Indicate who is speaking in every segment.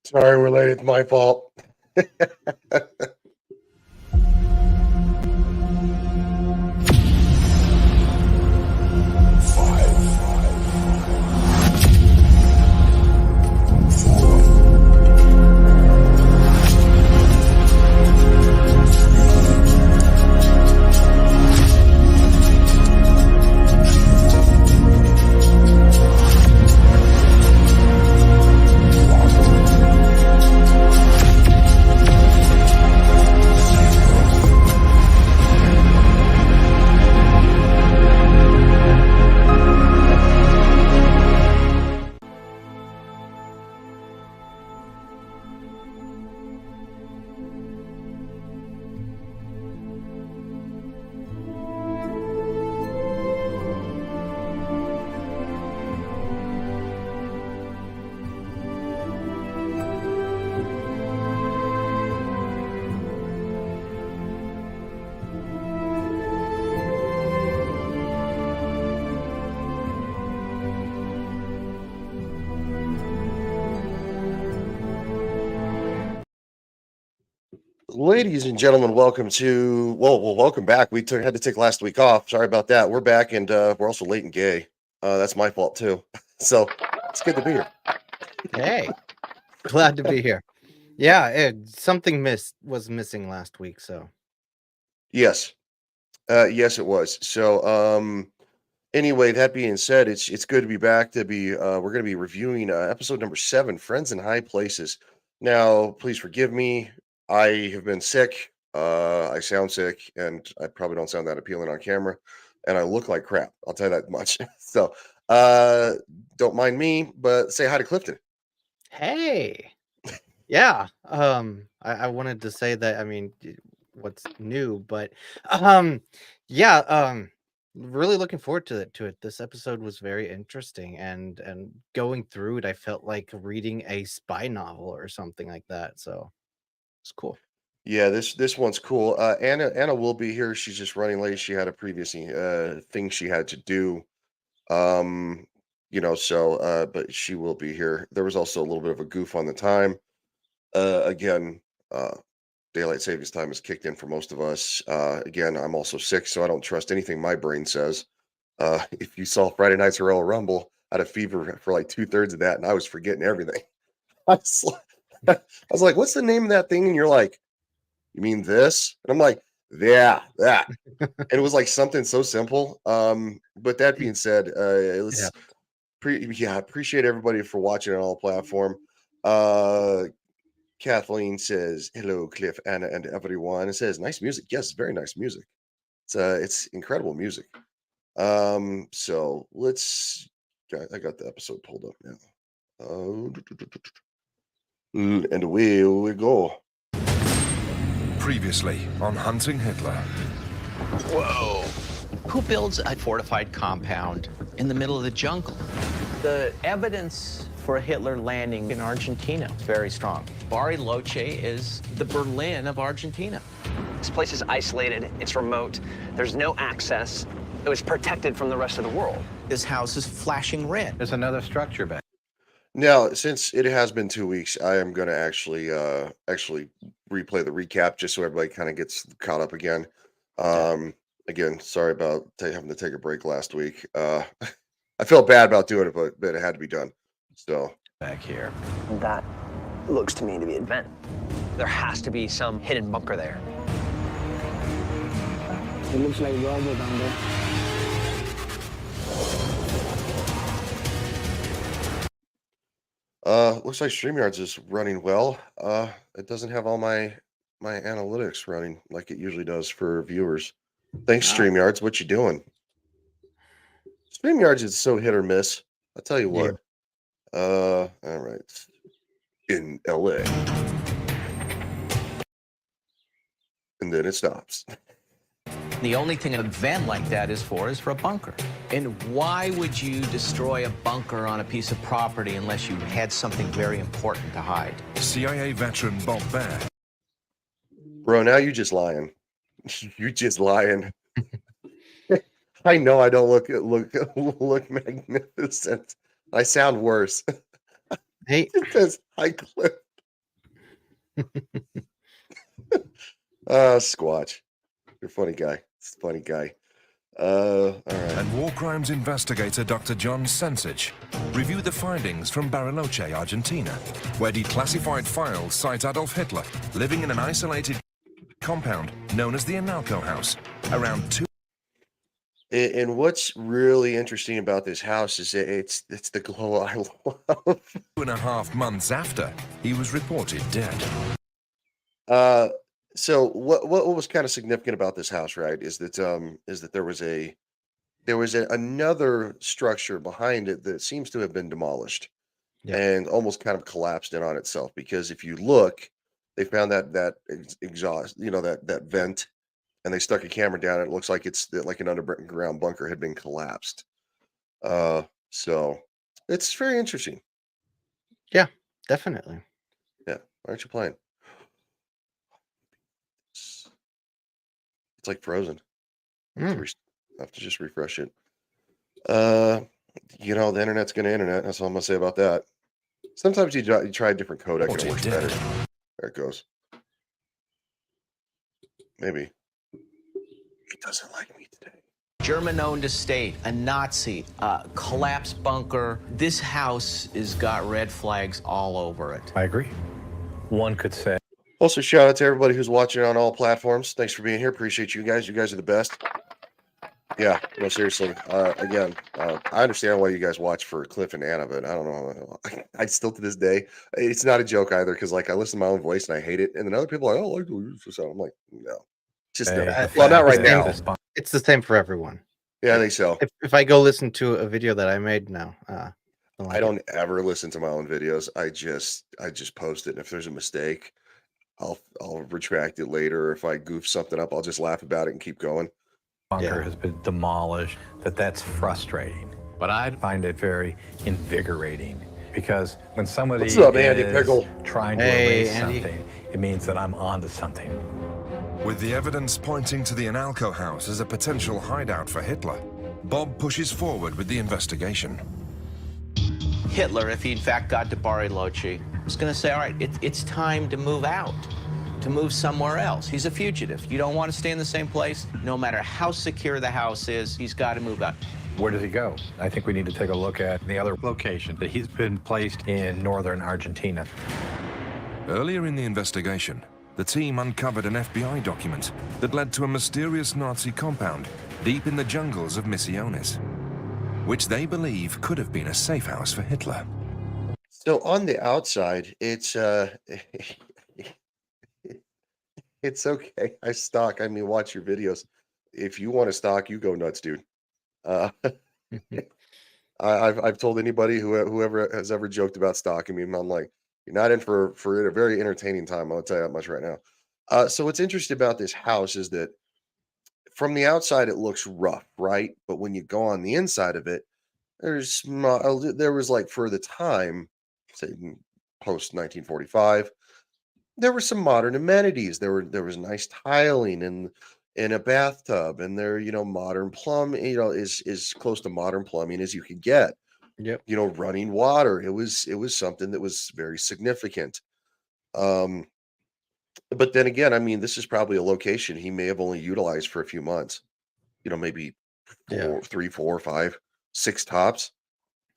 Speaker 1: Sorry, we're late. It's my fault. Ladies and gentlemen, welcome to welcome back. We had to take last week off. Sorry about that. We're back, and we're also late and gay. That's my fault too. So it's good to be here.
Speaker 2: Hey, glad to be here. Yeah, something was missing last week, so
Speaker 1: Yes, yes, it was. So anyway, that being said, it's good to be back. We're going to be reviewing episode number 7, Friends in High Places. Now, please forgive me. I have been sick. I sound sick, and I probably don't sound that appealing on camera, and I look like crap. I'll tell you that much. So, don't mind me, but say hi to Clifton.
Speaker 2: hey. Yeah, I wanted to say that, I mean, what's new, but yeah, really looking forward to it. This episode was very interesting, and going through it, I felt like reading a spy novel or something like that. So it's cool.
Speaker 1: Yeah, this one's cool. Anna will be here. She's just running late. She had a previous thing she had to do. Um, but she will be here. There was also a little bit of a goof on the time. Again, daylight savings time is kicked in for most of us. Again, I'm also sick, so I don't trust anything my brain says. If you saw Friday Night's Royal Rumble, I had a fever for like 2/3 of that, and I was forgetting everything. I was like, "What's the name of that thing?" And you're like, "You mean this?" And I'm like, "Yeah, that." And it was like something so simple. But that being said,
Speaker 2: Yeah.
Speaker 1: appreciate everybody for watching on all platform. Uh, Kathleen says, "Hello, Cliff, Anna, and everyone." It says, "Nice music." Yes, very nice music. It's incredible music. So I got the episode pulled up now. And away we go.
Speaker 3: Previously on Hunting Hitler.
Speaker 4: Whoa. Who builds a fortified compound in the middle of the jungle?
Speaker 5: The evidence for a Hitler landing in Argentina is very strong.
Speaker 4: Bariloche is the Berlin of Argentina.
Speaker 6: This place is isolated, it's remote, there's no access. It was protected from the rest of the world.
Speaker 4: This house is flashing red.
Speaker 5: There's another structure back.
Speaker 1: Now, since it has been 2 weeks, I am going to actually replay the recap just so everybody kind of gets caught up again. Again, sorry about having to take a break last week. I felt bad about doing it, but it had to be done. So
Speaker 4: Back here.
Speaker 6: That looks to me to be a vent. There has to be some hidden bunker there.
Speaker 7: It looks like rubble down there.
Speaker 1: looks like StreamYards is running well. It doesn't have all my analytics running like it usually does for viewers. Thanks, StreamYards. What you doing? StreamYards is so hit or miss. I'll tell you what. All right. In LA. And then it stops.
Speaker 4: The only thing a vent like that is for a bunker. And why would you destroy a bunker on a piece of property unless you had something very important to hide?
Speaker 3: CIA veteran Bob Bear.
Speaker 1: Bro, now you just lying. You just lying. I know I don't look magnificent. I sound worse.
Speaker 2: Hey,
Speaker 1: It says, "Hi, Cliff." Squatch. You're a funny guy. It's a funny guy. All right.
Speaker 3: And war crimes investigator Dr. John Sensich reviewed the findings from Bariloche, Argentina, where declassified files cite Adolf Hitler living in an isolated compound known as the Analco House, around 2.
Speaker 1: And what's really interesting about this house is that it's the glow I love.
Speaker 3: 2.5 months after he was reported dead.
Speaker 1: So what was kind of significant about this house, right, is that there was another structure behind it that seems to have been demolished
Speaker 2: Yeah.
Speaker 1: and almost kind of collapsed in on itself. Because if you look, they found that exhaust, that vent, and they stuck a camera down. And it looks like it's like an underground bunker had been collapsed. So it's very interesting.
Speaker 2: Yeah, definitely.
Speaker 1: Yeah, why aren't you playing? It's like frozen. I have to just refresh it. The internet's going to internet. That's all I'm going to say about that. Sometimes you try a different codec and it works better. There it goes. Maybe. He doesn't like me today.
Speaker 4: German-owned estate, a Nazi, collapsed bunker. This house has got red flags all over it.
Speaker 8: I agree. One could say.
Speaker 1: Also, shout out to everybody who's watching on all platforms. Thanks for being here. Appreciate you guys. You guys are the best. Yeah, no, seriously. Again, I understand why you guys watch for Cliff and Anna, but I don't know. I still, to this day, it's not a joke either, because like I listen to my own voice and I hate it, and then other people are like, "Oh, I like the sound." I'm like, no, just no. Well, not right now.
Speaker 2: It's the same for everyone.
Speaker 1: Yeah, I think so.
Speaker 2: If I go listen to a video that I made, no.
Speaker 1: I don't ever listen to my own videos. I just post it, and if there's a mistake, I'll retract it later. Or if I goof something up, I'll just laugh about it and keep going.
Speaker 8: Bunker has been demolished, that's frustrating. But I find it very invigorating, because when somebody
Speaker 1: What's up, Andy Pickle?
Speaker 8: Trying to erase something, it means that I'm onto something.
Speaker 3: With the evidence pointing to the Analco House as a potential hideout for Hitler, Bob pushes forward with the investigation.
Speaker 4: Hitler, if he in fact got to Bariloche, was going to say, all right, it's time to move out, to move somewhere else. He's a fugitive. You don't want to stay in the same place. No matter how secure the house is, he's got to move out.
Speaker 8: Where does he go? I think we need to take a look at the other location that he's been placed in northern Argentina.
Speaker 3: Earlier in the investigation, the team uncovered an FBI document that led to a mysterious Nazi compound deep in the jungles of Misiones, which they believe could have been a safe house for Hitler.
Speaker 1: So on the outside, it's it's okay. I stalk. I mean, watch your videos. If you want to stalk, you go nuts, dude. I've told anybody whoever has ever joked about stalking me, I'm like, you're not in for a very entertaining time. I'll tell you that much right now. So what's interesting about this house is that from the outside it looks rough, right? But when you go on the inside of it, there was, like, for the time, say post 1945, there were some modern amenities. There was nice tiling and in a bathtub, and there, modern plumbing, is close to modern plumbing as you could get.
Speaker 2: Yep.
Speaker 1: Running water. It was something that was very significant. But then again, I mean, this is probably a location he may have only utilized for a few months. Maybe 3, 4, 5, 6 tops,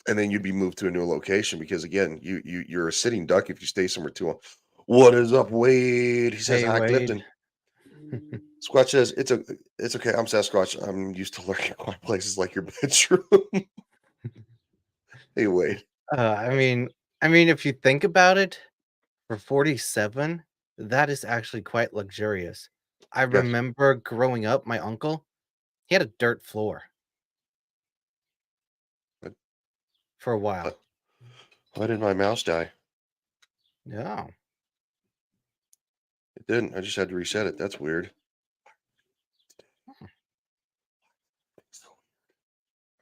Speaker 1: and then you'd be moved to a new location, because again, you're a sitting duck if you stay somewhere too long. What is up, Wade? He says, "Hi, Clifton." Squatch says, it's okay. I'm Sasquatch. I'm used to lurking in quiet places like your bedroom. Hey, Wade.
Speaker 2: I mean, if you think about it, for 47, that is actually quite luxurious. I remember growing up, my uncle, he had a dirt floor for a while.
Speaker 1: Why did my mouse die?
Speaker 2: Yeah.
Speaker 1: It didn't. I just had to reset it. That's weird.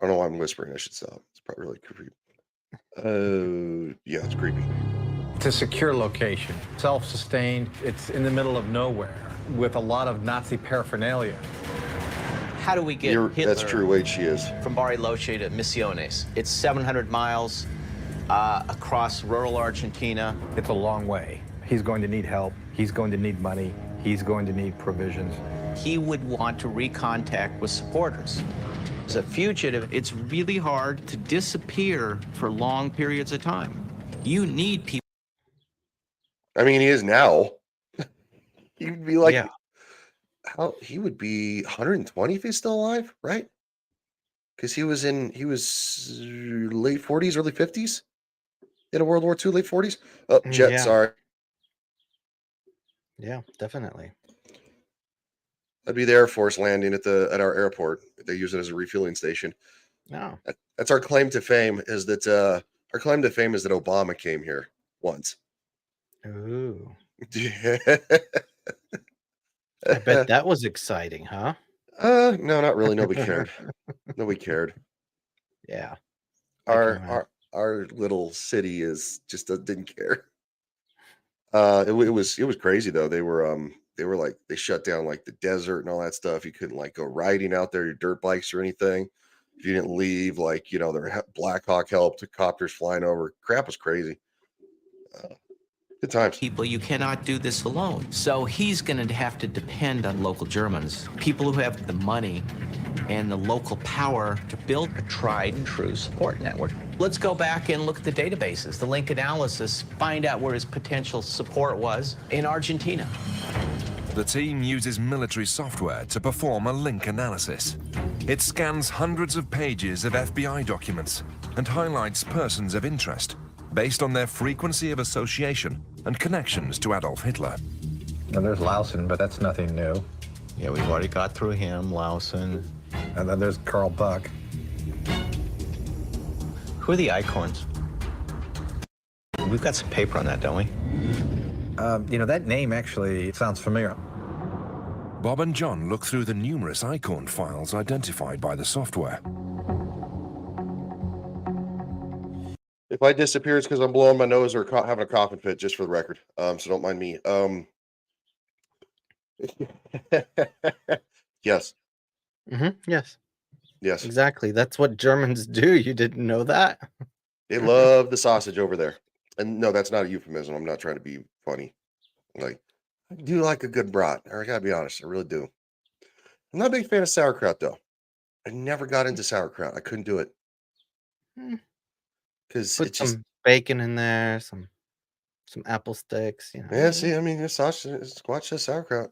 Speaker 1: I don't know why I'm whispering. I should stop. It's probably really creepy. Yeah, it's creepy.
Speaker 8: It's a secure location, self-sustained. It's in the middle of nowhere with a lot of Nazi paraphernalia.
Speaker 4: How do we get Hitler?
Speaker 1: That's true, Wade. She is.
Speaker 4: From Bariloche to Misiones. It's 700 miles across rural Argentina.
Speaker 8: It's a long way. He's going to need help. He's going to need money. He's going to need provisions.
Speaker 4: He would want to recontact with supporters. As a fugitive, it's really hard to disappear for long periods of time. You need people.
Speaker 1: I mean, he is now. He'd be like,
Speaker 2: Yeah.
Speaker 1: how he would be 120 if he's still alive, right? Because he was late 40s, early 50s in a World War II, late 40s. Oh, jet,
Speaker 2: Yeah.
Speaker 1: sorry.
Speaker 2: Yeah, definitely.
Speaker 1: That'd be the Air Force landing at our airport. They use it as a refueling station.
Speaker 2: No.
Speaker 1: That's our claim to fame. Is that our claim to fame is that Obama came here once.
Speaker 2: Ooh.
Speaker 1: uh,
Speaker 2: I bet that was exciting, huh?
Speaker 1: no, not really. Nobody cared. Nobody cared.
Speaker 2: Yeah. I can imagine.
Speaker 1: Our little city is just didn't care. It was crazy though. They were like they shut down like the desert and all that stuff. You couldn't like go riding out there, your dirt bikes or anything. If you didn't leave, like their Black Hawk helicopters flying over. Crap was crazy. Good times.
Speaker 4: People, you cannot do this alone. So he's going to have to depend on local Germans, people who have the money and the local power to build a tried and true support network. Let's go back and look at the databases, the link analysis, find out where his potential support was in Argentina.
Speaker 3: The team uses military software to perform a link analysis. It scans hundreds of pages of FBI documents and highlights persons of interest based on their frequency of association and connections to Adolf Hitler.
Speaker 8: Now, there's Lausen, but that's nothing new.
Speaker 4: Yeah, we've already got through him, Lausen.
Speaker 8: And then there's Carl Buck.
Speaker 4: Who are the Eichhorns? We've got some paper on that, don't we?
Speaker 8: That name actually sounds familiar.
Speaker 3: Bob and John look through the numerous Eichhorn files identified by the software.
Speaker 1: If I disappear, it's because I'm blowing my nose or having a coughing fit, just for the record. So don't mind me. Yes.
Speaker 2: Yes,
Speaker 1: Yes.
Speaker 2: exactly. That's what Germans do. You didn't know that?
Speaker 1: They love the sausage over there. And no, that's not a euphemism. I'm not trying to be funny. Like, I do like a good brat. I gotta be honest. I really do. I'm not a big fan of sauerkraut, though. I never got into sauerkraut. I couldn't do it.
Speaker 2: Hmm.
Speaker 1: Because
Speaker 2: Put
Speaker 1: it's just,
Speaker 2: some bacon in there, some apple sticks,
Speaker 1: yeah, see, I mean, the sausage, squash the sauerkraut.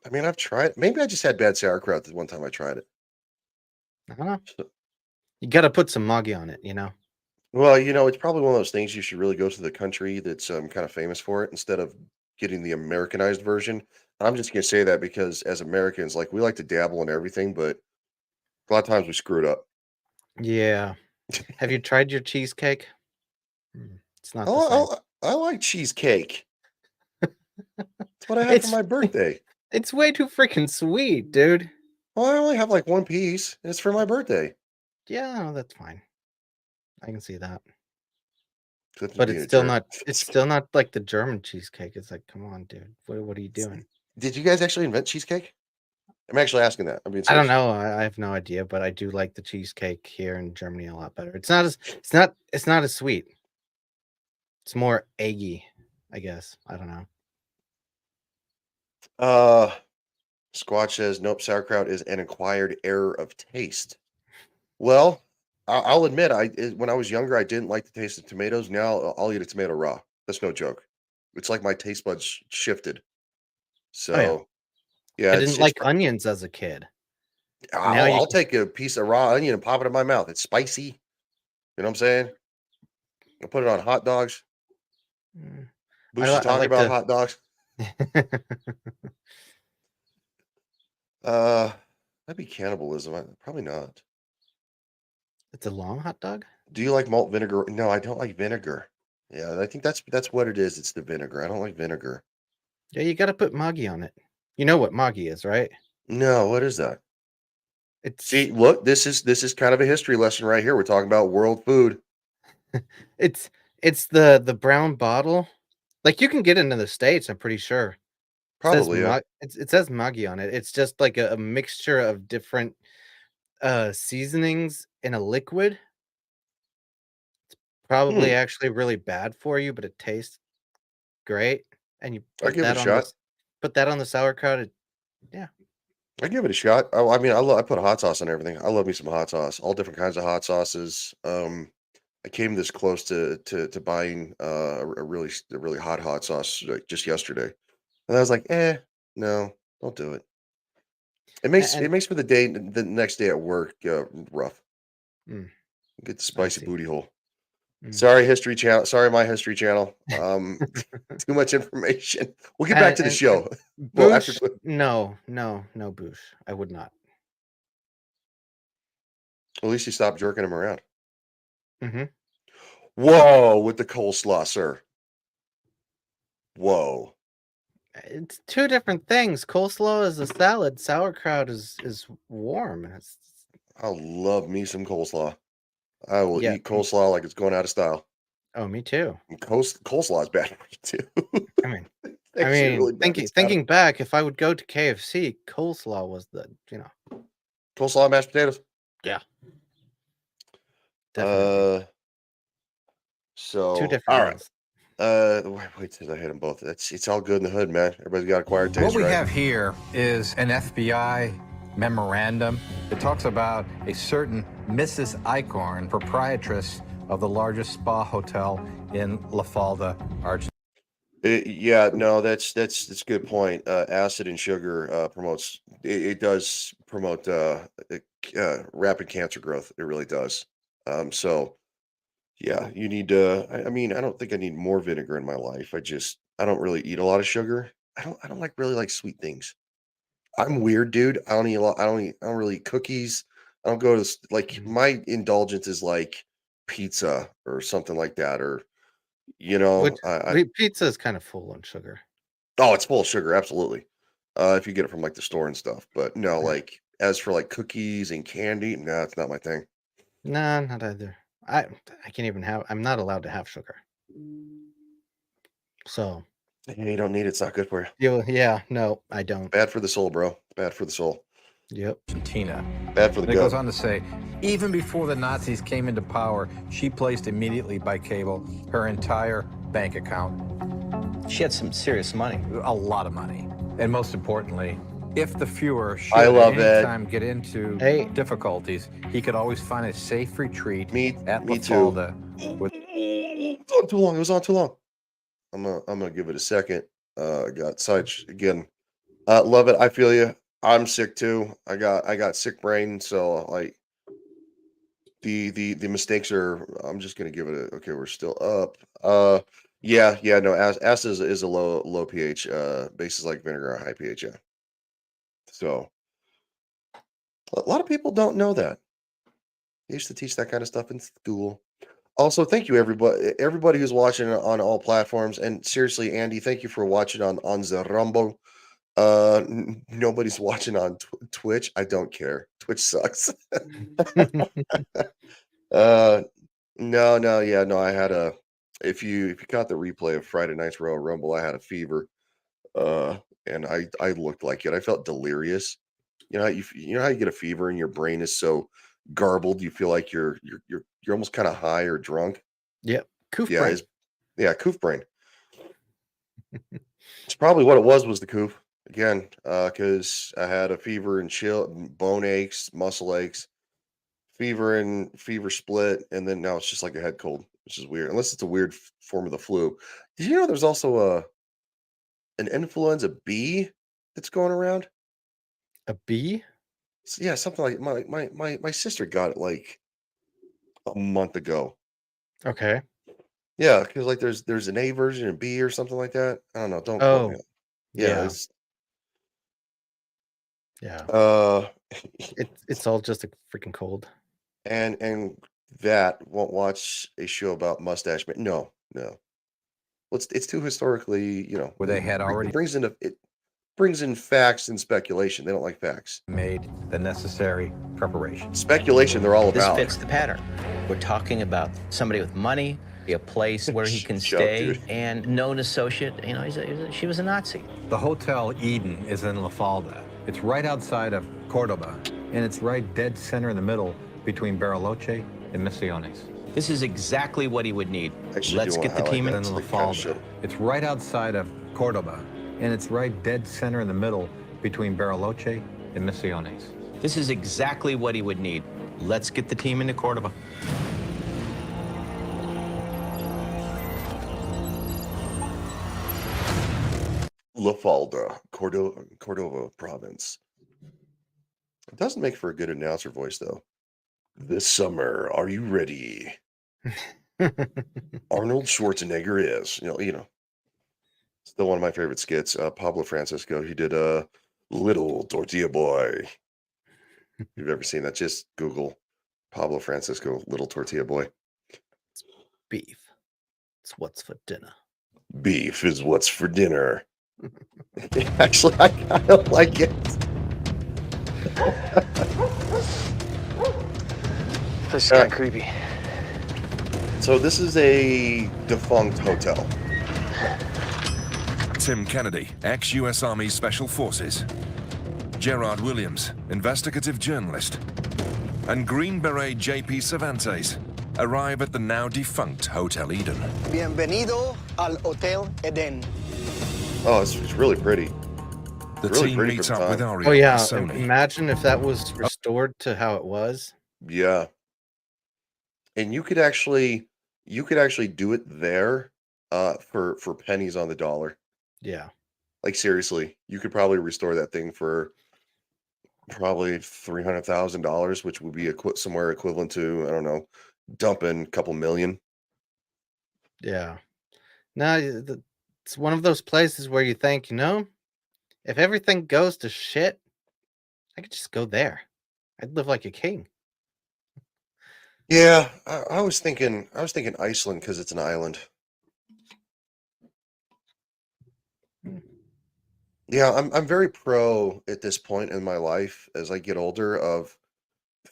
Speaker 1: I mean, I've tried, maybe I just had bad sauerkraut the one time I tried it.
Speaker 2: I don't know.
Speaker 1: So,
Speaker 2: You gotta put some Maggi on it,
Speaker 1: well, it's probably one of those things you should really go to the country that's kind of famous for it instead of getting the Americanized version. I'm just gonna say that because as Americans, like we like to dabble in everything, but a lot of times we screw it up.
Speaker 2: Yeah. Have you tried your cheesecake? It's not the same.
Speaker 1: I like cheesecake. It's what I had for
Speaker 2: It's
Speaker 1: my birthday.
Speaker 2: it's way too freaking sweet, dude.
Speaker 1: Well, I only have like one piece, and it's for my birthday.
Speaker 2: Yeah, no, that's fine. I can see that.
Speaker 1: Clifton's
Speaker 2: But
Speaker 1: being a jerk.
Speaker 2: it's still not like the German cheesecake. It's like, come on, dude. What are you doing?
Speaker 1: Did you guys actually invent cheesecake? I'm actually asking that. I'm being
Speaker 2: I don't
Speaker 1: serious.
Speaker 2: know. I have no idea, but I do like the cheesecake here in Germany a lot better. It's not as sweet. It's more eggy, I guess. I don't know.
Speaker 1: Squatch says, nope, sauerkraut is an acquired error of taste. Well, I'll admit, when I was younger, I didn't like the taste of tomatoes. Now I'll eat a tomato raw. That's no joke. It's like my taste buds shifted.
Speaker 2: Oh yeah.
Speaker 1: So yeah,
Speaker 2: I
Speaker 1: it's
Speaker 2: didn't like onions as a kid. Now
Speaker 1: I'll take a piece of raw onion and pop it in my mouth. It's spicy. You know what I'm saying? I'll put it on hot dogs.
Speaker 2: Mm,
Speaker 1: Boosie's
Speaker 2: I
Speaker 1: talking
Speaker 2: like
Speaker 1: about
Speaker 2: to.
Speaker 1: hot dogs. Uh, that'd be cannibalism. Probably not.
Speaker 2: It's a long hot dog?
Speaker 1: Do you like malt vinegar? No, I don't like vinegar. Yeah, I think that's what it is. It's the vinegar. I don't like vinegar.
Speaker 2: Yeah, you gotta put Maggi on it. You know what Maggi is, right?
Speaker 1: No, what is that?
Speaker 2: It's
Speaker 1: See, look, this is kind of a history lesson right here. We're talking about world food.
Speaker 2: it's it's the brown bottle. Like you can get it in the States, I'm pretty sure.
Speaker 1: Probably, yeah.
Speaker 2: It says Maggi on it. It's just like a mixture of different seasonings in a liquid.
Speaker 1: Hmm.
Speaker 2: Probably actually really bad for you, but it tastes great. and you
Speaker 1: I'll give it a shot.
Speaker 2: put that on the sauerkraut. Yeah.
Speaker 1: I give it a shot. I mean, I put hot sauce on everything. I love me some hot sauce. All different kinds of hot sauces. I came this close to buying a really hot sauce like just yesterday, and I was like, no, don't do it. It
Speaker 2: And
Speaker 1: makes for the next day at work rough.
Speaker 2: mm,
Speaker 1: Get the
Speaker 2: I
Speaker 1: spicy
Speaker 2: see.
Speaker 1: booty hole.
Speaker 2: Mm.
Speaker 1: Sorry, History Channel. Sorry, my History Channel. Too much information. We'll get back to the
Speaker 2: And
Speaker 1: show. Well, after
Speaker 2: Boosh, no, Boosh. I would not.
Speaker 1: at least you stopped jerking him around.
Speaker 2: Mm-hmm.
Speaker 1: Whoa, with the coleslaw, sir. Whoa.
Speaker 2: It's two different things. Coleslaw is a salad. Sauerkraut is warm.
Speaker 1: I love me some coleslaw. I will
Speaker 2: Yeah.
Speaker 1: eat coleslaw like it's going out of style.
Speaker 2: Oh, me too.
Speaker 1: And coleslaw is bad for you too.
Speaker 2: I mean,
Speaker 1: Actually, really bad. It's
Speaker 2: thinking back, if I would go to KFC, coleslaw was the
Speaker 1: coleslaw and mashed potatoes.
Speaker 2: Yeah. Definitely.
Speaker 1: So
Speaker 2: Two different
Speaker 1: all right.
Speaker 2: meals.
Speaker 1: Wait till I hit them both. It's all good in the hood, man. Everybody's got acquired taste.
Speaker 8: What we
Speaker 1: right?
Speaker 8: have here is an FBI memorandum. It talks about a certain Mrs. Eichhorn, proprietress of the largest spa hotel in La Falda, Argentina.
Speaker 1: Yeah, no, that's a good point. Acid and sugar promotes. It does promote rapid cancer growth. It really does. So yeah, you need to. I mean, I don't think I need more vinegar in my life. I don't really eat a lot of sugar. I don't really like sweet things. I'm weird, dude. I don't eat a lot. I don't really eat cookies. I don't go to like my indulgence is like pizza or something like that, or
Speaker 2: Which
Speaker 1: I
Speaker 2: pizza is kind of full on sugar.
Speaker 1: oh, it's full of sugar, absolutely. If you get it from like the store and stuff, but no,
Speaker 2: Yeah.
Speaker 1: like as for like cookies and candy, no, it's not my thing.
Speaker 2: Nah, not either. I can't even have. I'm not allowed to have sugar. So
Speaker 1: Yeah, you don't need it. It's not good for you.
Speaker 2: yeah, no, I don't.
Speaker 1: Bad for the soul, bro. Bad for the soul.
Speaker 2: Yep.
Speaker 8: Argentina.
Speaker 1: Bad for the
Speaker 8: And it goes
Speaker 1: gut.
Speaker 8: on to say, even before the Nazis came into power, she placed immediately by cable her entire bank account.
Speaker 5: She had some serious money.
Speaker 8: A lot of money. And most importantly, if the Fuhrer should
Speaker 1: I love
Speaker 8: at
Speaker 1: it.
Speaker 8: any time get into
Speaker 2: Hey.
Speaker 8: difficulties, he could always find a safe retreat at
Speaker 1: Me
Speaker 8: La
Speaker 1: too.
Speaker 8: Falda. With
Speaker 1: It's on too long. It was on too long. I'm gonna give it a second. I got such again. Love it. I feel you. I'm sick too. I got sick brain, so like the mistakes are. I'm just gonna give it a. Okay, we're still up. Yeah, no. Acid is a low pH. Bases like vinegar are high pH. Yeah. So a lot of people don't know that. They used to teach that kind of stuff in school. Also, thank you everybody who's watching on all platforms. And seriously, Andy, thank you for watching on the Rumble. Nobody's watching on Twitch. I don't care. Twitch sucks. No. I had a if you caught the replay of Friday night's Royal Rumble, I had a fever. And I looked like it. I felt delirious. You know how you get a fever and your brain is so garbled, you feel like you're almost kind of high or drunk.
Speaker 2: Yep. Coof
Speaker 1: Yeah,
Speaker 2: brain.
Speaker 1: coof brain. It's probably what it was the coof again, because I had a fever and chill, bone aches, muscle aches, fever split, and then now it's just like a head cold, which is weird. Unless it's a weird form of the flu. Did you know there's also an influenza B that's going around?
Speaker 2: A bee?
Speaker 1: Yeah, something like my sister got it like a month ago.
Speaker 2: Okay.
Speaker 1: Yeah, because like there's an A version and B or something like that. I don't know. Don't quote me.
Speaker 2: Oh,
Speaker 1: Yeah,
Speaker 2: yeah.
Speaker 1: it's
Speaker 2: Yeah.
Speaker 1: uh
Speaker 2: It's all just a freaking cold.
Speaker 1: and that won't watch a show about mustache man. No. Well, it's too historically,
Speaker 8: where they had already
Speaker 1: it brings in facts and speculation. They don't like facts.
Speaker 8: made the necessary preparations.
Speaker 1: Speculation they're all
Speaker 4: This
Speaker 1: about.
Speaker 4: fits the pattern. We're talking about somebody with money, a place where he can
Speaker 1: Shut up,
Speaker 4: stay,
Speaker 1: dude.
Speaker 4: and known associate. She was a Nazi.
Speaker 8: The Hotel Eden is in La Falda. It's right outside of Cordoba, and it's right dead center in the middle between Bariloche and Misiones.
Speaker 4: This is exactly what he would need.
Speaker 1: Actually,
Speaker 4: Let's
Speaker 1: do
Speaker 4: get the
Speaker 1: wanna
Speaker 4: team
Speaker 1: highlight
Speaker 4: in.
Speaker 8: In
Speaker 1: that.
Speaker 8: La
Speaker 1: It's like kind of
Speaker 8: Falda.
Speaker 1: shit.
Speaker 8: It's right outside of Cordoba, and it's right dead center in the middle between Bariloche and Misiones.
Speaker 4: This is exactly what he would need. Let's get the team into Cordoba.
Speaker 1: La Falda, Cordova province. It doesn't make for a good announcer voice, though. This summer, are you ready? Arnold Schwarzenegger is. Still one of my favorite skits. Pablo Francisco, he did a Little Tortilla Boy. If you've ever seen that, just Google Pablo Francisco, Little Tortilla Boy.
Speaker 2: Beef. It's what's for dinner.
Speaker 1: Beef is what's for dinner. Actually, I kind of like it.
Speaker 6: This is kind of creepy.
Speaker 1: So this is a defunct hotel.
Speaker 3: Tim Kennedy, ex-US Army Special Forces. Gerard Williams, investigative journalist. And Green Beret J.P. Cervantes arrive at the now defunct Hotel Eden.
Speaker 7: Bienvenido al Hotel Eden.
Speaker 1: Oh, it's really pretty.
Speaker 3: The
Speaker 1: Really
Speaker 3: team
Speaker 1: pretty for
Speaker 3: meets
Speaker 1: the
Speaker 3: up with
Speaker 1: time.
Speaker 3: Aria
Speaker 2: Oh yeah,
Speaker 3: and Sony.
Speaker 2: imagine if that was restored to how it was.
Speaker 1: Yeah. And you could actually do it there for pennies on the dollar.
Speaker 2: Yeah.
Speaker 1: Like seriously, you could probably restore that thing for probably $300,000, which would be somewhere equivalent to, I don't know, dumping a couple million.
Speaker 2: Yeah. No, it's one of those places where you think, if everything goes to shit, I could just go there. I'd live like a king.
Speaker 1: Yeah, I was thinking Iceland because it's an island. Yeah, I'm very pro at this point in my life as I get older of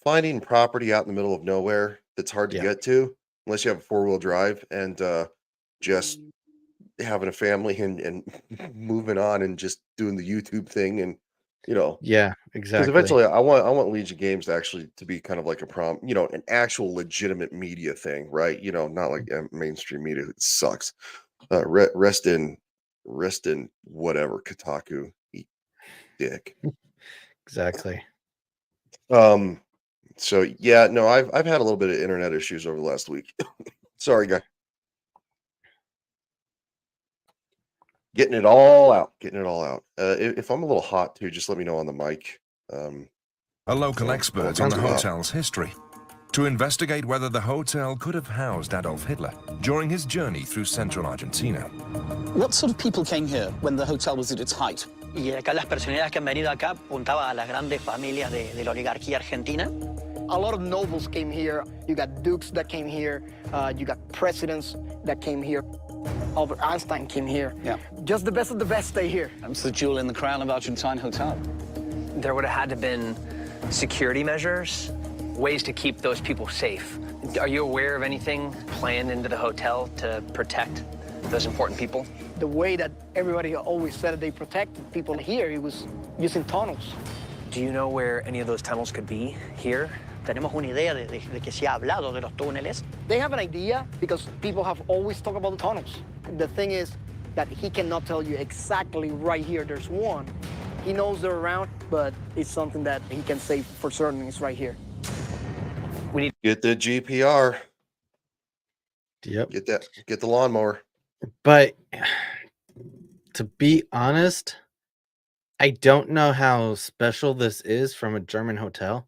Speaker 1: finding property out in the middle of nowhere that's hard to
Speaker 2: Yeah.
Speaker 1: get to unless you have a four-wheel drive and just having a family and moving on and just doing the YouTube thing and
Speaker 2: Yeah,
Speaker 1: because
Speaker 2: exactly.
Speaker 1: eventually I want Legion Games to actually to be kind of like an actual legitimate media thing, right? Not like mainstream media. It sucks. Rest in whatever Kotaku. Eat dick.
Speaker 2: Exactly.
Speaker 1: So yeah, no, I've had a little bit of internet issues over the last week. Sorry, guy. Getting it all out. If I'm a little hot too, just let me know on the mic.
Speaker 3: A local
Speaker 1: So,
Speaker 3: expert on
Speaker 2: sounds
Speaker 3: the
Speaker 2: good.
Speaker 3: hotel's history to investigate whether the hotel could have housed Adolf Hitler during his journey through central Argentina.
Speaker 9: What sort of people came here when the hotel was at its height?
Speaker 10: Y acá las personalidades que han venido acá apuntaban a las grandes familias de la oligarquía argentina.
Speaker 7: A lot of nobles came here. You got dukes that came here. You got presidents that came here. Albert Einstein came here.
Speaker 9: Yeah.
Speaker 7: Just the best of the best stay here.
Speaker 9: That's the jewel in the crown of Argentine hotel.
Speaker 6: There would have had to been security measures, ways to keep those people safe. Are you aware of anything planned into the hotel to protect those important people?
Speaker 7: The way that everybody always said that they protected people here, it was using tunnels.
Speaker 6: Do you know where any of those tunnels could be here?
Speaker 10: Tenemos una idea de que se ha hablado de los túneles.
Speaker 7: They have an idea because people have always talked about the tunnels. The thing is that he cannot tell you exactly right here there's one. He knows they're around, but it's something that he can say for certain is right here.
Speaker 1: Get the GPR.
Speaker 2: Yep.
Speaker 1: Get the lawnmower.
Speaker 2: But to be honest, I don't know how special this is from a German hotel.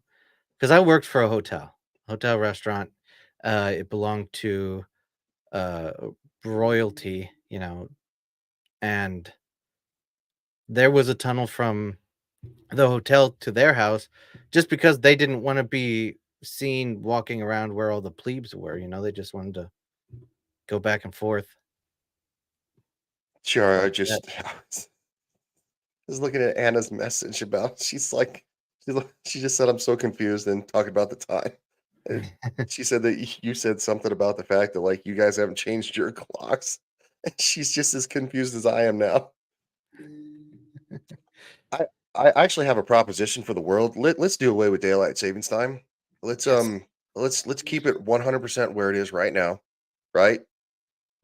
Speaker 2: Because I worked for a hotel restaurant. It belonged to royalty, and there was a tunnel from the hotel to their house just because they didn't want to be seen walking around where all the plebes were. They just wanted to go back and forth.
Speaker 1: Sure, I just was looking at Anna's message about she just said I'm so confused and talking about the time. And she said that you said something about the fact that like you guys haven't changed your clocks. And she's just as confused as I am now. I actually have a proposition for the world. Let's do away with daylight savings time. Let's keep it 100% where it is right now, right?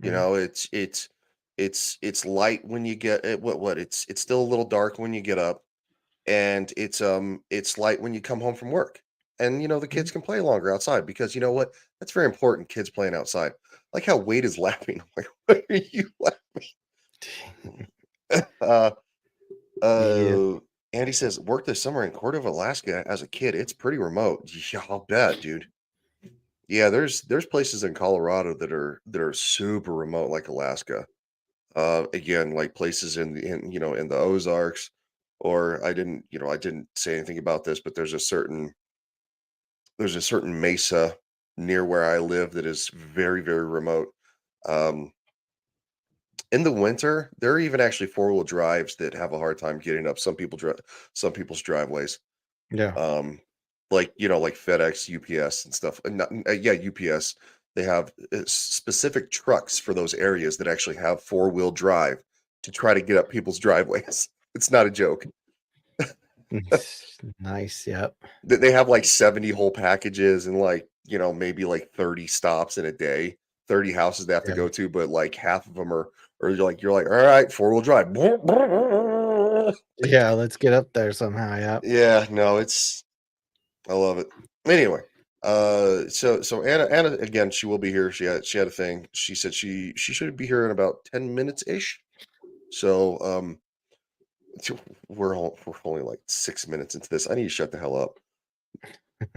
Speaker 2: Mhm.
Speaker 1: It's It's light when you get it. It's still a little dark when you get up, and it's light when you come home from work. And the kids can play longer outside because you know what? That's very important. Kids playing outside. Like how Wade is laughing. I'm like, what are you laughing? Uh,
Speaker 2: Yeah.
Speaker 1: Andy says, worked this summer in Cordova, Alaska as a kid. It's pretty remote. Yeah, I'll bet, dude. Yeah, there's places in Colorado that are super remote, like Alaska. Again, like places in the Ozarks, or I didn't say anything about this, but there's a certain mesa near where I live that is very, very remote. Um, in the winter, there are even actually four-wheel drives that have a hard time getting up some people's driveways.
Speaker 2: Yeah.
Speaker 1: Um, like FedEx, UPS, and stuff. Yeah, UPS. They have specific trucks for those areas that actually have four-wheel drive to try to get up people's driveways. It's not a joke.
Speaker 2: Nice. Yep.
Speaker 1: They have like 70 whole packages and maybe like 30 stops in a day, 30 houses they have to
Speaker 2: Yeah.
Speaker 1: go to, but like half of them are you're like, all right, four-wheel drive.
Speaker 2: Yeah. Let's get up there somehow. Yep.
Speaker 1: Yeah, no, I love it. Anyway, so Anna again, she will be here. She had a thing. She said she should be here in about 10 minutes ish. So we're only like 6 minutes into this. I need to shut the hell up.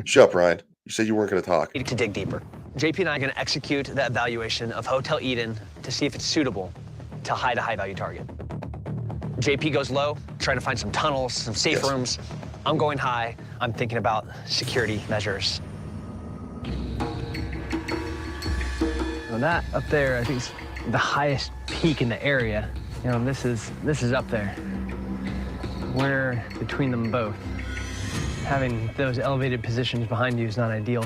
Speaker 1: Shut up, Ryan. You said you weren't going to talk.
Speaker 6: To dig deeper. JP and I are going to execute the evaluation of Hotel Eden to see if it's suitable to hide a high-value target. JP goes low, trying to find some tunnels, some safe
Speaker 1: Yes.
Speaker 6: rooms. I'm going high. I'm thinking about security measures.
Speaker 5: Well, that up there, I think, is the highest peak in the area. This is up there. We're between them both. Having those elevated positions behind you is not ideal.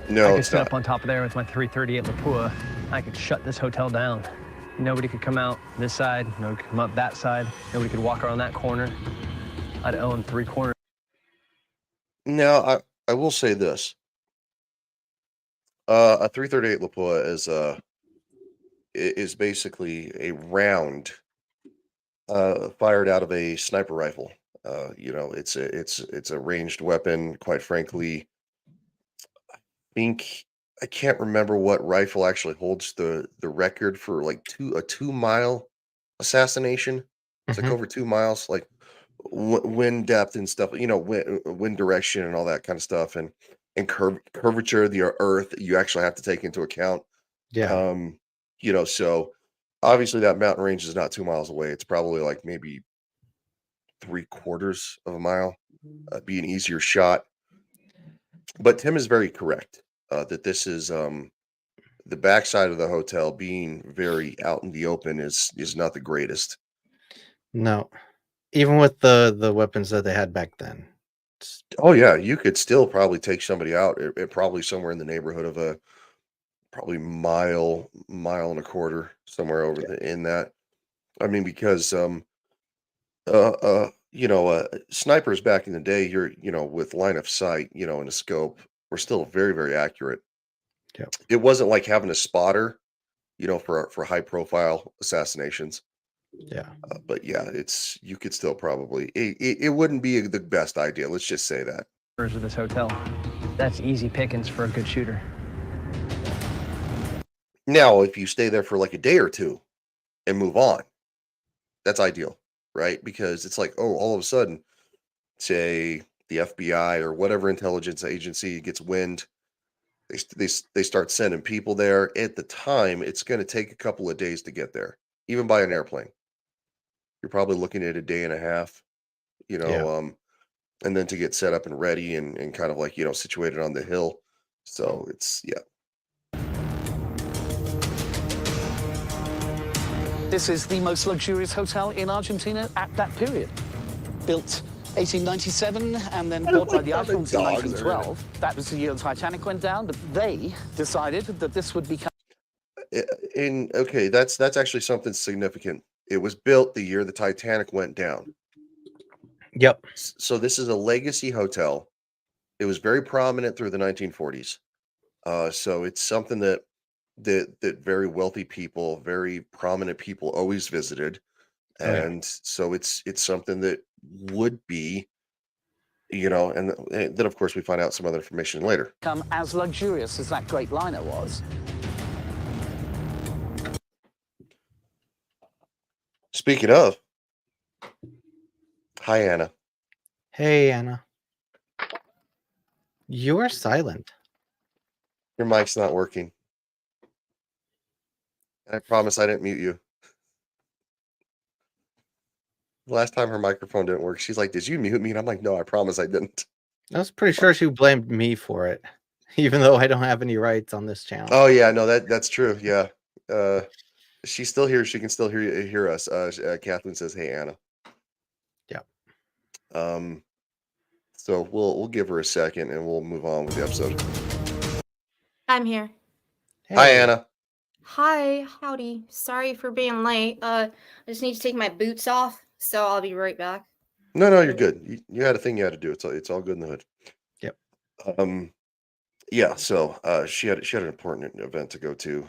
Speaker 1: No,
Speaker 5: I could
Speaker 1: it's
Speaker 5: sit
Speaker 1: not.
Speaker 5: up on top of there with my 338 Lapua. I could shut this hotel down. Nobody could come out this side. Nobody could come up that side. Nobody could walk around that corner. I'd own 3 corners.
Speaker 1: Now, I will say this. A 338 Lapua is basically a round fired out of a sniper rifle. It's a ranged weapon. Quite frankly, think I can't remember what rifle actually holds the record for like 2 mile assassination. It's like
Speaker 2: Mhm.
Speaker 1: over 2 miles, like wind depth and stuff. Wind direction and all that kind of stuff, and curvature of the earth. You actually have to take into account.
Speaker 2: Yeah.
Speaker 1: So obviously that mountain range is not 2 miles away. It's probably like maybe 3/4 of a mile. Be an easier shot. But Tim is very correct that this is the backside of the hotel being very out in the open is not the greatest.
Speaker 2: No. Even with the weapons that they had back then. It's-
Speaker 1: Oh yeah, you could still probably take somebody out. It probably somewhere in the neighborhood of a probably mile and a quarter, somewhere over in that. I mean, because snipers back in the day, with line of sight, and a scope, were still very, very accurate.
Speaker 2: Yep.
Speaker 1: It wasn't like having a spotter, for high profile assassinations.
Speaker 2: Yeah.
Speaker 1: But yeah, you could still probably it wouldn't be the best idea. Let's just say that.
Speaker 5: Of this hotel. That's easy pickings for a good shooter.
Speaker 1: Now, if you stay there for like a day or two and move on, that's ideal, right? Because it's like, oh, all of a sudden, say the FBI or whatever intelligence agency gets wind, they start sending people there. At the time, it's going to take a couple of days to get there, even by an airplane. You're probably looking at a day and a half, you
Speaker 2: Yeah.
Speaker 1: know, um, and then to get set up and ready and kind of like situated on the hill. So it's yeah.
Speaker 9: This is the most luxurious hotel in Argentina at that period. Built 1897 and then bought by the
Speaker 1: how the
Speaker 9: Alphons in
Speaker 1: dogs are in it.
Speaker 9: 1912. That was the year the Titanic went down, but they decided that this would become
Speaker 1: Okay, that's actually something significant. It was built the year the Titanic went down.
Speaker 2: Yep.
Speaker 1: So this is a legacy hotel. It was very prominent through the 1940s. So it's something that that very wealthy people, very prominent people always visited.
Speaker 2: Oh yeah.
Speaker 1: And so it's something that would be, and then of course we find out some other information later.
Speaker 9: Come as luxurious as that great liner was.
Speaker 1: Speaking of, hi Anna.
Speaker 2: Hey Anna. You are silent.
Speaker 1: Your mic's not working. I promise I didn't mute you. The last time her microphone didn't work, she's like, "Did you mute me?" And I'm like, "No, I promise I didn't."
Speaker 2: I was pretty sure she blamed me for it, even though I don't have any rights on this channel.
Speaker 1: Oh yeah, no, that's true. Yeah. She's still here. She can still hear us. Kathleen says, "Hey Anna."
Speaker 2: Yep.
Speaker 1: So we'll give her a second and we'll move on with the episode.
Speaker 11: I'm here.
Speaker 1: Hi Anna.
Speaker 11: Hi, howdy. Sorry for being late. I just need to take my boots off, so I'll be right back.
Speaker 1: No, you're good. You had a thing you had to do. It's all good in the hood.
Speaker 2: Yep.
Speaker 1: Yeah. So she had an important event to go to.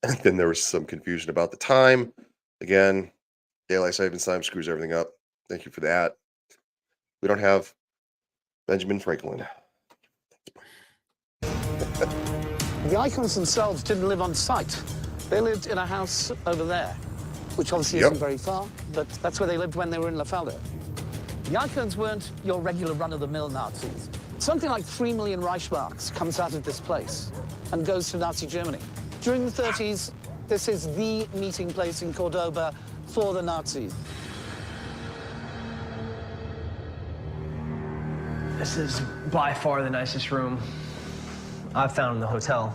Speaker 1: And then there was some confusion about the time. Again, daylight savings time screws everything up. Thank you for that. We don't have Benjamin Franklin.
Speaker 9: The icons themselves didn't live on site. They lived in a house over there, which obviously isn't very far, but that's where they lived when they were in La Falda. The icons weren't your regular run-of-the-mill Nazis. Something like 3 million Reichsmarks comes out of this place and goes to Nazi Germany. During the 30s, this is the meeting place in Cordoba for the Nazis.
Speaker 5: This is by far the nicest room I've found in the hotel.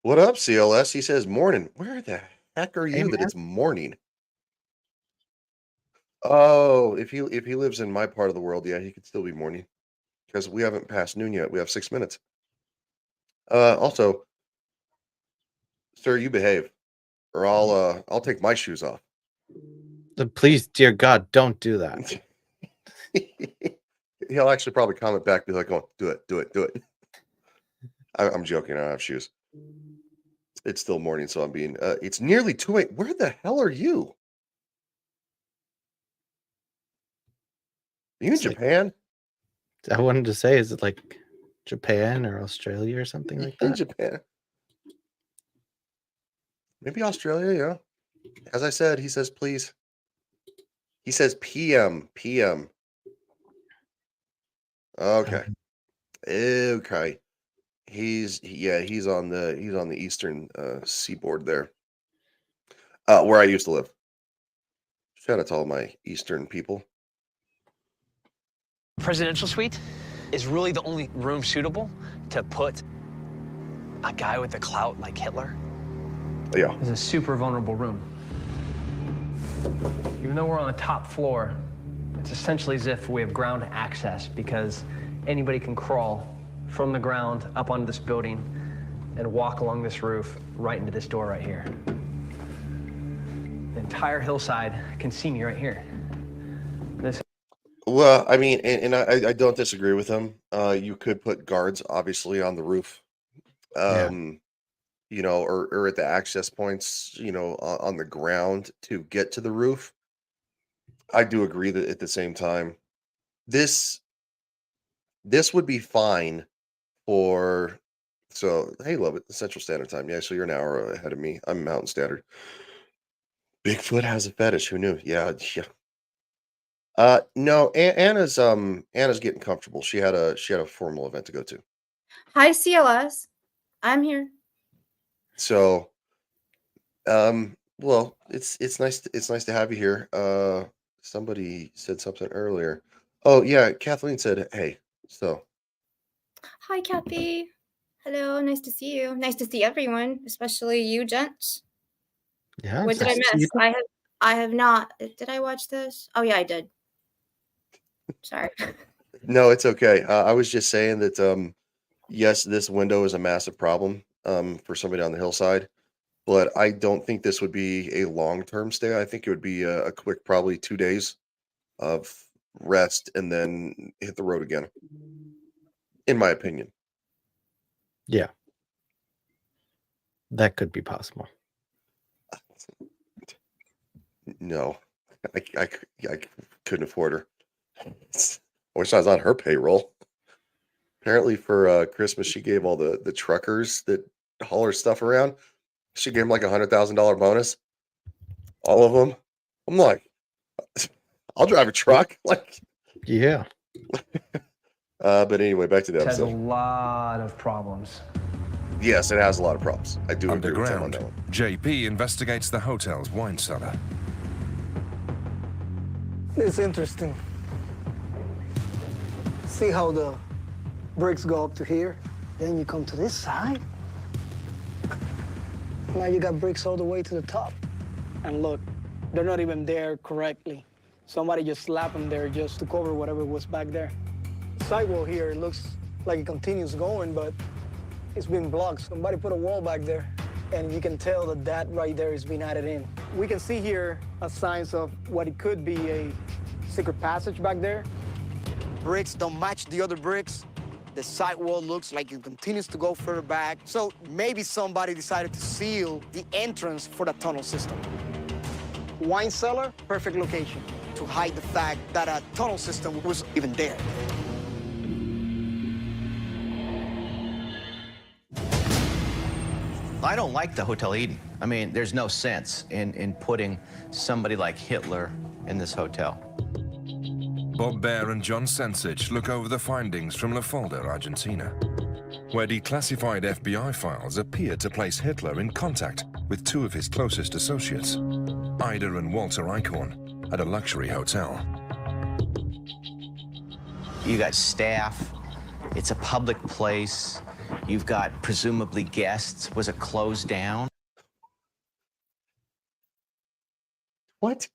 Speaker 1: What up, CLS? He says morning. Where the heck are you
Speaker 2: Hey,
Speaker 1: that
Speaker 2: man.
Speaker 1: it's morning? Oh, if he lives in my part of the world, yeah, he could still be morning. Because we haven't passed noon yet. We have 6 minutes. Also, sir, you behave. Or I'll take my shoes off.
Speaker 2: Please, dear God, don't do that.
Speaker 1: He'll actually probably comment back, be like, "Oh, do it, do it, do it." I'm joking. I don't have shoes. It's still morning, so I'm being. It's nearly 2 a.m. Where the hell are you? Are you in
Speaker 2: It's like-
Speaker 1: Japan?
Speaker 2: I wanted to say, is it like Japan or Australia or something like
Speaker 1: In
Speaker 2: that?
Speaker 1: Japan. Maybe Australia, yeah. As I said, he says please. He says PM. Okay. Okay. He's on the eastern seaboard there. Where I used to live. Shout out to all my eastern people.
Speaker 6: Presidential suite is really the only room suitable to put a guy with the clout like Hitler.
Speaker 1: Yeah.
Speaker 5: It's a super vulnerable room. Even though we're on the top floor, it's essentially as if we have ground access because anybody can crawl from the ground up onto this building and walk along this roof right into this door right here. The entire hillside can see me right here.
Speaker 1: Well, I mean, and I don't disagree with him. You could put guards obviously on the roof. Or at the access points, on the ground to get to the roof. I do agree that at the same time, this would be fine for. So hey, love it, Central Standard Time. Yeah, so you're an hour ahead of me. I'm Mountain Standard. Bigfoot has a fetish. Who knew? Yeah. No, Anna's getting comfortable. She had a formal event to go to.
Speaker 11: Hi, CLS. I'm here.
Speaker 1: So, well, it's nice to have you here. Somebody said something earlier. Oh yeah, Kathleen said, "Hey." So,
Speaker 11: Hi, Kathy. Hello, nice to see you. Nice to see everyone, especially you, gents.
Speaker 2: Yeah.
Speaker 11: What did I miss? I have not. Did I watch this? Oh yeah, I did. Sorry.
Speaker 1: no, it's okay. I was just saying that yes, this window is a massive problem for somebody on the hillside, but I don't think this would be a long-term stay. I think it would be a quick, probably 2 days of rest and then hit the road again, in my opinion.
Speaker 2: Yeah. That could be possible.
Speaker 1: No, I couldn't afford her. I wish I was on her payroll. Apparently for Christmas, she gave all the truckers that haul her stuff around. She gave them like $100,000 bonus. All of them. I'm like, I'll drive a truck. Like,
Speaker 2: Yeah.
Speaker 1: but anyway, back to the
Speaker 6: It has a
Speaker 1: episode.
Speaker 6: lot of problems.
Speaker 1: Yes, it has a lot of problems. I do agree with Tim on
Speaker 3: Underground,
Speaker 1: that one.
Speaker 3: JP investigates the hotel's wine cellar.
Speaker 7: It's interesting. See how the bricks go up to here? Then you come to this side. Now you got bricks all the way to the top. And look, they're not even there correctly. Somebody just slapped them there just to cover whatever was back there. Sidewall here, it looks like it continues going, but it's been blocked. Somebody put a wall back there, and you can tell that that right there is being added in. We can see here signs of what it could be a secret passage back there. Bricks don't match the other bricks. The sidewall looks like it continues to go further back. So maybe somebody decided to seal the entrance for the tunnel system. Wine cellar, perfect location to hide the fact that a tunnel system was even there.
Speaker 4: I don't like the Hotel Eden. I mean, there's no sense in putting somebody like Hitler in this hotel.
Speaker 3: Bob Baer and John Sensich look over the findings from La Falda, Argentina, where declassified FBI files appear to place Hitler in contact with two of his closest associates, Ida and Walter Eichhorn, at a luxury hotel.
Speaker 4: You got staff. It's a public place. You've got presumably guests. Was it closed down?
Speaker 1: What?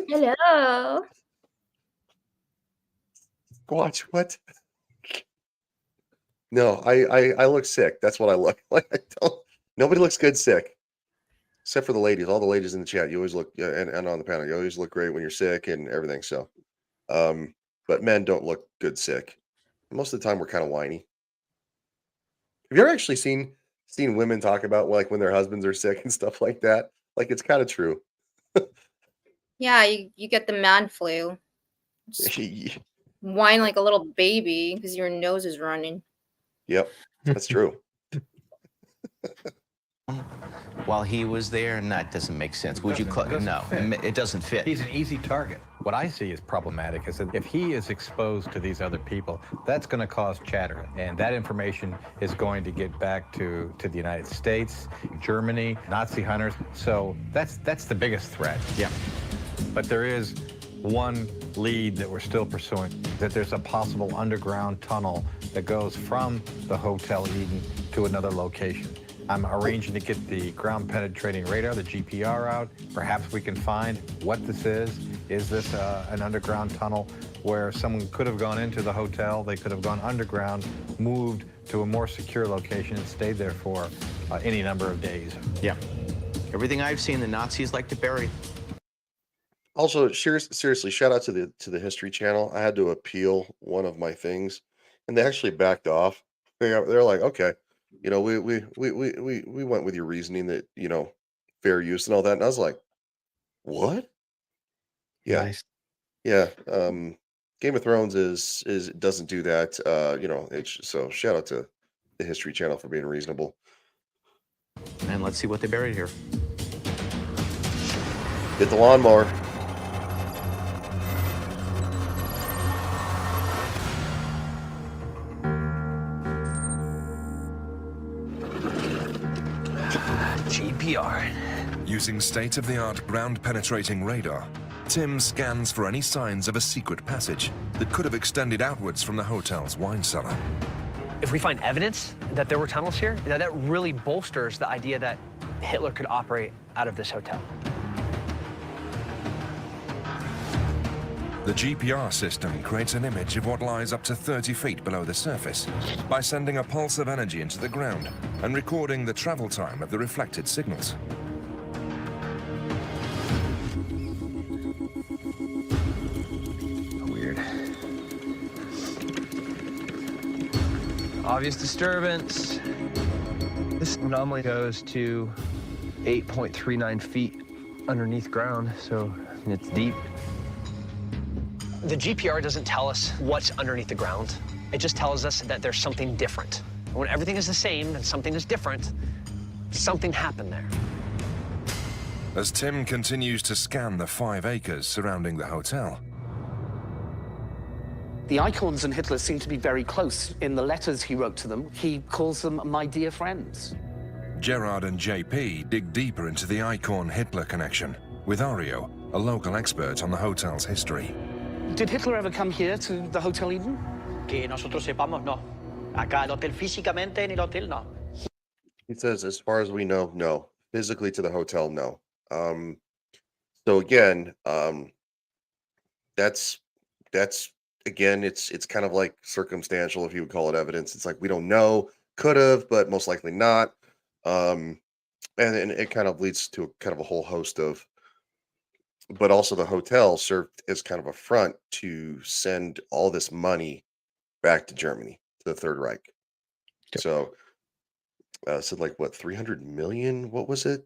Speaker 11: Hello.
Speaker 1: Watch what? No, I look sick. That's what I look like. I don't. Nobody looks good sick, except for the ladies. All the ladies in the chat, you always look, and on the panel, you always look great when you're sick and everything. So, but men don't look good sick. Most of the time, we're kind of whiny. Have you ever actually seen women talk about like when their husbands are sick and stuff like that? Like it's kind of true.
Speaker 11: Yeah, you get the man flu. Just whine like a little baby because your nose is running.
Speaker 1: Yep, that's true.
Speaker 4: While he was there, and that doesn't make sense. Would you? No, it doesn't fit.
Speaker 8: He's an easy target. What I see as problematic is that if he is exposed to these other people, that's going to cause chatter. And that information is going to get back to the United States, Germany, Nazi hunters. So that's the biggest threat. Yeah. But there is one lead that we're still pursuing, that there's a possible underground tunnel that goes from the Hotel Eden to another location. I'm arranging to get the ground penetrating radar, the GPR, out. Perhaps we can find what this is. Is this an underground tunnel where someone could have gone into the hotel, they could have gone underground, moved to a more secure location and stayed there for any number of days?
Speaker 4: Yeah. Everything I've seen, the Nazis like to bury.
Speaker 1: Also, seriously, shout out to the History Channel. I had to appeal one of my things, and they actually backed off. They're like, okay, you know, we went with your reasoning that, you know, fair use and all that. And I was like, what? Yeah,
Speaker 2: Nice.
Speaker 1: yeah. Game of Thrones is doesn't do that. You know, so shout out to the History Channel for being reasonable.
Speaker 4: And let's see what they buried here.
Speaker 1: Get the lawnmower.
Speaker 6: GPR.
Speaker 3: Using state-of-the-art ground-penetrating radar, Tim scans for any signs of a secret passage that could have extended outwards from the hotel's wine cellar.
Speaker 6: If we find evidence that there were tunnels here, that really bolsters the idea that Hitler could operate out of this hotel.
Speaker 3: The GPR system creates an image of what lies up to 30 feet below the surface by sending a pulse of energy into the ground and recording the travel time of the reflected signals.
Speaker 6: Weird.
Speaker 5: Obvious disturbance. This anomaly goes to 8.39 feet underneath ground, so it's deep.
Speaker 6: The GPR doesn't tell us what's underneath the ground. It just tells us that there's something different. When everything is the same and something is different, something happened there.
Speaker 3: As Tim continues to scan the 5 acres surrounding the hotel,
Speaker 9: The icons and Hitler seem to be very close. In the letters he wrote to them, he calls them my dear friends.
Speaker 3: Gerard and JP dig deeper into the Eichhorn-Hitler connection with Ario, a local expert on the hotel's history.
Speaker 9: Did Hitler ever come here to the Hotel Eden?
Speaker 10: Que nosotros sepamos, no. Acá el hotel físicamente en el hotel, no.
Speaker 1: He says, as far as we know, no. Physically to the hotel, no. So again, that's again, it's kind of like circumstantial, if you would call it evidence. It's like we don't know, could have, but most likely not. And it kind of leads to kind of a whole host of, but also the hotel served as kind of a front to send all this money back to Germany, to the Third Reich.
Speaker 2: Yep.
Speaker 1: So said like what, 300 million? What was it?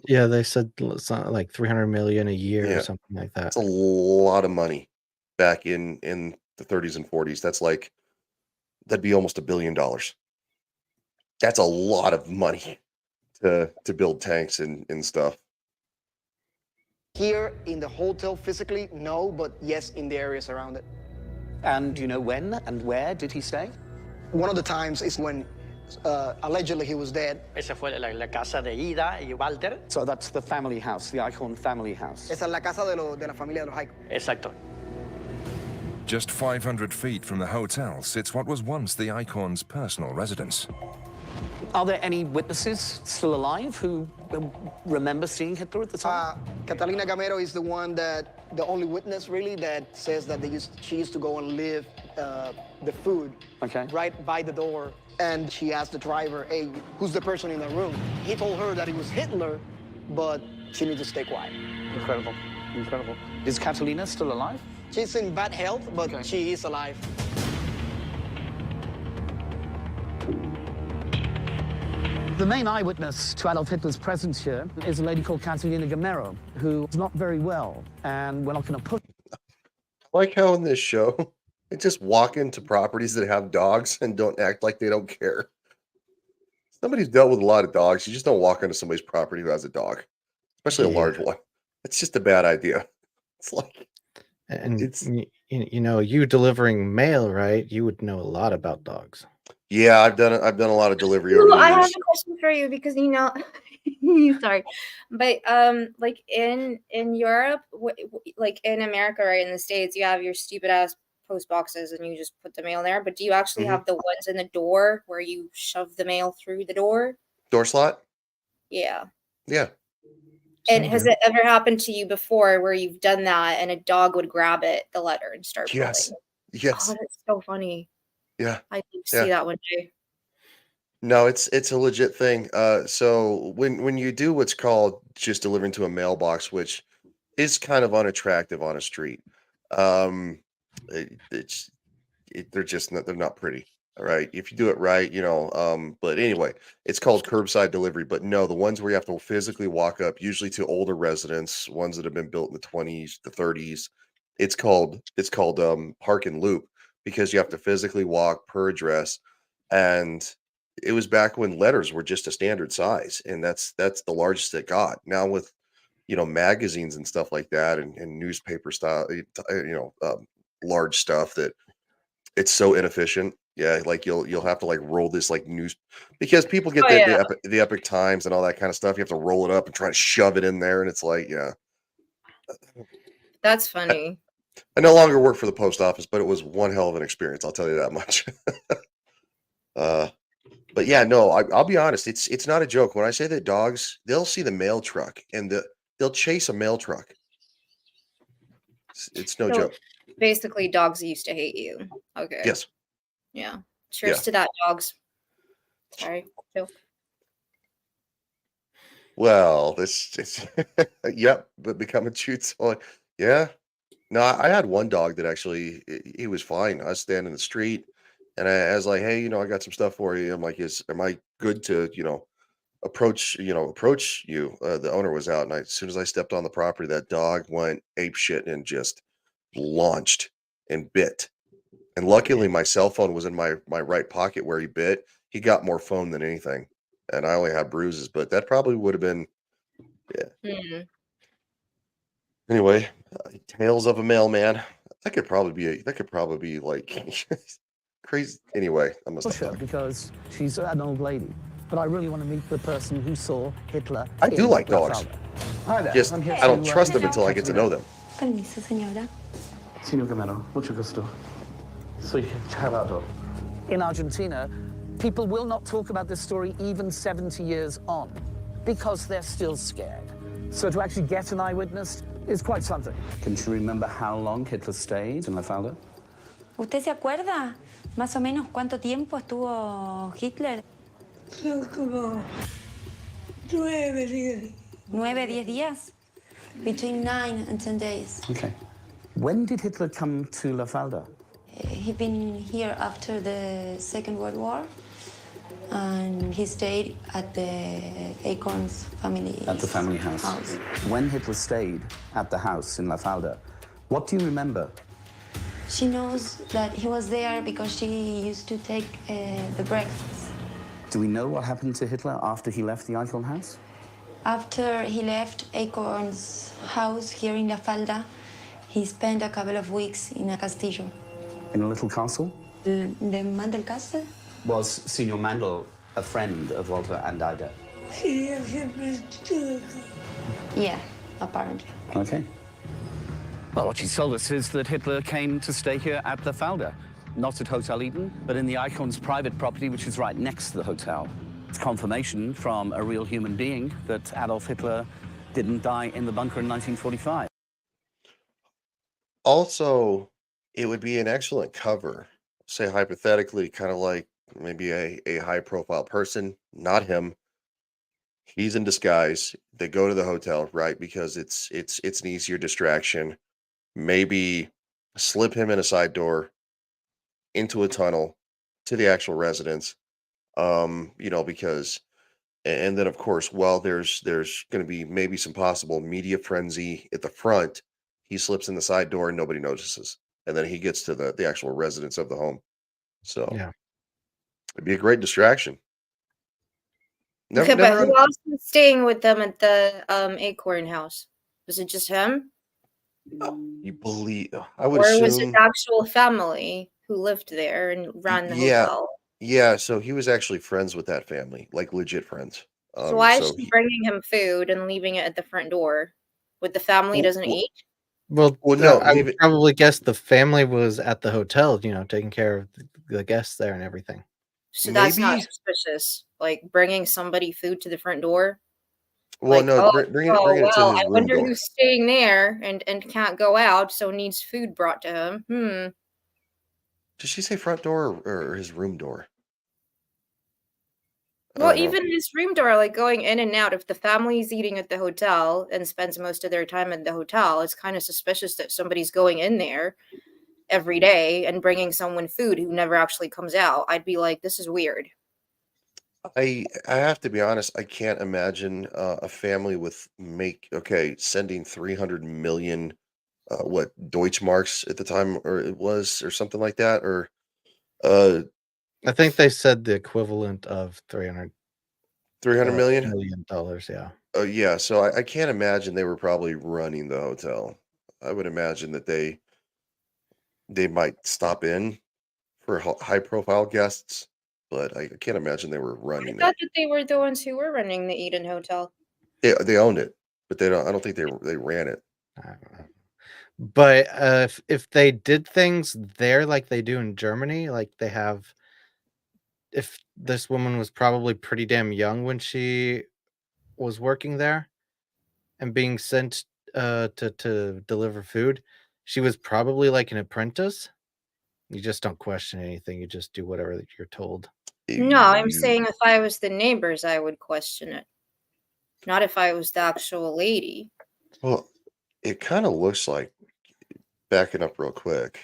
Speaker 2: Yeah, they said something like 300 million a year
Speaker 1: Yeah.
Speaker 2: or something like that.
Speaker 1: That's a lot of money back in the 30s and 40s. That's like, that'd be almost $1 billion. That's a lot of money to build tanks and stuff.
Speaker 7: Here in the hotel physically, no, but yes, in the areas around it.
Speaker 9: And do you know when and where did he stay?
Speaker 7: One of the times is when allegedly he was dead.
Speaker 10: Esa fue la casa de Ida y Walter.
Speaker 9: So that's the family house, the Eichhorn family house.
Speaker 7: Esa es la casa de la familia de los Hayek.
Speaker 10: Exacto.
Speaker 3: Just 500 feet from the hotel sits what was once the Eichhorn's personal residence.
Speaker 9: Are there any witnesses still alive who remember seeing Hitler at the time?
Speaker 7: Catalina Gamero is the one that, the only witness really, that says that she used to go and leave the food right by the door. And she asked the driver, hey, who's the person in the room? He told her that it was Hitler, but she needs to stay quiet.
Speaker 9: Incredible, incredible. Is Catalina still alive?
Speaker 7: She's in bad health, but she is alive.
Speaker 9: The main eyewitness to Adolf Hitler's presence here is a lady called Catalina Gamero, who is not very well, and we're not going to put...
Speaker 1: Like how in this show, they just walk into properties that have dogs and don't act like they don't care. Somebody's dealt with a lot of dogs. You just don't walk into somebody's property who has a dog, especially a large one. It's just a bad idea. It's like...
Speaker 2: And you know, you delivering mail, right? You would know a lot about dogs.
Speaker 1: Yeah, I've done a lot of delivery over
Speaker 11: Ooh,
Speaker 1: the
Speaker 11: I have
Speaker 1: years.
Speaker 11: a question for you because you know, sorry, but like in Europe, like in America, right, in the States, you have your stupid ass post boxes and you just put the mail there. But do you actually have the ones in the door where you shove the mail through the door?
Speaker 1: Door slot?
Speaker 11: Yeah.
Speaker 1: Yeah.
Speaker 11: And has it ever happened to you before where you've done that and a dog would grab it, the letter, and start pulling?
Speaker 1: Yes.
Speaker 11: Oh, that's so funny.
Speaker 1: Yeah.
Speaker 11: I need to see that one day.
Speaker 1: No, it's a legit thing. So when you do what's called just delivering to a mailbox, which is kind of unattractive on a street, they're not pretty. All right. If you do it right, you know, but anyway, it's called curbside delivery. But no, the ones where you have to physically walk up, usually to older residents, ones that have been built in the 20s, the 30s, it's called park and loop, because you have to physically walk per address. And it was back when letters were just a standard size, and that's the largest it got. Now with, you know, magazines and stuff like that, and newspaper style, large stuff, that it's so inefficient. Yeah, like you'll have to like roll this like news, because people get the Epic Times and all that kind of stuff. You have to roll it up and try to shove it in there, and it's like, yeah.
Speaker 11: That's funny.
Speaker 1: I no longer work for the post office, but it was one hell of an experience. I'll tell you that much. But yeah, no, I'll be honest. It's not a joke when I say that dogs, they'll see the mail truck and they'll chase a mail truck. It's no joke.
Speaker 11: Basically, dogs used to hate you. Okay.
Speaker 1: Yes.
Speaker 11: Yeah. Cheers to that, dogs. Sorry. Joke.
Speaker 1: Well, this yep, but become a cheat. So yeah. No, I had one dog that actually he was fine. I was standing in the street. And I was like, "Hey, I got some stuff for you." I'm like, am I good to, approach you?" The owner was out, and as soon as I stepped on the property, that dog went ape shit and just launched and bit. And luckily, my cell phone was in my right pocket where he bit. He got more foam than anything, and I only had bruises. But that probably would have been, yeah.
Speaker 11: Hmm.
Speaker 1: Anyway, tales of a mailman. That could probably be like crazy. Anyway, I'm gonna stop talking.
Speaker 9: because she's an old lady. But I really want to meet the person who saw Hitler.
Speaker 1: I do
Speaker 9: in
Speaker 1: like
Speaker 9: La
Speaker 1: dogs.
Speaker 9: Falda. Hi there.
Speaker 1: Just
Speaker 9: I'm here
Speaker 1: I don't
Speaker 9: to,
Speaker 1: trust them until I get to know them.
Speaker 12: Permiso, señora.
Speaker 9: Signor Gamero, mucho gusto. Soy Gerardo. In Argentina, people will not talk about this story even 70 years on because they're still scared. So to actually get an eyewitness is quite something.
Speaker 13: Can you remember how long Hitler stayed in La Falda?
Speaker 12: ¿Usted se acuerda más o menos cuánto tiempo estuvo Hitler?
Speaker 14: Como 9 días.
Speaker 12: 9, 10 días? Between 9 and 10 days.
Speaker 13: Okay. When did Hitler come to La Falda?
Speaker 12: He'd been here after the Second World War, and he stayed at the Acorns family.
Speaker 13: At the family house. When Hitler stayed at the house in La Falda, what do you remember?
Speaker 12: She knows that he was there because she used to take the breakfast.
Speaker 13: Do we know what happened to Hitler after he left the Acorn house?
Speaker 12: After he left Acorn's house here in La Falda, he spent a couple of weeks in a castillo.
Speaker 13: In a little castle?
Speaker 12: The Mandel Castle?
Speaker 13: Was Signor Mandel a friend of Walter and Ida?
Speaker 14: Sí, él siempre estuvo.
Speaker 12: Yeah, apparently.
Speaker 13: Okay.
Speaker 9: Well, what she told us is that Hitler came to stay here at La Falda, not at Hotel Eden, but in the Icon's private property, which is right next to the hotel. It's confirmation from a real human being that Adolf Hitler didn't die in the bunker in 1945.
Speaker 1: Also, it would be an excellent cover. Say hypothetically, kind of like maybe a high profile person, not him. He's in disguise. They go to the hotel, right? Because it's an easier distraction. Maybe slip him in a side door into a tunnel to the actual residence. Because and then of course, while there's going to be maybe some possible media frenzy at the front, he slips in the side door and nobody notices, and then he gets to the actual residence of the home. So
Speaker 2: Yeah.
Speaker 1: it'd be a great distraction. Never,
Speaker 11: Okay, but
Speaker 1: never.
Speaker 11: who else was staying with them at the Acorn house? Was it just him,
Speaker 1: You believe? I would
Speaker 11: or was it
Speaker 1: assume.
Speaker 11: the actual family who lived there and ran the
Speaker 1: Yeah,
Speaker 11: hotel?
Speaker 1: yeah. So he was actually friends with that family, like legit friends.
Speaker 11: So why is
Speaker 1: So
Speaker 11: she bringing him food and leaving it at the front door? With the family
Speaker 1: well,
Speaker 11: doesn't
Speaker 1: well,
Speaker 11: eat?
Speaker 2: Well,
Speaker 1: well, no,
Speaker 2: I would
Speaker 1: maybe.
Speaker 2: probably guess the family was at the hotel, taking care of the guests there and everything.
Speaker 11: So that's not
Speaker 1: Maybe.
Speaker 11: suspicious. Like bringing somebody food to the front door.
Speaker 1: Well,
Speaker 11: Like,
Speaker 1: no,
Speaker 11: oh,
Speaker 1: bringing
Speaker 11: oh
Speaker 1: it to
Speaker 11: well,
Speaker 1: his
Speaker 11: I
Speaker 1: room
Speaker 11: wonder
Speaker 1: door.
Speaker 11: who's staying there and can't go out, so needs food brought to him.
Speaker 1: Did she say front door or his room door? I
Speaker 11: Well,
Speaker 1: don't know.
Speaker 11: even his room door, like going in and out, if the family's eating at the hotel and spends most of their time at the hotel, it's kind of suspicious that somebody's going in there every day and bringing someone food who never actually comes out. I'd be like, this is weird.
Speaker 1: I have to be honest. I can't imagine a family with sending 300 million what Deutschmarks at the time, or it was, or something like that, or uh
Speaker 2: I think they said the equivalent of 300
Speaker 1: $300 million.
Speaker 2: million. Yeah.
Speaker 1: Yeah, so I can't imagine they were probably running the hotel. I would imagine that they might stop in for high profile guests, but I can't imagine they were
Speaker 11: I
Speaker 1: running it.
Speaker 11: thought that they were the ones who were running the Eden Hotel.
Speaker 1: They owned it, but they don't. I don't think they ran it.
Speaker 2: I don't know. But if they did things there like they do in Germany, like they have, if this woman was probably pretty damn young when she was working there and being sent to deliver food, she was probably like an apprentice. You just don't question anything. You just do whatever you're told.
Speaker 11: No, I'm saying if I was the neighbors, I would question it. Not if I was the actual lady.
Speaker 1: Well, it kind of looks like, backing up real quick,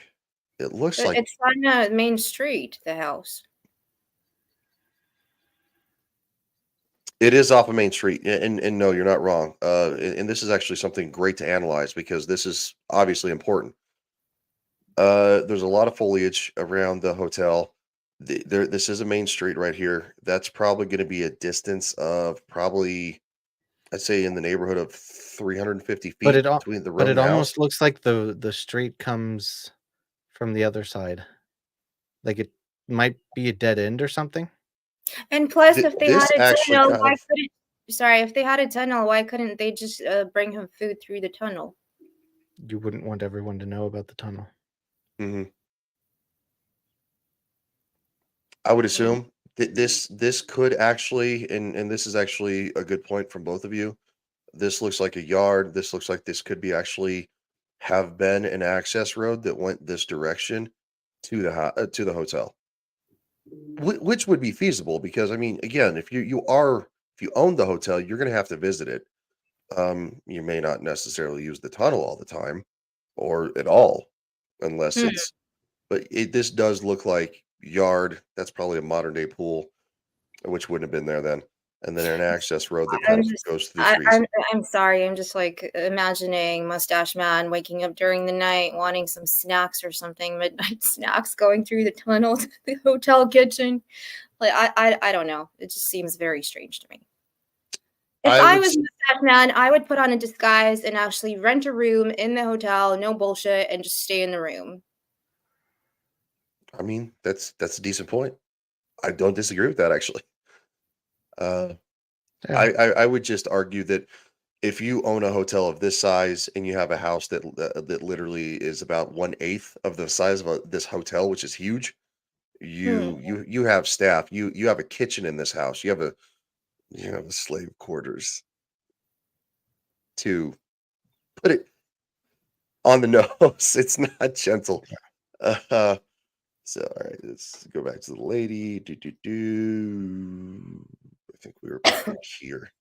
Speaker 1: It looks like
Speaker 11: It's on a main street, the house.
Speaker 1: it is off of Main Street, and no, you're not wrong. And this is actually something great to analyze because this is obviously important. There's a lot of foliage around the hotel. This is a main street right here. That's probably going to be a distance of probably, I'd say, in the neighborhood of 350
Speaker 2: But
Speaker 1: feet between the
Speaker 2: but
Speaker 1: road
Speaker 2: it
Speaker 1: and the house.
Speaker 2: almost looks like the street comes from the other side. Like it might be a dead end or something.
Speaker 11: And plus, if they had
Speaker 1: This
Speaker 11: a
Speaker 1: actually
Speaker 11: tunnel,
Speaker 1: kind
Speaker 11: why
Speaker 1: of,
Speaker 11: couldn't sorry, if they had a tunnel, why couldn't they just bring him food through the tunnel?
Speaker 2: You wouldn't want everyone to know about the tunnel.
Speaker 1: mhm. I would assume that this could actually, and this is actually a good point from both of you. This looks like a yard. This looks like this could be actually have been an access road that went this direction to to the hotel, which would be feasible because I mean, again, if you own the hotel, you're going to have to visit it. You may not necessarily use the tunnel all the time or at all, unless
Speaker 11: Hmm.
Speaker 1: it's. But this does look like yard. That's probably a modern day pool, which wouldn't have been there then. And then an access road that kind
Speaker 11: I'm
Speaker 1: of
Speaker 11: just
Speaker 1: goes through the trees.
Speaker 11: I'm sorry, I'm just like imagining Mustache Man waking up during the night wanting some snacks or something, midnight snacks, going through the tunnel to the hotel kitchen. Like I don't know. It just seems very strange to me. If
Speaker 1: I
Speaker 11: I
Speaker 1: would.
Speaker 11: was Mustache Man, I would put on a disguise and actually rent a room in the hotel, no bullshit, and just stay in the room.
Speaker 1: I mean, that's a decent point. I don't disagree with that actually. Uh,
Speaker 2: Yeah.
Speaker 1: I would just argue that if you own a hotel of this size and you have a house that literally is about 1/8 of the size of this hotel, which is huge,
Speaker 11: Hmm.
Speaker 1: you have staff, you have a kitchen in this house, you have a slave quarters to put it on the nose. It's not gentle. Uh, so all right, let's go back to the lady. I think we were back here.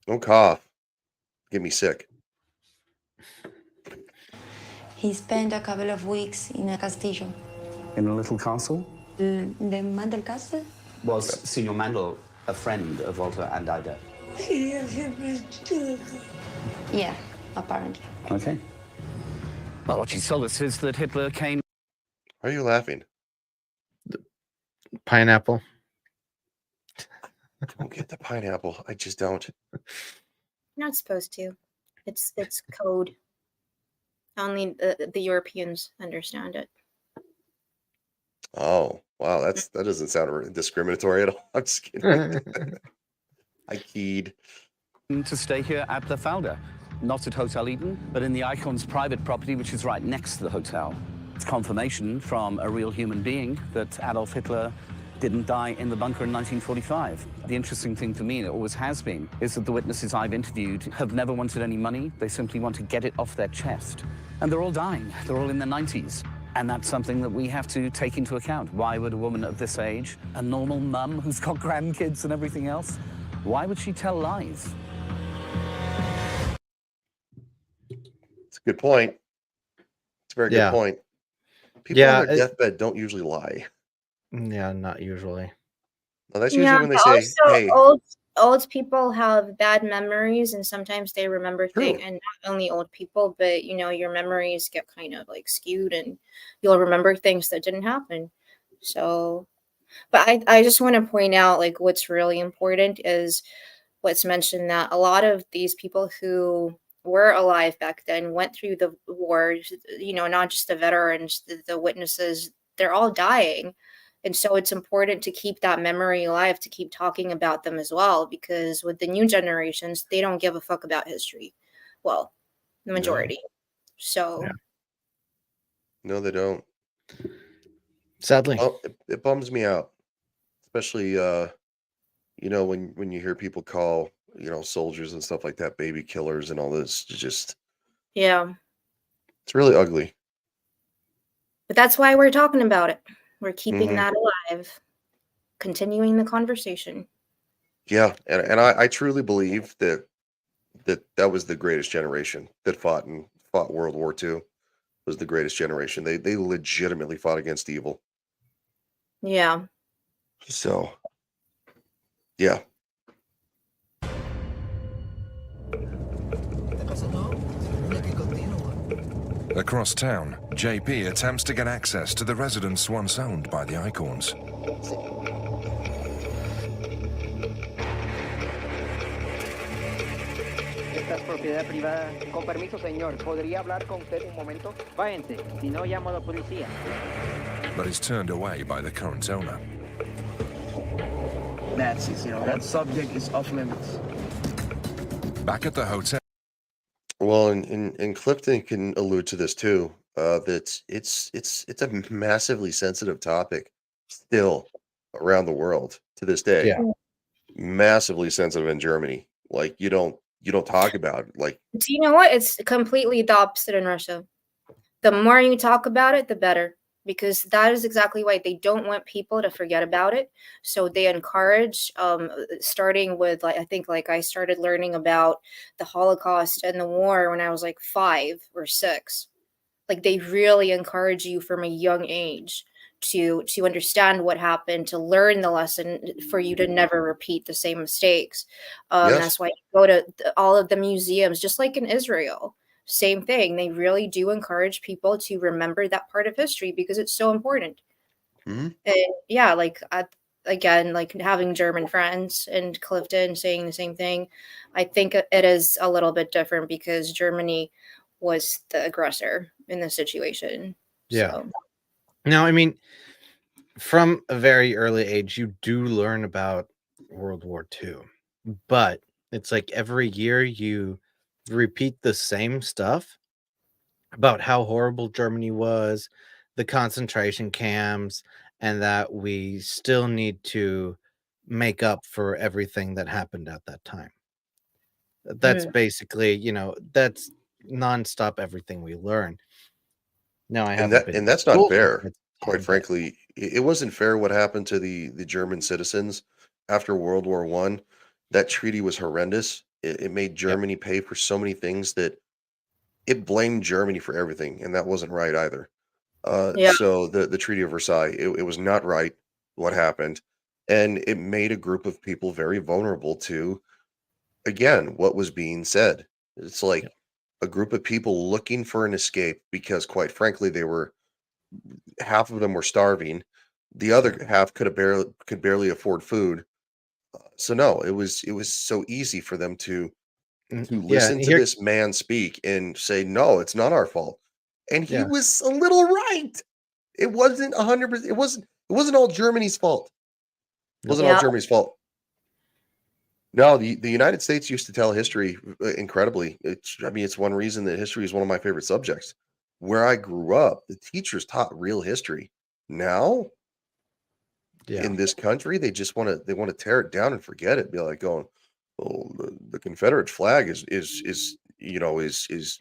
Speaker 1: Don't cough. Get me sick.
Speaker 12: He spent a couple of weeks in a castillo.
Speaker 13: In a little castle?
Speaker 12: The Mandel Castle?
Speaker 13: Was Signor Mandel a friend of Walter and Ida?
Speaker 14: Sí, siempre estuvo.
Speaker 12: Yeah, apparently.
Speaker 13: Okay.
Speaker 9: Well, what she told us is that Hitler came.
Speaker 1: Why are you laughing?
Speaker 2: Pineapple.
Speaker 1: Don't get the pineapple. I just don't.
Speaker 11: Not supposed to. It's code. Only the Europeans understand it.
Speaker 1: Oh, wow. That doesn't sound discriminatory at all. I'm just kidding. I keyed.
Speaker 9: To stay here at the Falda, not at Hotel Eden, but in the Icon's private property, which is right next to the hotel. It's confirmation from a real human being that Adolf Hitler didn't die in the bunker in 1945. The interesting thing to me, and it always has been, is that the witnesses I've interviewed have never wanted any money. They simply want to get it off their chest. And they're all dying. They're all in their 90s. And that's something that we have to take into account. Why would a woman of this age, a normal mum who's got grandkids and everything else, why would she tell lies?
Speaker 1: It's a good point. It's a very good point. People on their deathbed don't usually lie.
Speaker 2: Yeah, not usually.
Speaker 1: Well, that's usually when they say,
Speaker 11: also,
Speaker 1: "Hey."
Speaker 11: Old people have bad memories, and sometimes they remember things. And not only old people, but your memories get kind of like skewed, and you'll remember things that didn't happen. So, but I just want to point out, like, what's really important is what's mentioned, that a lot of these people who were alive back then went through the wars. Not just the veterans, the witnesses. They're all dying. And so it's important to keep that memory alive, to keep talking about them as well, because with the new generations, they don't give a fuck about history. Well, the majority. So
Speaker 1: No, they don't.
Speaker 2: Sadly.
Speaker 1: Well, it bums me out, especially when you hear people call soldiers and stuff like that baby killers and all this.
Speaker 11: yeah.
Speaker 1: It's really ugly.
Speaker 11: But that's why we're talking about it. We're keeping
Speaker 1: Mhm.
Speaker 11: that alive, continuing the conversation.
Speaker 1: Yeah, and I truly believe that was the greatest generation that fought World War II. was the greatest generation. They legitimately fought against evil.
Speaker 11: Yeah.
Speaker 1: So, yeah.
Speaker 3: Across town, JP attempts to get access to the residence once owned by the Eichhorns.
Speaker 15: Esta es propiedad privada. Con permiso, señor. ¿Podría hablar con usted un momento? Váyanse, si no llamo a la policía.
Speaker 3: But is turned away by the current owner.
Speaker 15: Nazis, that subject is off limits.
Speaker 3: Back at the hotel.
Speaker 1: Well, and Clifton can allude to this too. That it's a massively sensitive topic still around the world to this day.
Speaker 2: Yeah.
Speaker 1: Massively sensitive in Germany. Like you don't talk about it. Like,
Speaker 11: Do you know what? It's completely the opposite in Russia. The more you talk about it, the better. Because that is exactly why they don't want people to forget about it. So they encourage, starting with, like, I think, like, I started learning about the Holocaust and the war when I was like 5 or 6. Like, they really encourage you from a young age to understand what happened, to learn the lesson, for you to never repeat the same mistakes.
Speaker 1: yes.
Speaker 11: That's why you go to all of the museums, just like in Israel. Same thing. They really do encourage people to remember that part of history because it's so important.
Speaker 1: Mhm.
Speaker 11: And yeah, like, again, like having German friends and Clifton saying the same thing, I think it is a little bit different because Germany was the aggressor in the situation.
Speaker 2: Yeah.
Speaker 11: So
Speaker 2: Now, I mean, from a very early age, you do learn about World War II, but it's like every year you repeat the same stuff about how horrible Germany was, the concentration camps, and that we still need to make up for everything that happened at that time. That's basically, that's nonstop everything we learn. Now, I haven't been
Speaker 1: And
Speaker 2: to
Speaker 1: that's not
Speaker 2: school for
Speaker 1: fair.
Speaker 2: quite some
Speaker 1: Quite
Speaker 2: time, but
Speaker 1: frankly, it wasn't fair what happened to the German citizens after World War One. That treaty was horrendous. It made
Speaker 2: yep.
Speaker 1: Germany pay for so many things that it blamed Germany for everything, and that wasn't right either.
Speaker 11: yeah,
Speaker 1: So the Treaty of Versailles, it was not right what happened, and it made a group of people very vulnerable to, again, what was being said. It's like
Speaker 2: Yep.
Speaker 1: a group of people looking for an escape because, quite frankly, half of them were starving. The other half could barely afford food. So no, it was so easy for them to
Speaker 2: Yeah,
Speaker 1: listen to
Speaker 2: here,
Speaker 1: this man speak and say, "No, it's not our fault." And he
Speaker 2: yeah,
Speaker 1: was a little right. It wasn't 100%. It wasn't all Germany's fault. It
Speaker 2: nope.
Speaker 1: wasn't all
Speaker 11: yeah,
Speaker 1: Germany's fault. No, the United States used to tell history incredibly. I mean, it's one reason that history is one of my favorite subjects. Where I grew up, the teachers taught real history. Now,
Speaker 2: Yeah,
Speaker 1: in this country, they want to tear it down and forget it. Be like going, "Oh, the Confederate flag is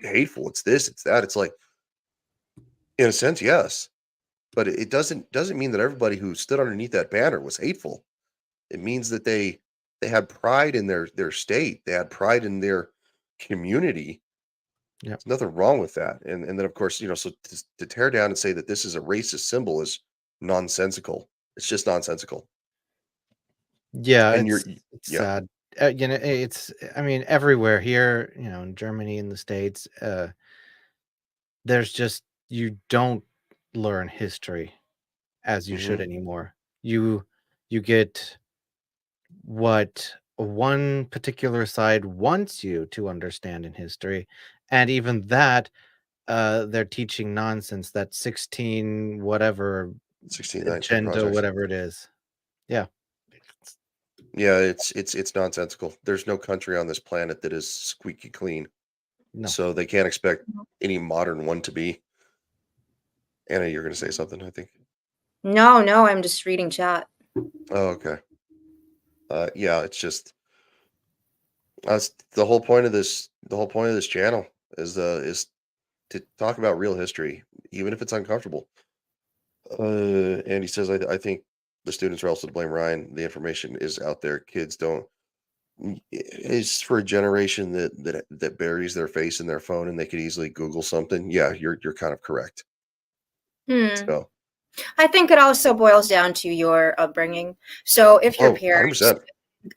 Speaker 1: hateful. It's this, it's that." It's like, in a sense, yes, but it doesn't mean that everybody who stood underneath that banner was hateful. It means that they had pride in their state. They had pride in their community.
Speaker 2: yeah,
Speaker 1: There's nothing wrong with that. And then of course, so to tear down and say that this is a racist symbol is nonsensical. It's just nonsensical.
Speaker 2: yeah.
Speaker 1: And
Speaker 2: It's
Speaker 1: yeah.
Speaker 2: sad. It's. I mean, everywhere here, in Germany, in the States, there's just you don't learn history as you should
Speaker 1: Mhm.
Speaker 2: anymore. You get what one particular side wants you to understand in history, and even that, they're teaching nonsense. That 16 whatever
Speaker 1: 1619
Speaker 2: agenda,
Speaker 1: projects.
Speaker 2: whatever it is. Yeah.
Speaker 1: Yeah, it's nonsensical. There's no country on this planet that is squeaky clean.
Speaker 2: No.
Speaker 1: So they can't expect any modern one to be. Anna, you're going to say something, I think.
Speaker 11: no, I'm just reading chat.
Speaker 1: Oh, okay. Yeah, it's just that's the whole point of this. The whole point of this channel is to talk about real history, even if it's uncomfortable. And he says, I think the students are also to blame. Ryan, the information is out there. Kids don't is for a generation that buries their face in their phone and they could easily Google something. Yeah, you're kind of correct.
Speaker 11: Hmm.
Speaker 1: So,
Speaker 11: I think it also boils down to your upbringing. So if your parents
Speaker 1: 100%.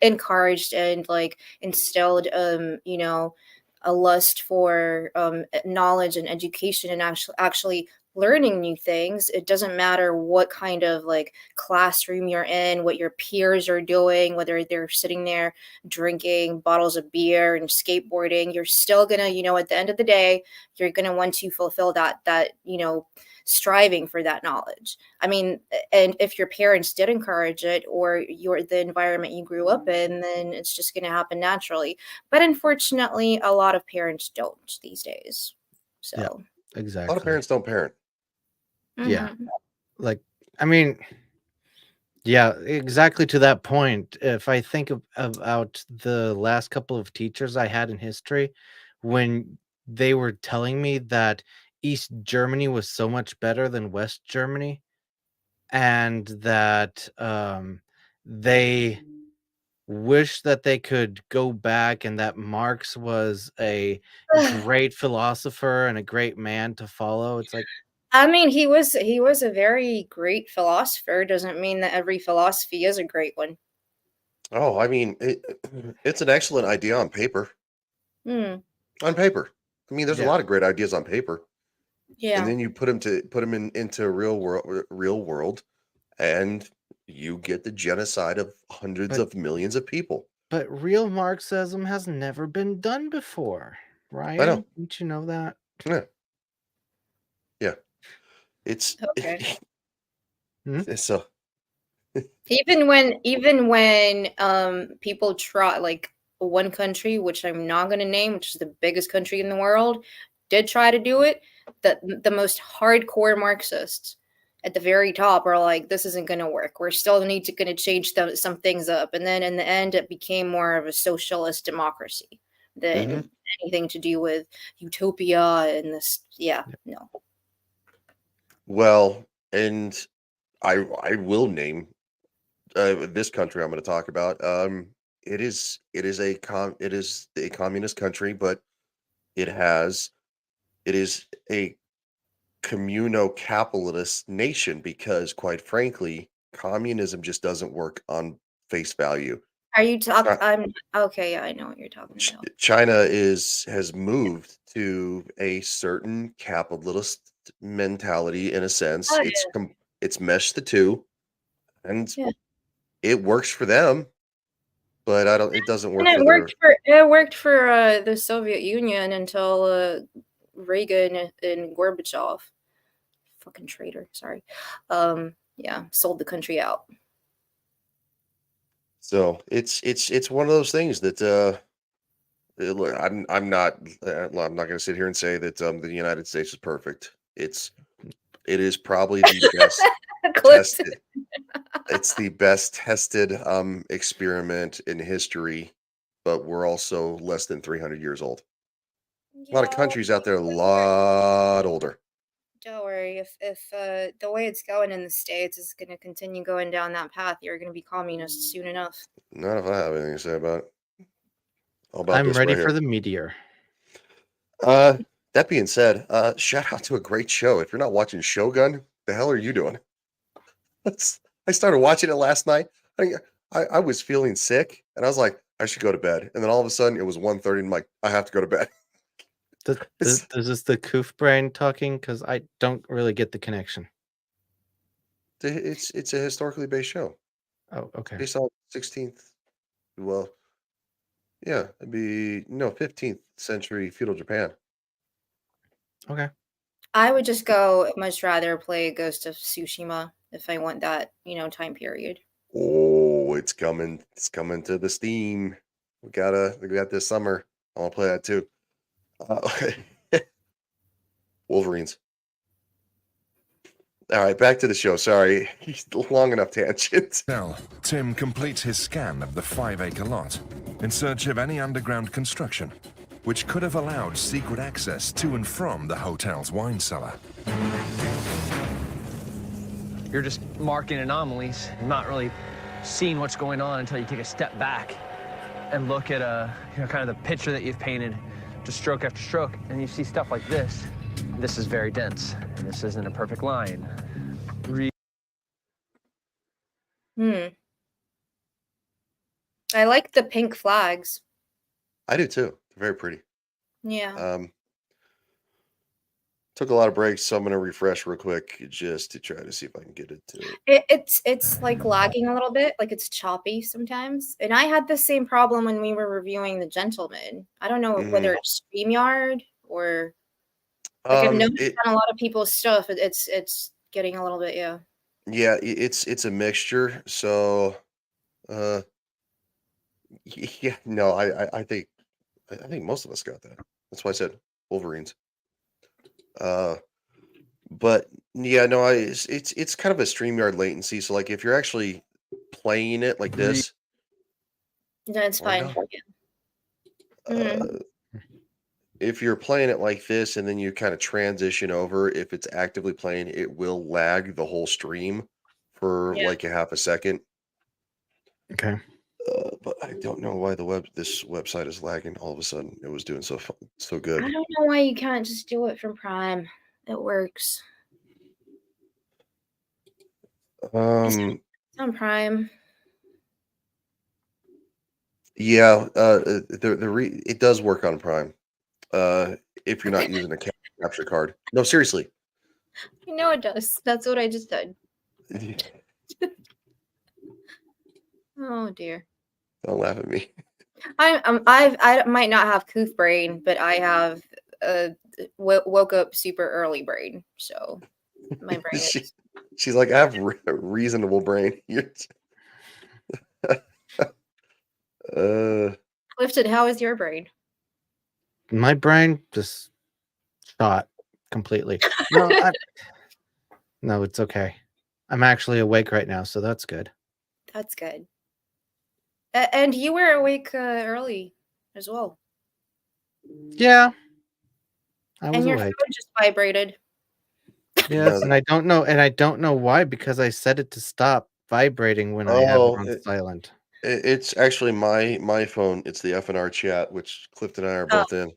Speaker 11: encouraged and like instilled a lust for knowledge and education and actually learning new things, it doesn't matter what kind of like classroom you're in, what your peers are doing, whether they're sitting there drinking bottles of beer and skateboarding, you're still gonna, at the end of the day, you're gonna want to fulfill that striving for that knowledge. I mean, and if your parents did encourage it, or the environment you grew up in, then it's just going to happen naturally. But unfortunately, a lot of parents don't these days.
Speaker 2: Yeah,
Speaker 11: So,
Speaker 1: A lot of
Speaker 2: exactly.
Speaker 1: parents don't parent.
Speaker 2: Yeah.
Speaker 11: mhm.
Speaker 2: Like, I mean, yeah, exactly to that point. If I think about the last couple of teachers I had in history, when they were telling me that East Germany was so much better than West Germany, and that they wish that they could go back, and that Marx was a great philosopher and a great man to follow. It's like,
Speaker 11: I mean, he was a very great philosopher. Doesn't mean that every philosophy is a great one.
Speaker 1: Oh, I mean, it's an excellent idea on paper.
Speaker 11: Hmm.
Speaker 1: On paper. I mean, there's a
Speaker 2: yeah,
Speaker 1: lot of great ideas on paper. And
Speaker 11: Yeah.
Speaker 1: then you put them into real world, and you get the genocide of hundreds
Speaker 2: but
Speaker 1: of millions of people.
Speaker 2: but real Marxism has never been done before.
Speaker 1: I know.
Speaker 2: Ryan, didn't you know that?
Speaker 1: Yeah. Yeah. It's
Speaker 11: Okay.
Speaker 2: Hmm?
Speaker 1: so
Speaker 11: Even when people try, like, one country, which I'm not going to name, which is the biggest country in the world, did try to do it, the most hardcore Marxists at the very top are like, this isn't going to work, we're still going to change some things up, and then in the end it became more of a socialist democracy
Speaker 2: Mhm.
Speaker 11: than anything to do with utopia and this. Yeah, no.
Speaker 1: well, and I will name this country I'm going to talk about. It is a communist country, but it has it is a communo-capitalist nation because, quite frankly, communism just doesn't work on face value.
Speaker 11: Are you talk
Speaker 1: Chi-
Speaker 11: I'm Okay, yeah, I know what you're talking about.
Speaker 1: China has moved to a certain capitalist mentality in a sense.
Speaker 11: Oh
Speaker 1: It's meshed the two, and
Speaker 11: yeah.
Speaker 1: it works for them, but I don't. It doesn't
Speaker 11: And
Speaker 1: work
Speaker 11: it
Speaker 1: for
Speaker 11: worked
Speaker 1: their.
Speaker 11: for it worked for the Soviet Union until Reagan and Gorbachev, fucking traitor, sorry, yeah, sold the country out.
Speaker 1: So it's one of those things that look, I'm not going to sit here and say that the United States is perfect. It is probably the best
Speaker 11: Clifton.
Speaker 1: tested. It's the best tested experiment in history, but we're also less than 300 years old. A lot of
Speaker 11: Yeah, well,
Speaker 1: countries out there a
Speaker 11: don't worry.
Speaker 1: lot older.
Speaker 11: Don't worry. If the way it's going in the States is going to continue going down that path, you're going to be communist soon enough.
Speaker 1: None of I have anything to say about it. All about
Speaker 2: I'm
Speaker 1: this
Speaker 2: ready
Speaker 1: right
Speaker 2: for
Speaker 1: here.
Speaker 2: the meteor.
Speaker 1: Uh, that being said, shout out to a great show. If you're not watching Shogun, the hell are you doing? I started watching it last night. I, I was feeling sick, and I was like, I should go to bed. And then all of a sudden, it was 1:30, and I'm like, I have to go to bed.
Speaker 2: Is this the Koof brain talking? Because I don't really get the connection.
Speaker 1: It's a historically based show.
Speaker 2: Oh, okay.
Speaker 1: Based on 16th, well, yeah, it'd be no 15th century feudal Japan.
Speaker 2: Okay.
Speaker 11: I would just go much rather play Ghost of Tsushima if I want that, time period.
Speaker 1: Oh, it's coming! It's coming to the Steam. We got this summer. I want to play that too. Wolverines. All right, back to the show. Sorry, long enough tangent.
Speaker 3: Now, Tim completes his scan of the 5-acre lot in search of any underground construction, which could have allowed secret access to and from the hotel's wine cellar.
Speaker 5: You're just marking anomalies, not really seeing what's going on until you take a step back. and look at kind of the picture that you've painted, just stroke after stroke, and you see stuff like this. This is very dense, and this isn't a perfect line.
Speaker 11: I like the pink flags.
Speaker 1: I do too. They're very pretty.
Speaker 11: Yeah.
Speaker 1: Took a lot of breaks, so I'm gonna refresh real quick just to try to see if I can get it to.
Speaker 11: It's like lagging a little bit, like it's choppy sometimes. And I had the same problem when we were reviewing The Gentleman. I don't know whether it's StreamYard or like I've noticed on a lot of people's stuff. It's getting a little bit, yeah.
Speaker 1: Yeah, it's a mixture. So, yeah, no, I think most of us got that. That's why I said Wolverines. But yeah, no, it's kind of a StreamYard latency. So like if you're actually playing it like this,
Speaker 11: No, it's fine.
Speaker 1: if you're playing it like this and then you kind of transition over, if it's actively playing, it will lag the whole stream for like a half a second.
Speaker 2: Okay.
Speaker 1: But I don't know why this website is lagging. All of a sudden, it was doing so good.
Speaker 11: I don't know why you can't just do it from Prime. It works. It's on Prime.
Speaker 1: Yeah, it does work on Prime. If you're not using a capture card. No, seriously.
Speaker 11: I know it does. That's what I just did. Oh dear.
Speaker 1: Don't laugh at me.
Speaker 11: I might not have coof brain, but I have woke up super early brain. So my brain.
Speaker 1: She's like, I have a reasonable brain.
Speaker 11: Clifton, how is your brain?
Speaker 2: My brain just shot completely. No, it's okay. I'm actually awake right now, so that's good.
Speaker 11: That's good. And you were awake early as well.
Speaker 2: Yeah, I was
Speaker 11: and your
Speaker 2: awake.
Speaker 11: phone just vibrated.
Speaker 2: Yes, and I don't know why, because I set it to stop vibrating when I have it on silent.
Speaker 1: It's actually my phone. It's the FNR chat, which Clifton and I are both in.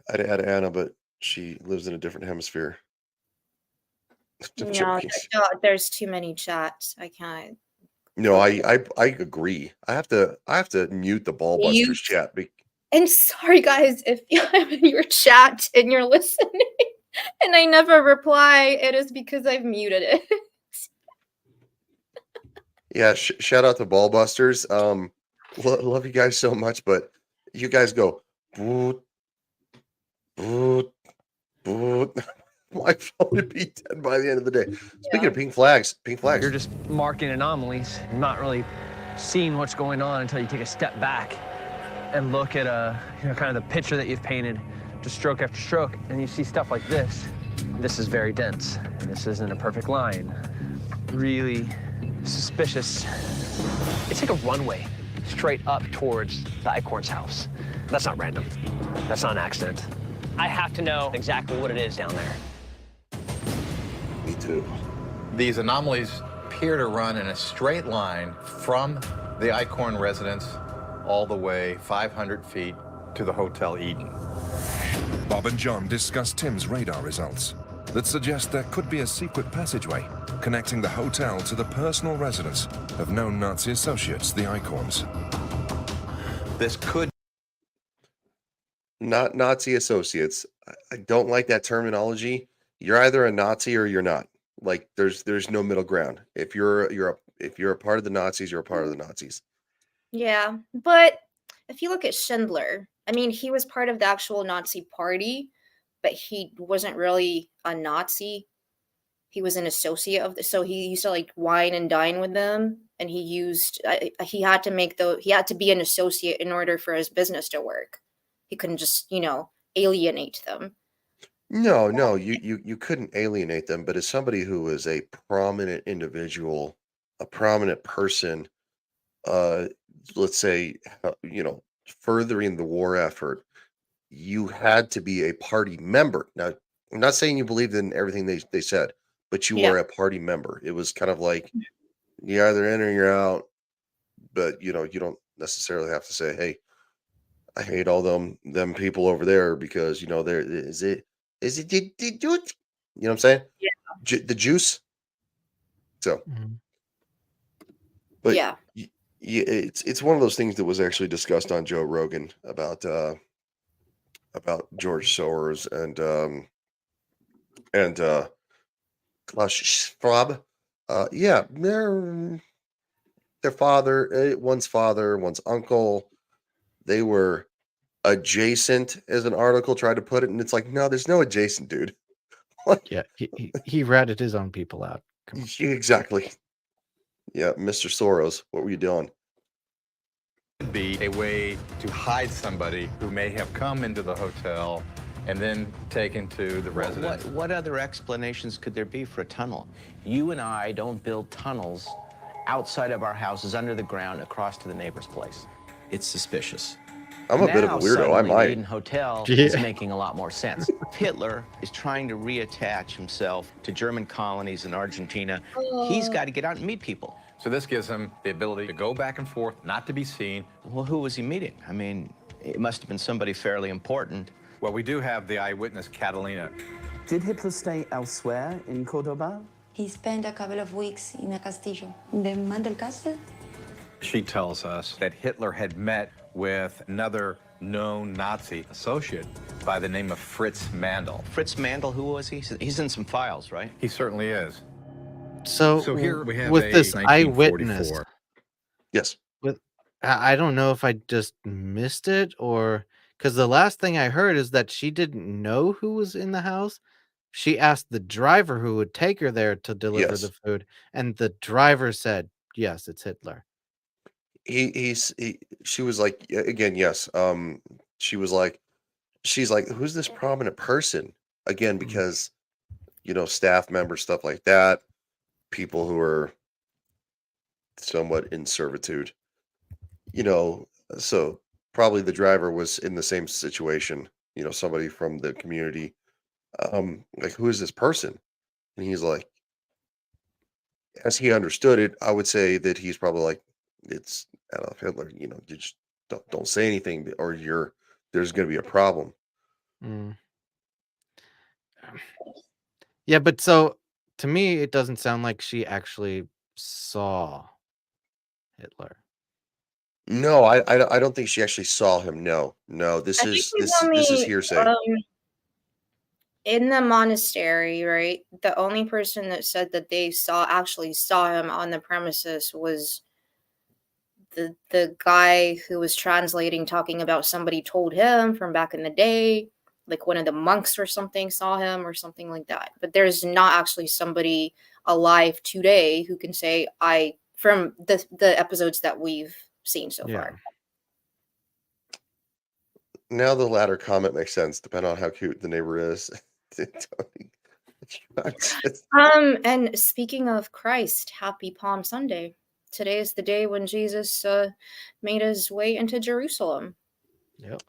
Speaker 1: I'd add Anna, but she lives in a different hemisphere.
Speaker 11: No, there's too many chats. I can't.
Speaker 1: No, I agree. I have to mute the Ballbusters chat.
Speaker 11: And sorry, guys, if I'm in your chat and you're listening and I never reply, it is because I've muted it.
Speaker 1: Yeah, shout out to Ballbusters. Love you guys so much, but you guys go boot, boot, boot. My phone would be dead by the end of the day. Speaking of pink flags.
Speaker 5: You're just marking anomalies, not really seeing what's going on until you take a step back and look at kind of the picture that you've painted, just stroke after stroke, and you see stuff like this. This is very dense, and this isn't a perfect line. Really suspicious. It's like a runway straight up towards the Eichhorn's house. That's not random. That's not an accident. I have to know exactly what it is down there.
Speaker 1: Me too.
Speaker 8: These anomalies appear to run in a straight line from the Eichhorn residence all the way 500 feet to the Hotel Eden.
Speaker 3: Bob and John discuss Tim's radar results that suggest there could be a secret passageway connecting the hotel to the personal residence of known Nazi associates, the Eichhorns.
Speaker 1: This could not Nazi associates. I don't like that terminology. You're either a Nazi or you're not. Like there's no middle ground. If you're a part of the Nazis, you're a part of the Nazis.
Speaker 11: Yeah, but if you look at Schindler, I mean, he was part of the actual Nazi party, but he wasn't really a Nazi. He was an associate of so he used to like wine and dine with them, and he had to be an associate in order for his business to work. He couldn't just, alienate them.
Speaker 1: No, you couldn't alienate them, but as somebody who is a prominent individual, a prominent person, let's say, furthering the war effort, you had to be a party member. Now, I'm not saying you believed in everything they said, but you were a party member. It was kind of like you're either in or you're out, but you don't necessarily have to say, "Hey, I hate all them people over there because there is it the juice?" You know what I'm saying?
Speaker 11: Yeah.
Speaker 1: The juice. So,
Speaker 2: Mhm.
Speaker 1: but
Speaker 11: Yeah.
Speaker 1: it's one of those things that was actually discussed on Joe Rogan about George Soros and Klaus Schwab. Yeah, their father, one's father, one's uncle. They were adjacent, as an article tried to put it, and it's like, no, there's no adjacent, dude.
Speaker 2: Yeah, he ratted his own people out. Come on.
Speaker 1: Exactly. Yeah, Mr. Soros, what were you doing?
Speaker 8: Be a way to hide somebody who may have come into the hotel and then taken to the residence.
Speaker 4: What other explanations could there be for a tunnel? You and I don't build tunnels outside of our houses, under the ground, across to the neighbor's place. It's suspicious.
Speaker 1: I'm a bit of a weirdo. I
Speaker 4: The
Speaker 1: might.
Speaker 4: Eden Hotel
Speaker 2: Yeah.
Speaker 4: is making a lot more sense. Hitler is trying to reattach himself to German colonies in Argentina. He's got to get out and meet people.
Speaker 8: So this gives him the ability to go back and forth, not to be seen.
Speaker 4: Well, who was he meeting? I mean, it must have been somebody fairly important.
Speaker 8: Well, we do have the eyewitness, Catalina.
Speaker 13: Did Hitler stay elsewhere in Cordoba?
Speaker 12: He spent a couple of weeks in a castillo, the Mandel Castle.
Speaker 8: She tells us that Hitler had met with another known Nazi associate by the name of Fritz Mandel.
Speaker 4: Fritz Mandel, who was he? He's in some files, right?
Speaker 8: He certainly is.
Speaker 2: So
Speaker 8: here we have
Speaker 2: with this
Speaker 8: 1944.
Speaker 2: eyewitness,
Speaker 1: Yes.
Speaker 2: I don't know if I just missed it or because the last thing I heard is that she didn't know who was in the house. She asked the driver who would take her there to deliver
Speaker 1: Yes.
Speaker 2: the food, and the driver said, "Yes, it's Hitler."
Speaker 1: She was like, again, yes. She's like, who's this prominent person? Again, because staff members, stuff like that, people who are somewhat in servitude. So probably the driver was in the same situation. Somebody from the community. Like, who is this person? And he's like, as he understood it, I would say that he's probably like, it's Adolf Hitler. You just don't say anything, or there's going to be a problem.
Speaker 2: Mm. Yeah, but so to me, it doesn't sound like she actually saw Hitler.
Speaker 1: No, I don't think she actually saw him. No, this
Speaker 11: I think
Speaker 1: is
Speaker 11: he's
Speaker 1: this is
Speaker 11: only
Speaker 1: hearsay.
Speaker 11: in the monastery, right? The only person that said that they actually saw him on the premises was the guy who was translating, talking about somebody told him from back in the day, like one of the monks or something saw him or something like that. But there's not actually somebody alive today who can say from the episodes that we've seen so far.
Speaker 1: Now the latter comment makes sense, depending on how cute the neighbor is.
Speaker 11: And speaking of Christ, happy Palm Sunday. Today is the day when Jesus made his way into Jerusalem.
Speaker 2: Yep.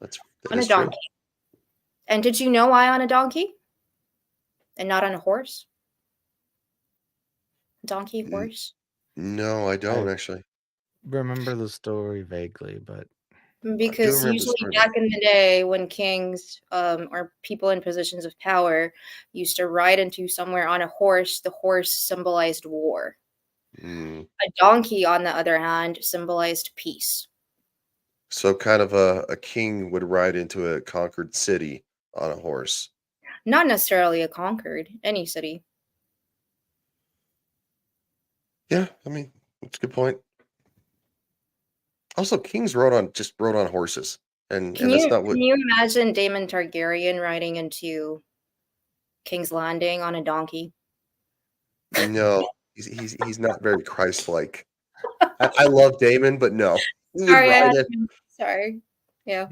Speaker 11: On a donkey. True. And did you know why on a donkey? And not on a horse? Donkey, horse?
Speaker 1: No, I don't actually.
Speaker 2: Remember the story vaguely, but
Speaker 11: because usually back in the day when kings or people in positions of power used to ride into somewhere on a horse, the horse symbolized war. A donkey, on the other hand, symbolized peace.
Speaker 1: So kind of a king would ride into a conquered city on a horse.
Speaker 11: Not necessarily a conquered, any city.
Speaker 1: Yeah, I mean, that's a good point. Also, kings rode on horses, and that's not what.
Speaker 11: Can you imagine Daemon Targaryen riding into King's Landing on a donkey?
Speaker 1: No, he's not very Christ-like. I love Daemon, but no.
Speaker 11: Sorry. Yeah.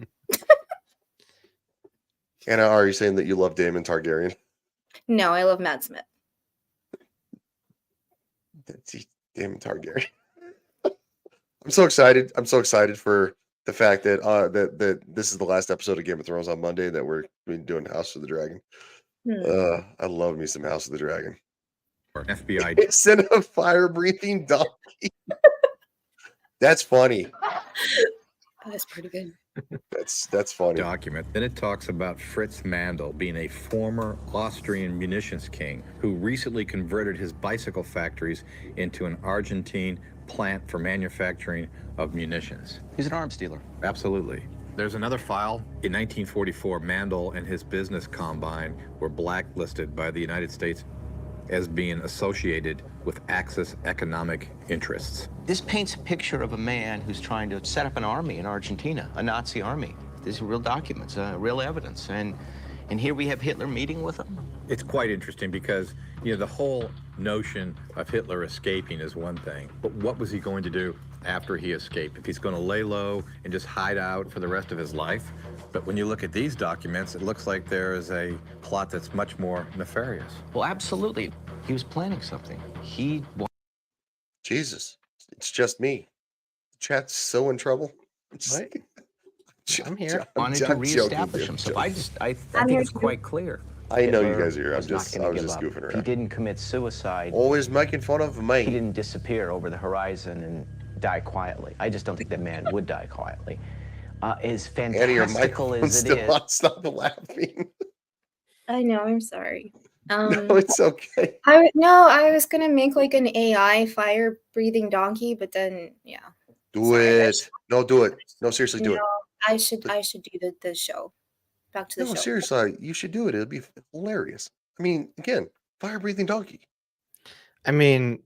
Speaker 1: Anna, are you saying that you love Daemon Targaryen?
Speaker 11: No, I love Matt Smith.
Speaker 1: Daemon Targaryen. I'm so excited. I'm so excited for the fact that that this is the last episode of Game of Thrones on Monday, that we're doing House of the Dragon. I love me some House of the Dragon.
Speaker 8: FBI.
Speaker 1: It's in a fire-breathing donkey. That's funny.
Speaker 11: That's pretty good.
Speaker 1: That's funny.
Speaker 8: Document. Then it talks about Fritz Mandl being a former Austrian munitions king who recently converted his bicycle factories into an Argentine plant for manufacturing of munitions.
Speaker 4: He's an arms dealer.
Speaker 8: Absolutely. There's another file. In 1944, Mandl and his business combine were blacklisted by the United States as being associated with Axis economic interests.
Speaker 4: This paints a picture of a man who's trying to set up an army in Argentina, a Nazi army. These are real documents, real evidence. And here we have Hitler meeting with him.
Speaker 8: It's quite interesting because, the whole notion of Hitler escaping is one thing, but what was he going to do after he escaped? If he's going to lay low and just hide out for the rest of his life? But when you look at these documents, it looks like there is a plot that's much more nefarious.
Speaker 4: Well, absolutely. He was planning something.
Speaker 1: Jesus, it's just me. The chat's so in trouble.
Speaker 2: What? I'm here.
Speaker 4: Wanted to reestablish himself. I think it's quite clear.
Speaker 1: I know you
Speaker 4: Hitler
Speaker 1: guys are here. I
Speaker 4: was
Speaker 1: was
Speaker 4: not gonna
Speaker 1: just
Speaker 4: give up.
Speaker 1: goofing
Speaker 4: He
Speaker 1: around.
Speaker 4: didn't commit suicide.
Speaker 1: Always making fun of
Speaker 4: He
Speaker 1: me.
Speaker 4: didn't disappear over the horizon and die quietly. I just don't think that man would die quietly. As
Speaker 1: Annie, your
Speaker 4: fantastical
Speaker 1: microphone's
Speaker 4: as it
Speaker 1: still
Speaker 4: is,
Speaker 1: on. Stop laughing.
Speaker 11: I know. I'm sorry.
Speaker 1: No, it's okay.
Speaker 11: I was gonna make like an AI fire breathing donkey, but then
Speaker 1: Do
Speaker 11: sorry,
Speaker 1: it. No, do it. No, seriously, do
Speaker 11: no,
Speaker 1: it.
Speaker 11: I should do the show. Back to the
Speaker 1: No,
Speaker 11: show.
Speaker 1: seriously, you should do it. It'll be hilarious. I mean, again, fire breathing donkey.
Speaker 2: I mean,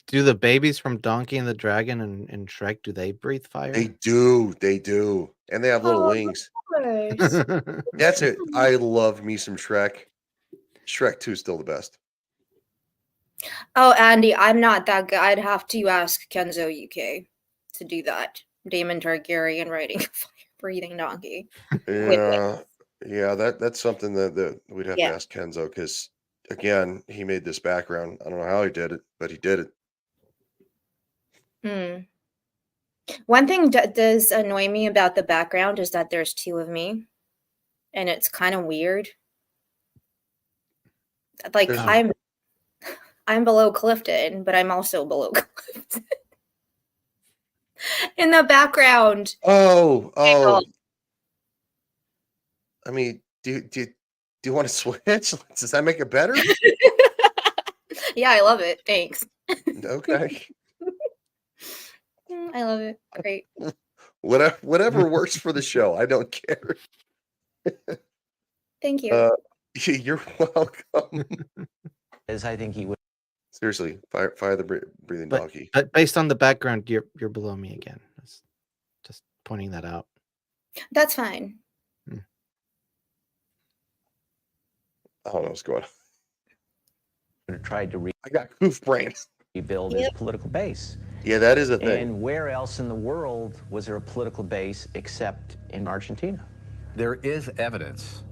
Speaker 2: do the babies from Donkey and the Dragon and Shrek, do they breathe fire?
Speaker 1: They do. They do. And they have little
Speaker 11: Oh,
Speaker 1: wings.
Speaker 11: of course.
Speaker 1: That's it. I love me some Shrek. Shrek 2 is still the best.
Speaker 11: Oh, Andy, I'm not that good. I'd have to ask Kenzo UK to do that. Damon Targaryen riding a fire-breathing donkey.
Speaker 1: Yeah, that's something that we'd have to
Speaker 11: Yeah.
Speaker 1: ask Kenzo because, again, he made this background. I don't know how he did it, but he did it.
Speaker 11: One thing that does annoy me about the background is that there's two of me, and it's kind of weird. Like
Speaker 1: There's-
Speaker 11: I'm below Clifton, but I'm also below Clifton. In the background.
Speaker 1: Oh. I mean, do you want to switch? Does that make it better?
Speaker 11: Yeah, I love it. Thanks.
Speaker 1: Okay.
Speaker 11: I love it. Great.
Speaker 1: Whatever works for the show. I don't care.
Speaker 11: Thank you.
Speaker 1: You're welcome.
Speaker 4: as I think he would.
Speaker 1: Seriously, fire the breathing donkey.
Speaker 2: But based on the background, you're below me again. Just pointing that out.
Speaker 11: That's fine.
Speaker 1: I don't know what's going on.
Speaker 4: Tried to
Speaker 1: I got goof brain.
Speaker 4: rebuild his political base.
Speaker 1: Yeah, that is a thing.
Speaker 4: And where else in the world was there a political base except in Argentina?
Speaker 8: There is evidence,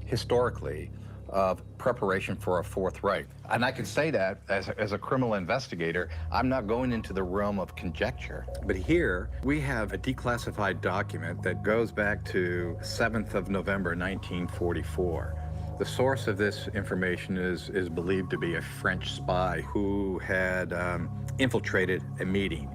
Speaker 8: historically, of preparation for a Fourth Reich. And I can say that as a criminal investigator, I'm not going into the realm of conjecture. But here we have a declassified document that goes back to 7th of November, 1944. The source of this information is believed to be a French spy who had infiltrated a meeting.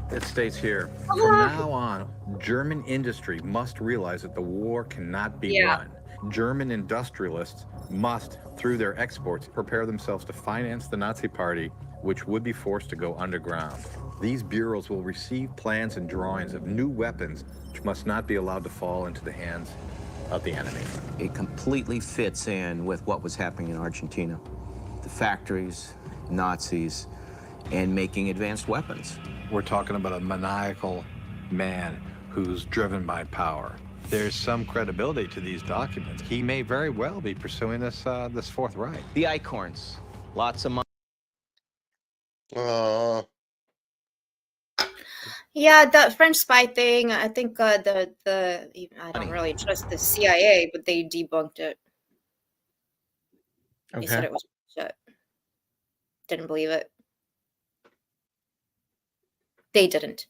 Speaker 8: It states here, from now on, German industry must realize that the war cannot be won. German industrialists must, through their exports, prepare themselves to finance the Nazi Party, which would be forced to go underground. These bureaus will receive plans and drawings of new weapons, which must not be allowed to fall into the hands of the enemy.
Speaker 4: It completely fits in with what was happening in Argentina. The factories, Nazis, and making advanced weapons.
Speaker 8: We're talking about a maniacal man who's driven by power. There's some credibility to these documents. He may very well be pursuing this Fourth Reich.
Speaker 4: The Eichhorns, lots of money.
Speaker 11: Yeah, the French spy thing. I think I don't really trust the CIA, but they debunked it. They said it was shit. Didn't believe it. They didn't.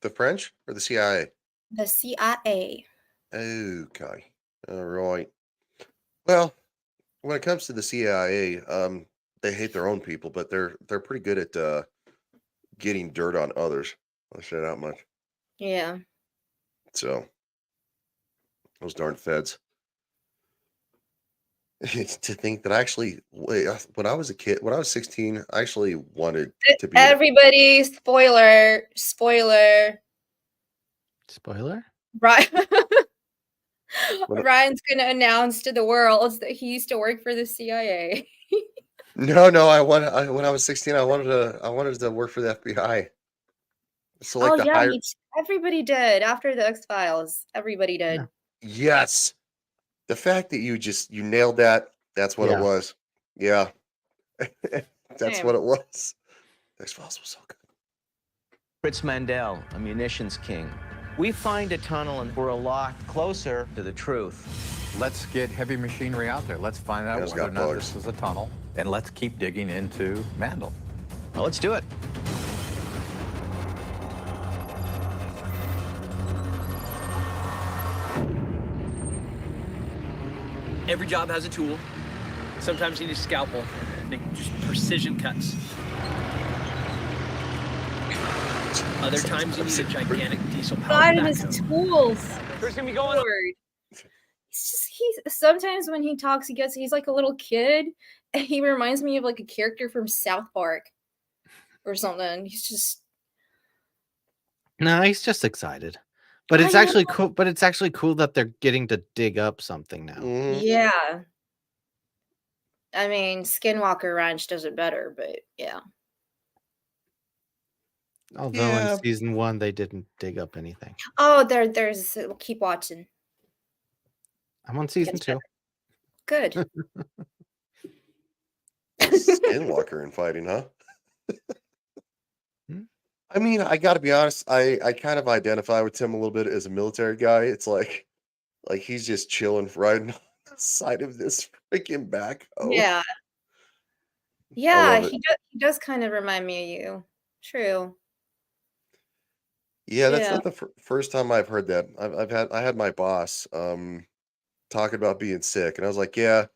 Speaker 1: The French or the CIA?
Speaker 11: The CIA.
Speaker 1: Okay. All right. Well, when it comes to the CIA, they hate their own people, but they're pretty good at getting dirt on others. I'll say that much.
Speaker 11: Yeah.
Speaker 1: So those darn feds. To think that I actually, when I was a kid, when I was 16, I actually wanted to be
Speaker 11: Everybody, spoiler.
Speaker 2: Spoiler?
Speaker 11: Right.
Speaker 1: When
Speaker 11: Ryan's gonna announce to the world that he used to work for the CIA.
Speaker 1: No, when I was 16, I wanted to work for the FBI. So like
Speaker 11: Oh
Speaker 1: the
Speaker 11: yeah,
Speaker 1: higher,
Speaker 11: everybody did after the X-Files. Everybody did.
Speaker 1: yes, the fact that you nailed that. That's what it
Speaker 2: Yeah.
Speaker 1: was. Yeah, that's
Speaker 11: Same.
Speaker 1: what it was. X-Files was so good.
Speaker 4: Fritz Mandel, a munitions king. We find a tunnel and we're a lot closer to the truth.
Speaker 8: Let's get heavy machinery out there. Let's find out
Speaker 1: Man's
Speaker 8: whether or
Speaker 1: got
Speaker 8: not
Speaker 1: bugs.
Speaker 8: this is a tunnel, and let's keep digging into Mandel.
Speaker 4: Well, let's do it.
Speaker 6: Every job has a tool. Sometimes you need a scalpel. Make just precision cuts. Other times you need a gigantic diesel
Speaker 11: God
Speaker 6: powered
Speaker 11: and his
Speaker 6: backhoe.
Speaker 11: tools.
Speaker 6: Who's gonna be going on?
Speaker 11: Lord. He's sometimes when he talks, he's like a little kid. And he reminds me of like a character from South Park or something. He's just
Speaker 2: No, he's just excited. But it's
Speaker 11: I
Speaker 2: actually
Speaker 11: know.
Speaker 2: cool. But it's actually cool that they're getting to dig up something now.
Speaker 11: Yeah. I mean, Skinwalker Ranch does it better, but yeah.
Speaker 2: Although in season 1 they didn't dig up anything.
Speaker 11: Oh, there's keep watching.
Speaker 2: I'm on season 2.
Speaker 11: Good.
Speaker 1: Skinwalker and fighting, huh? I mean, I got to be honest. I kind of identify with Tim a little bit as a military guy. It's like he's just chilling right on the side of this freaking backhoe.
Speaker 11: Yeah.
Speaker 1: I
Speaker 11: Yeah,
Speaker 1: love it.
Speaker 11: he does kind of remind me of you. True.
Speaker 1: Yeah, that's
Speaker 11: Yeah.
Speaker 1: not the first time I've heard that. I had my boss talking about being sick, and I was like, yeah.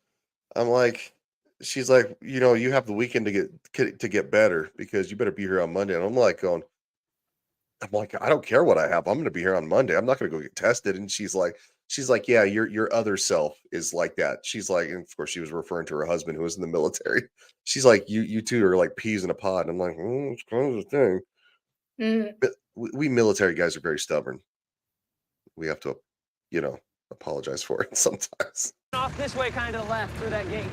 Speaker 1: I'm like, she's like, you have the weekend to get better because you better be here on Monday. And I'm like, I don't care what I have. I'm going to be here on Monday. I'm not going to go get tested. And she's like, yeah, your other self is like that. She's like, and of course, she was referring to her husband who was in the military. She's like, you two are like peas in a pod. And I'm like, it's kind of the thing. But we military guys are very stubborn. We have to, apologize for it sometimes.
Speaker 6: Off this way, kind of left through that gate.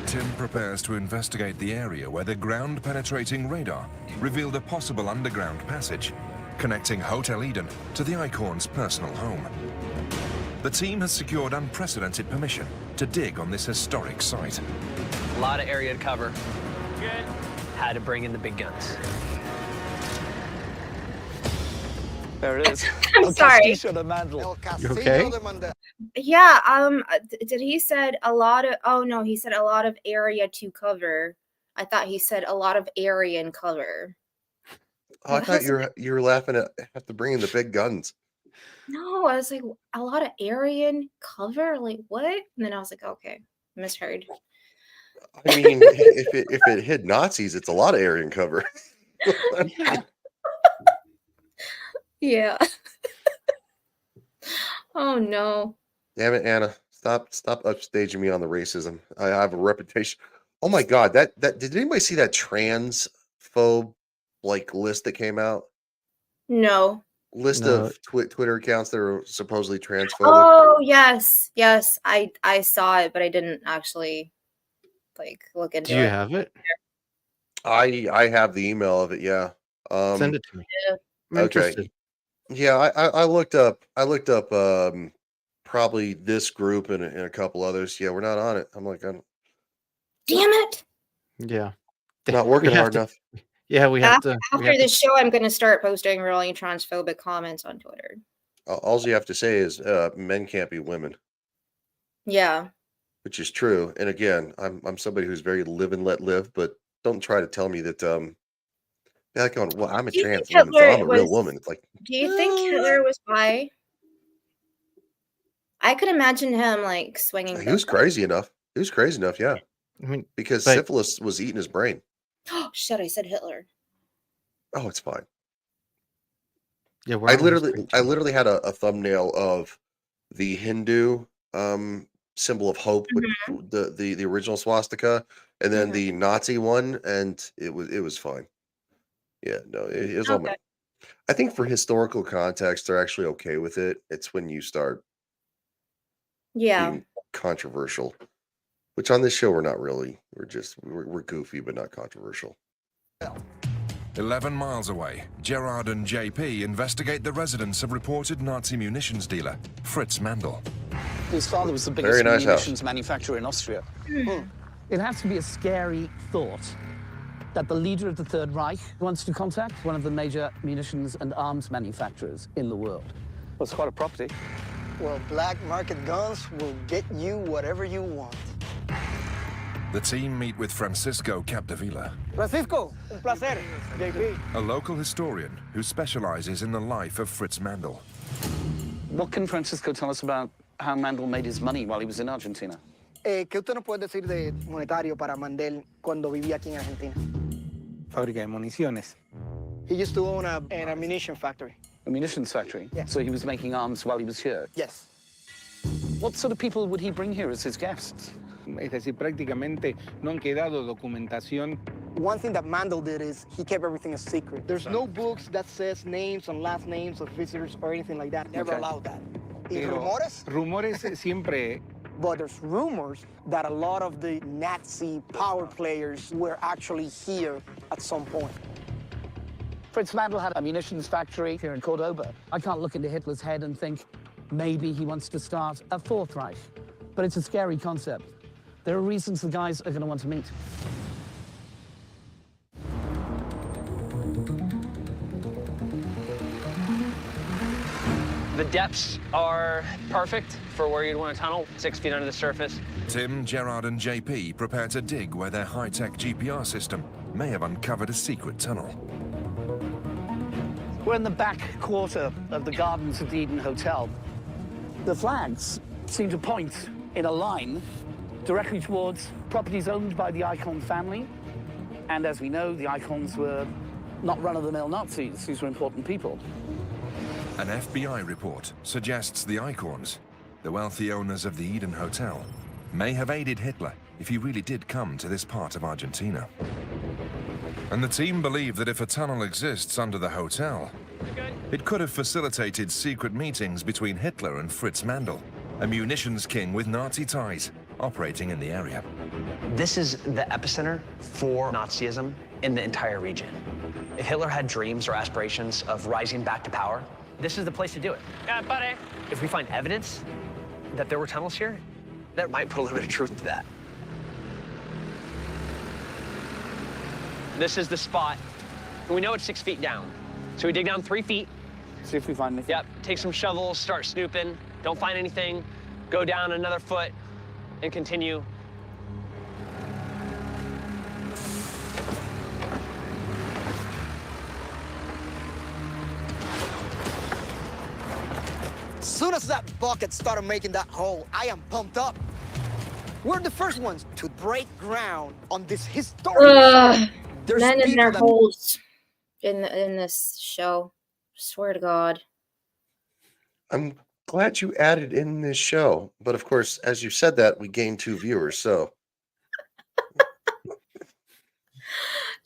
Speaker 3: Tim prepares to investigate the area where the ground-penetrating radar revealed a possible underground passage connecting Hotel Eden to the Icorn's personal home. The team has secured unprecedented permission to dig on this historic site.
Speaker 6: A lot of area to cover. Good. Had to bring in the big guns. There it is.
Speaker 11: I'm sorry.
Speaker 2: You okay?
Speaker 11: Yeah, did he said a lot of oh no, he said a lot of area to cover. I thought he said a lot of area and cover.
Speaker 1: Oh, I thought you were laughing at have to bring in the big guns.
Speaker 11: No, I was like a lot of area and cover, like what? And then I was like, okay, misheard.
Speaker 1: I mean, if it hit Nazis, it's a lot of area and cover.
Speaker 11: Yeah. Oh no.
Speaker 1: Damn it, Anna. Stop upstaging me on the racism. I have a reputation. Oh my god, that did anybody see that transphobe list that came out?
Speaker 11: No.
Speaker 1: List
Speaker 2: No.
Speaker 1: of Twitter accounts that are supposedly transphobic.
Speaker 11: Oh yes. Yes. I saw it, but I didn't actually look into
Speaker 2: Do you
Speaker 11: it.
Speaker 2: have it?
Speaker 1: I have the email of it, yeah.
Speaker 2: Send it to me.
Speaker 11: Yeah.
Speaker 2: I'm
Speaker 1: Okay.
Speaker 2: interested.
Speaker 1: Yeah, I looked up probably this group and a couple others. Yeah, we're not on it. I'm like, I'm
Speaker 11: Damn it.
Speaker 2: Yeah.
Speaker 1: not
Speaker 2: We
Speaker 1: working
Speaker 2: have
Speaker 1: hard
Speaker 2: to-
Speaker 1: enough.
Speaker 2: Yeah, we have to.
Speaker 11: After this show, I'm going to start posting really transphobic comments on Twitter.
Speaker 1: All you have to say is men can't be women,
Speaker 11: Yeah.
Speaker 1: which is true. And again, I'm somebody who's very live and let live, but don't try to tell me that well, I'm a
Speaker 11: Do you
Speaker 1: trans
Speaker 11: think
Speaker 1: woman, so
Speaker 11: Hitler
Speaker 1: I'm a real
Speaker 11: was-
Speaker 1: woman. It's like,
Speaker 11: Do you think Hitler was bi? I could imagine him swinging.
Speaker 1: he was crazy enough. He was crazy enough, yeah.
Speaker 2: I mean,
Speaker 1: Because
Speaker 2: but-
Speaker 1: syphilis was eating his brain.
Speaker 11: Oh shit! I said Hitler.
Speaker 1: Oh, it's fine.
Speaker 2: Yeah, we're
Speaker 1: I
Speaker 2: on a
Speaker 1: literally
Speaker 2: History
Speaker 1: I
Speaker 2: Channel.
Speaker 1: literally had a thumbnail of the Hindu symbol of hope with
Speaker 11: Mhm.
Speaker 1: the original swastika, and then
Speaker 11: Mhm.
Speaker 1: the Nazi one, and it was fine. Yeah, no, it was all my.
Speaker 11: Okay.
Speaker 1: I think for historical context, they're actually okay with it. It's when you start
Speaker 11: Yeah.
Speaker 1: being controversial, which on this show we're not really. We're goofy, but not controversial.
Speaker 3: 11 miles away, Gerard and JP investigate the residence of reported Nazi munitions dealer Fritz Mandl.
Speaker 9: His father was the
Speaker 1: Very
Speaker 9: biggest
Speaker 1: nice house.
Speaker 9: munitions manufacturer in Austria. It has to be a scary thought that the leader of the Third Reich wants to contact one of the major munitions and arms manufacturers in the world. Well, it's quite a property.
Speaker 7: Well, black market guns will get you whatever you want.
Speaker 3: The team meet with Francisco Capdevila,
Speaker 7: Francisco, un placer. JP.
Speaker 3: a local historian who specializes in the life of Fritz Mandl.
Speaker 9: What can Francisco tell us about how Mandel made his money while he was in Argentina?
Speaker 7: ¿Qué usted nos puede decir de monetario para Mandel cuando vivía aquí en Argentina?
Speaker 16: Fábrica de municiones.
Speaker 7: He used to own an ammunition factory.
Speaker 9: A munitions factory?
Speaker 7: Yeah.
Speaker 9: So he was making arms while he was here?
Speaker 7: Yes.
Speaker 9: What sort of people would he bring here as his guests?
Speaker 16: Es decir, prácticamente no han quedado documentación.
Speaker 7: One thing that Mandel did is he kept everything a secret. There's no books that says names and last names of visitors or anything like that. Never allowed that. ¿Y rumores?
Speaker 16: Rumores siempre.
Speaker 7: But there's rumors that a lot of the Nazi power players were actually here at some point.
Speaker 9: Fritz Mandel had a munitions factory here in Cordoba. I can't look into Hitler's head and think maybe he wants to start a Fourth Reich. But it's a scary concept. There are reasons the guys are going to want to meet.
Speaker 6: The depths are perfect for where you'd want to tunnel, 6 feet under the surface.
Speaker 3: Tim, Gerard and JP prepare to dig where their high-tech GPR system may have uncovered a secret tunnel.
Speaker 9: We're in the back quarter of the Gardens of the Eden Hotel. The flags seem to point in a line directly towards properties owned by the Icon family. And as we know, the Icons were not run-of-the-mill Nazis. These were important people.
Speaker 3: An FBI report suggests the Icons, the wealthy owners of the Eden Hotel, may have aided Hitler if he really did come to this part of Argentina. And the team believe that if a tunnel exists under the hotel, it could have facilitated secret meetings between Hitler and Fritz Mandl, a munitions king with Nazi ties operating in the area.
Speaker 6: This is the epicenter for Nazism in the entire region. If Hitler had dreams or aspirations of rising back to power, this is the place to do it. Yeah, buddy. If we find evidence that there were tunnels here, that might put a little bit of truth to that. This is the spot. And we know it's 6 feet down. So we dig down 3 feet.
Speaker 9: See if we find anything.
Speaker 6: Yep, take some shovels, start snooping. Don't find anything. Go down another foot and continue.
Speaker 7: As soon as that bucket started making that hole, I am pumped up. We're the first ones to break ground on this historic site. There's
Speaker 11: Men in
Speaker 7: people
Speaker 11: their
Speaker 7: that-
Speaker 11: holes in this show. Swear to God.
Speaker 1: I'm glad you added in this show, but of course, as you said that, we gained 2 viewers. So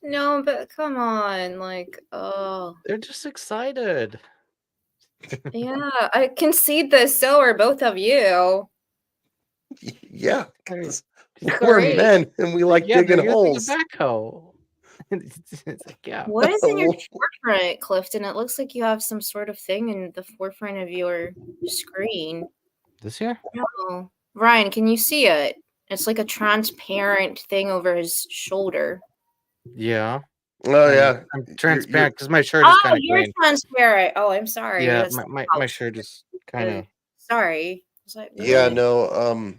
Speaker 11: No, but come on, like, oh.
Speaker 2: They're just excited.
Speaker 11: Yeah, I concede this. So are both of you.
Speaker 1: yeah, 'cause we're
Speaker 11: Great.
Speaker 1: men and we like
Speaker 2: Yeah, they're
Speaker 1: digging
Speaker 2: using
Speaker 1: holes.
Speaker 2: a backhoe. It's like, yeah.
Speaker 11: What is in your forefront, Clifton? It looks like you have some sort of thing in the forefront of your screen.
Speaker 2: This here?
Speaker 11: No. Ryan, can you see it? It's like a transparent thing over his shoulder.
Speaker 2: Yeah.
Speaker 1: Oh yeah,
Speaker 2: I'm
Speaker 1: You're-
Speaker 2: transparent because my shirt is
Speaker 11: Oh,
Speaker 2: kind of
Speaker 11: you're
Speaker 2: green.
Speaker 11: transparent. Oh, I'm sorry.
Speaker 2: Yeah,
Speaker 11: Yes.
Speaker 2: my shirt is kind of.
Speaker 11: Sorry. I was like,
Speaker 1: Yeah,
Speaker 11: really?
Speaker 1: no,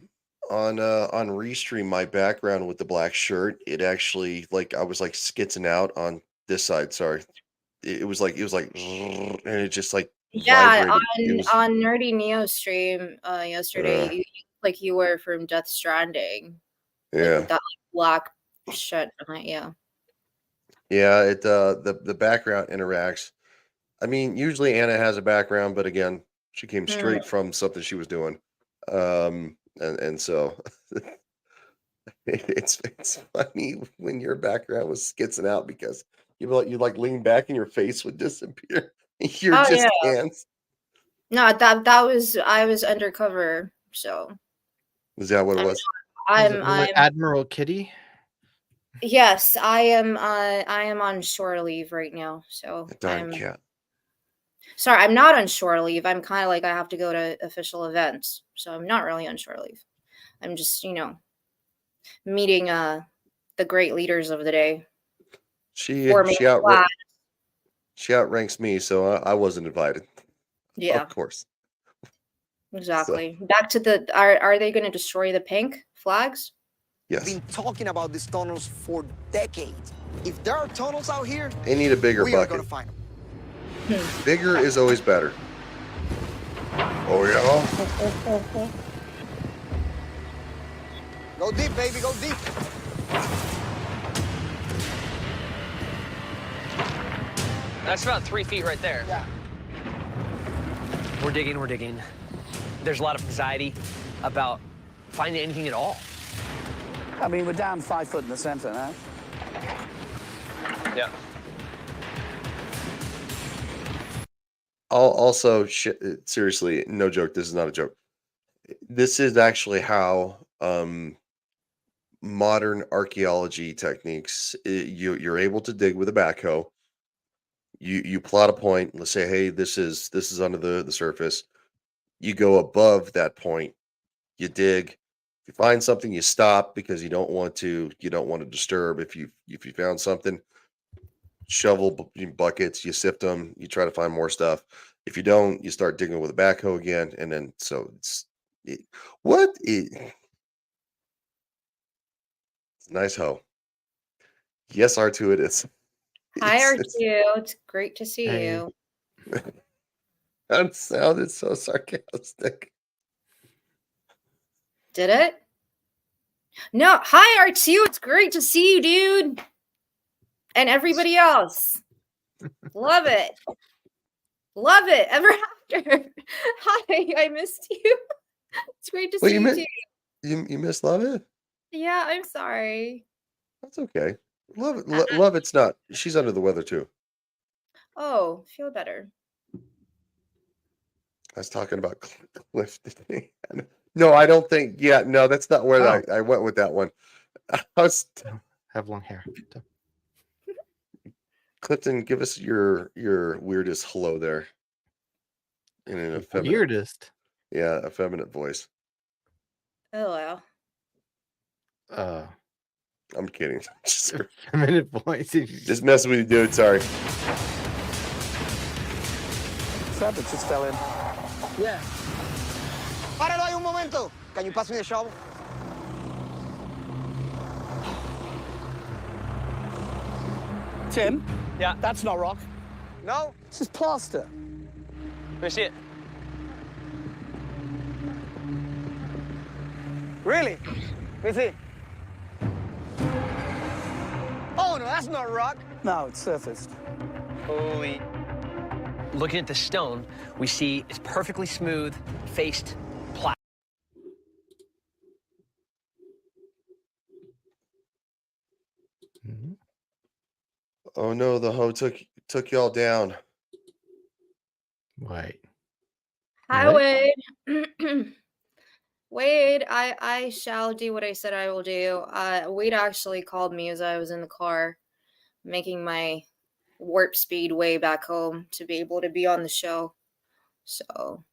Speaker 1: on Restream, my background with the black shirt, it actually like I was like skitzing out on this side. Sorry, it was like and it just like
Speaker 11: Yeah,
Speaker 1: vibrated. It was
Speaker 11: on Nerdy Neo stream yesterday, you like you were from Death Stranding. Like,
Speaker 1: yeah.
Speaker 11: with that like, black shit on it, yeah.
Speaker 1: Yeah, the background interacts. I mean, usually Anna has a background, but again, she came
Speaker 11: Hmm.
Speaker 1: straight from something she was doing. And so it's funny when your background was skitzing out because you like lean back and your face would disappear. You're
Speaker 11: Oh yeah.
Speaker 1: just hands.
Speaker 11: No, that was I was undercover, so
Speaker 1: Is that what it
Speaker 11: I'm
Speaker 1: was?
Speaker 11: I'm
Speaker 2: Admiral Kitty.
Speaker 11: yes, I am on shore leave right now. So
Speaker 1: Darn cat.
Speaker 11: sorry, I'm not on shore leave. I'm kind of like I have to go to official events. So I'm not really on shore leave. I'm just, meeting the great leaders of the day.
Speaker 1: She
Speaker 11: Forming
Speaker 1: she
Speaker 11: a
Speaker 1: out
Speaker 11: flag.
Speaker 1: she outranks me, so I wasn't invited.
Speaker 11: Yeah,
Speaker 1: Of course. So
Speaker 11: exactly. Back to the are they going to destroy the pink flags?
Speaker 1: yes,
Speaker 7: Been talking about these tunnels for decades. If there are tunnels out here,
Speaker 1: they need a bigger
Speaker 7: we are
Speaker 1: bucket.
Speaker 7: gonna find them.
Speaker 1: Bigger is always better. Oh yeah.
Speaker 7: Go deep, baby, go deep.
Speaker 6: That's about 3 feet right there.
Speaker 7: Yeah.
Speaker 6: We're digging, we're digging. There's a lot of anxiety about finding anything at all.
Speaker 9: I mean, we're down 5 foot in the center now.
Speaker 6: Yeah.
Speaker 1: Also, seriously, no joke. This is not a joke. This is actually how modern archaeology techniques. You're able to dig with a backhoe. You plot a point. Let's say, hey, this is under the surface. You go above that point. You dig. If you find something, you stop because you don't want to disturb. If you found something, shovel buckets, you sift them, you try to find more stuff. If you don't, you start digging with a backhoe again, and then so it, what is it's a nice hoe. Yes, R2 it is.
Speaker 11: Hi
Speaker 1: It's,
Speaker 11: R2.
Speaker 1: it's
Speaker 11: It's great to see
Speaker 2: Hey.
Speaker 11: you.
Speaker 1: that sounded so sarcastic.
Speaker 11: Did it? No, hi R2. It's great to see you, dude. And everybody else. Love it. Love it. Ever after. Hi, I missed you. It's great to
Speaker 1: Well,
Speaker 11: see
Speaker 1: you
Speaker 11: you
Speaker 1: miss
Speaker 11: too.
Speaker 1: you miss Love It?
Speaker 11: Yeah, I'm sorry.
Speaker 1: That's okay. Love it.
Speaker 11: I,
Speaker 1: Love It's not. She's under the weather too.
Speaker 11: oh, feel better.
Speaker 1: I was talking about Clifton. No, I don't think. Yeah, no, that's not where
Speaker 2: Oh.
Speaker 1: I went with that one. I was
Speaker 2: Have long hair.
Speaker 1: Clifton, give us your weirdest hello there in an effeminate,
Speaker 2: Weirdest.
Speaker 1: yeah, effeminate voice.
Speaker 11: Hello.
Speaker 1: I'm kidding.
Speaker 2: Feminine voice.
Speaker 1: Just messing with you, dude. Sorry.
Speaker 9: Trevor just fell in.
Speaker 7: Yeah. Páralo ahí un momento. Can you pass me the shovel?
Speaker 9: Tim?
Speaker 6: Yeah.
Speaker 9: That's not rock.
Speaker 7: No.
Speaker 9: This is plaster.
Speaker 6: Let me see it.
Speaker 7: Really? Let me see. Oh no, that's not rock.
Speaker 9: No, it's surfaced.
Speaker 6: Holy. Looking at the stone, we see it's perfectly smooth, faced plastic.
Speaker 1: Oh no, the hoe took y'all down.
Speaker 2: Wait.
Speaker 11: Hi,
Speaker 2: What?
Speaker 11: Wade. Wade, I shall do what I said I will do. Wade actually called me as I was in the car, making my warp speed way back home to be able to be on the show. So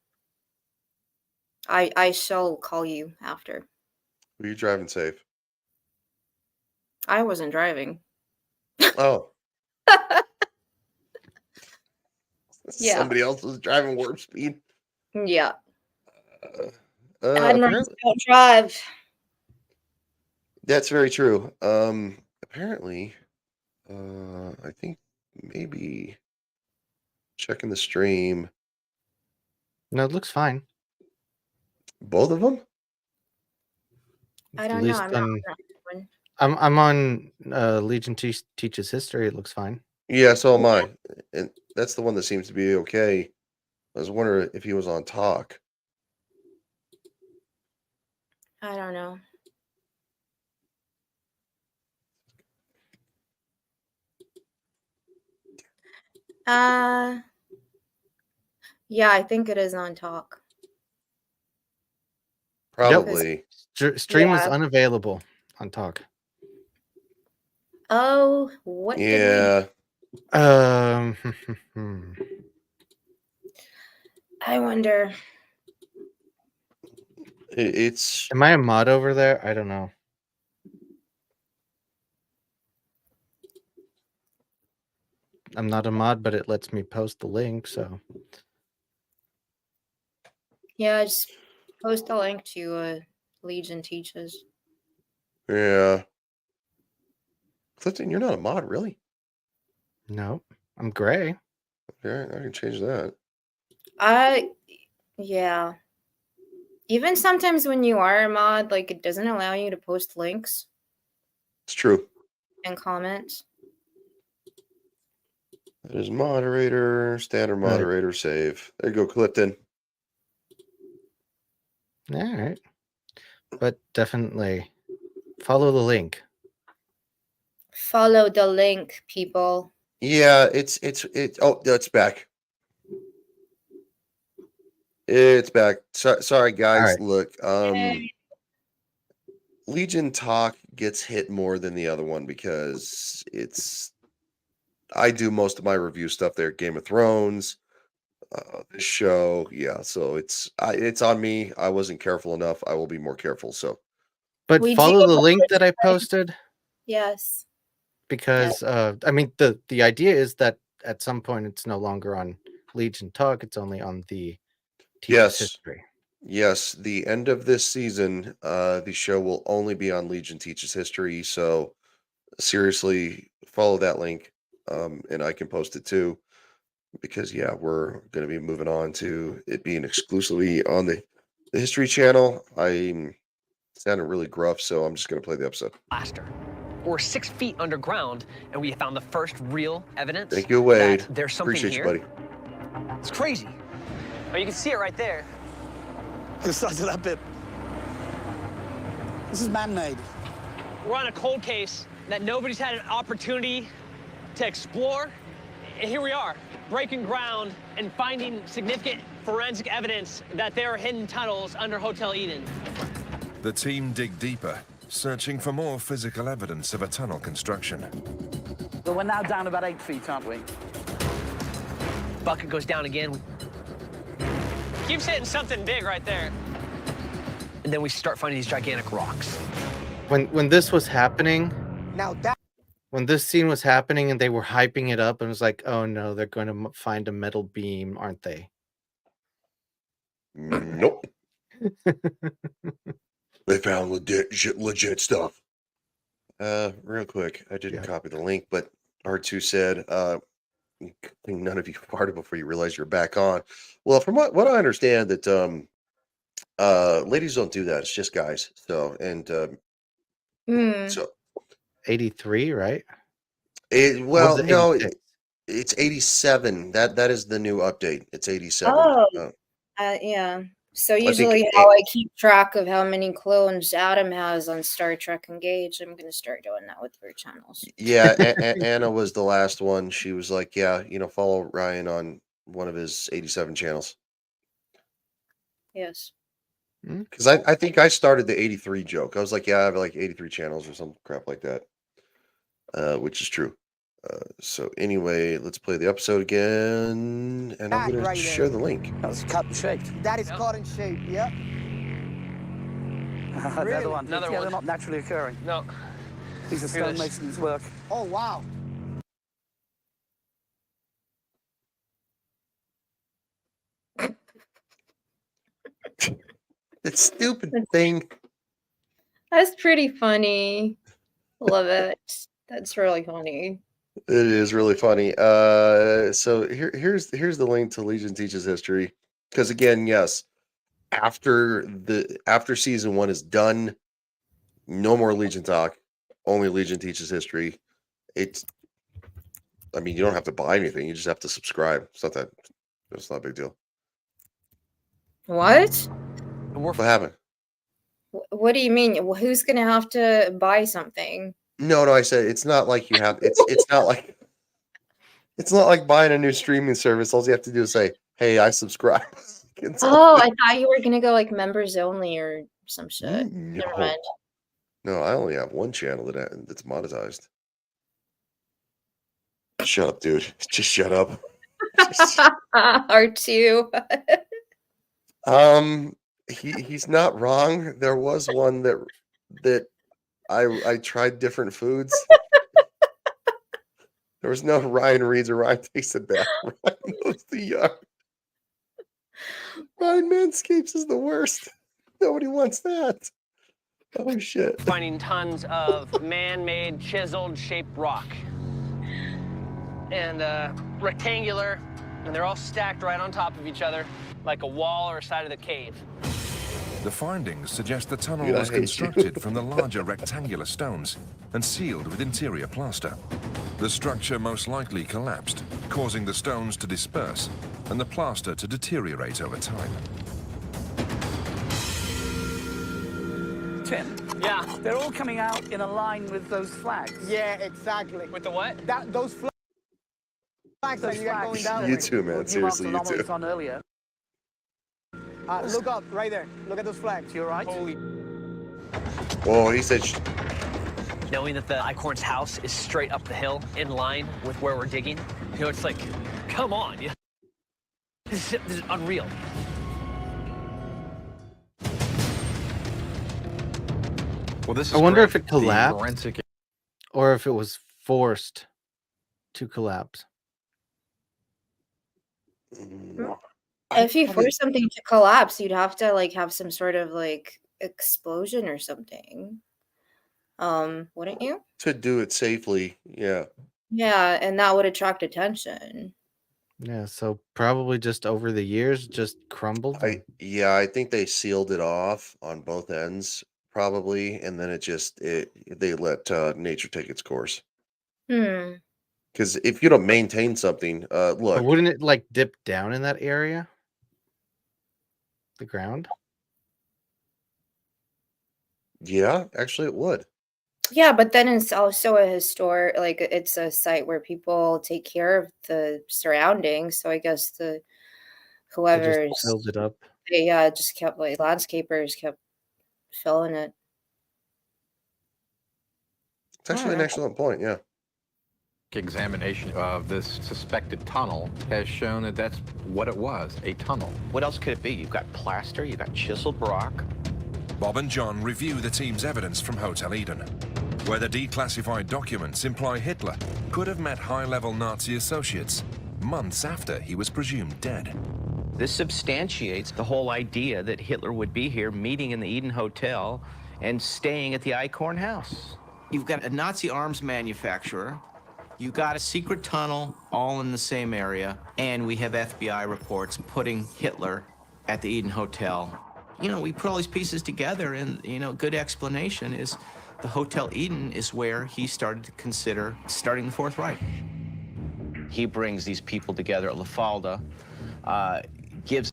Speaker 11: I shall call you after.
Speaker 1: Were you driving safe?
Speaker 11: I wasn't driving.
Speaker 1: Oh,
Speaker 11: Yeah.
Speaker 1: somebody else was driving warp speed.
Speaker 11: Yeah.
Speaker 1: Apparently,
Speaker 11: don't drive.
Speaker 1: that's very true. Apparently, I think maybe checking the stream.
Speaker 2: No, it looks fine.
Speaker 1: Both of them?
Speaker 11: I
Speaker 2: At
Speaker 11: don't know.
Speaker 2: least
Speaker 11: I'm not
Speaker 2: on
Speaker 11: on that one.
Speaker 2: I'm on Legion Teaches History. It looks fine.
Speaker 1: Yeah, so am I. And that's the one that seems to be okay. I was wondering if he was on talk.
Speaker 11: I don't know. Yeah, I think it is on talk.
Speaker 1: Probably.
Speaker 2: Stream was
Speaker 11: Yeah.
Speaker 2: unavailable on talk.
Speaker 11: Oh, what did we
Speaker 1: Yeah.
Speaker 11: I wonder.
Speaker 1: It's
Speaker 2: Am I a mod over there? I don't know. I'm not a mod, but it lets me post the link, so
Speaker 11: Yeah, just post a link to Legion Teaches.
Speaker 1: yeah. Clifton, you're not a mod, really?
Speaker 2: no. I'm gray.
Speaker 1: Okay, I can change that.
Speaker 11: Yeah. Even sometimes when you are a mod, like it doesn't allow you to post links
Speaker 1: It's true.
Speaker 11: and comments.
Speaker 1: There's moderator, standard
Speaker 2: Right.
Speaker 1: moderator, save. There you go, Clifton.
Speaker 2: All right. But definitely follow the link.
Speaker 11: Follow the link, people.
Speaker 1: Yeah, it's oh, it's back. It's back. Sorry, guys.
Speaker 2: right.
Speaker 1: Look, Legion Talk gets hit more than the other one because I do most of my review stuff there. Game of Thrones, this show, yeah. So it's on me. I wasn't careful enough. I will be more careful. So,
Speaker 2: But
Speaker 11: We
Speaker 2: follow
Speaker 11: do
Speaker 2: the link that I
Speaker 11: like-
Speaker 2: posted
Speaker 11: Yes.
Speaker 2: because I mean the idea is that at some point it's no longer on Legion Talk, it's only on the Teacher's
Speaker 1: yes,
Speaker 2: History.
Speaker 1: yes. The end of this season, the show will only be on Legion Teaches History. So seriously, follow that link, and I can post it too. Because yeah, we're going to be moving on to it being exclusively on the History Channel. I'm sounding really gruff, so I'm just going to play the episode.
Speaker 6: Blaster. We're 6 feet underground, and we found the first real evidence.
Speaker 1: Thank you, Wade.
Speaker 6: That there's something
Speaker 1: Appreciate
Speaker 6: here.
Speaker 1: you, buddy.
Speaker 6: It's crazy. Oh, you can see it right there.
Speaker 9: The size of that bit. This is man-made.
Speaker 6: We're on a cold case that nobody's had an opportunity to explore. And here we are, breaking ground and finding significant forensic evidence that there are hidden tunnels under Hotel Eden.
Speaker 3: The team dig deeper, searching for more physical evidence of a tunnel construction.
Speaker 9: So we're now down about 8 feet, aren't we?
Speaker 6: Bucket goes down again. Keeps hitting something big right there. And then we start finding these gigantic rocks.
Speaker 2: When this was happening,
Speaker 7: Now that
Speaker 2: when this scene was happening and they were hyping it up and it was like, oh no, they're going to find a metal beam, aren't they?
Speaker 1: Nope. They found legit stuff. Real quick, I didn't copy the link, but R2 said, none of you farted before you realize you're back on. Well, from what I understand, that ladies don't do that. It's just guys. So so
Speaker 2: 83, right?
Speaker 1: well,
Speaker 2: Was it
Speaker 1: no,
Speaker 2: 86?
Speaker 1: it's 87. That is the new update. It's 87.
Speaker 11: Oh. Yeah. So
Speaker 1: think
Speaker 11: usually how I keep track of how many clones Adam has on Star Trek Engage, I'm going to start doing that with your channels.
Speaker 1: Yeah, Anna was the last one. She was like, yeah, follow Ryan on one of his 87 channels.
Speaker 11: Yes.
Speaker 1: Because I think I started the 83 joke. I was like, yeah, I have like 83 channels or some crap like that, which is true. So anyway, let's play the episode again, and I'm going to share the link.
Speaker 9: That's cut and shaped.
Speaker 7: that is caught in shape. Yep.
Speaker 9: The other one.
Speaker 6: Another
Speaker 9: yeah,
Speaker 6: one.
Speaker 9: they're not naturally occurring.
Speaker 6: No.
Speaker 9: These are stonemason's work.
Speaker 7: Oh wow.
Speaker 1: That stupid thing.
Speaker 11: That's pretty funny. Love it. That's really funny.
Speaker 1: It is really funny. So here's the link to Legion Teaches History. Because again, yes, after season 1 is done, no more Legion talk. Only Legion teaches history. I mean, you don't have to buy anything. You just have to subscribe. It's not a big deal.
Speaker 11: What?
Speaker 1: What happened?
Speaker 11: What do you mean? Who's gonna have to buy something?
Speaker 1: No, I said it's not like you have. It's not like buying a new streaming service. All you have to do is say, "Hey, I subscribe."
Speaker 11: Oh, I thought you were gonna go like members only or some shit. Never mind.
Speaker 1: No, I only have one channel that's monetized. Shut up, dude. Just shut up.
Speaker 11: R2.
Speaker 1: He's not wrong. There was one that I tried different foods. There was no Ryan reads or Ryan takes it back. Ryan knows the yard. Ryan Manscapes is the worst. Nobody wants that. Oh shit.
Speaker 6: Finding tons of man-made chiseled shaped rock. And rectangular, and they're all stacked right on top of each other like a wall or a side of the cave.
Speaker 3: The findings suggest the tunnel
Speaker 1: Dude, I
Speaker 3: was
Speaker 1: hate you.
Speaker 3: constructed from the larger rectangular stones and sealed with interior plaster. The structure most likely collapsed, causing the stones to disperse and the plaster to deteriorate over time.
Speaker 9: Tim,
Speaker 6: Yeah.
Speaker 9: they're all coming out in a line with those flags.
Speaker 7: Yeah, exactly.
Speaker 6: With the what?
Speaker 7: Those flags that you got going down.
Speaker 1: You too, man. Seriously, you too.
Speaker 9: On earlier.
Speaker 7: Look up, right there. Look at those flags.
Speaker 9: You're right.
Speaker 7: Holy.
Speaker 1: Oh, he said.
Speaker 6: Knowing that the Icorn's house is straight up the hill in line with where we're digging, you know, it's like, come on. This is unreal.
Speaker 8: Well, this is
Speaker 2: I wonder
Speaker 8: great.
Speaker 2: if it
Speaker 8: The
Speaker 2: collapsed
Speaker 8: forensic
Speaker 2: or if it was forced to collapse.
Speaker 11: If you force something to collapse, you'd have to like have some sort of like explosion or something. Wouldn't you?
Speaker 1: To do it safely, yeah.
Speaker 11: Yeah, and that would attract attention.
Speaker 2: Yeah, so probably just over the years, just crumbled.
Speaker 1: I think they sealed it off on both ends, probably, and then they let nature take its course. Because if you don't maintain something,
Speaker 2: But
Speaker 1: look,
Speaker 2: wouldn't it like dip down in that area? The ground?
Speaker 1: yeah, actually it would.
Speaker 11: Yeah, but then it's also a historic, like it's a site where people take care of the surroundings. So I guess
Speaker 2: They just
Speaker 11: whoever's
Speaker 2: filled it up.
Speaker 11: they just kept like landscapers kept filling it.
Speaker 1: It's actually an excellent point, yeah.
Speaker 8: examination of this suspected tunnel has shown that that's what it was, a tunnel.
Speaker 4: What else could it be? You've got plaster, you've got chiseled rock.
Speaker 3: Bob and John review the team's evidence from Hotel Eden, where the declassified documents imply Hitler could have met high-level Nazi associates months after he was presumed dead.
Speaker 4: This substantiates the whole idea that Hitler would be here meeting in the Eden Hotel and staying at the Eichhorn house. You've got a Nazi arms manufacturer, you've got a secret tunnel all in the same area, and we have FBI reports putting Hitler at the Eden Hotel. You know, we put all these pieces together, and, you know, good explanation is the Hotel Eden is where he started to consider starting the Fourth Reich. He brings these people together at La Falda, gives...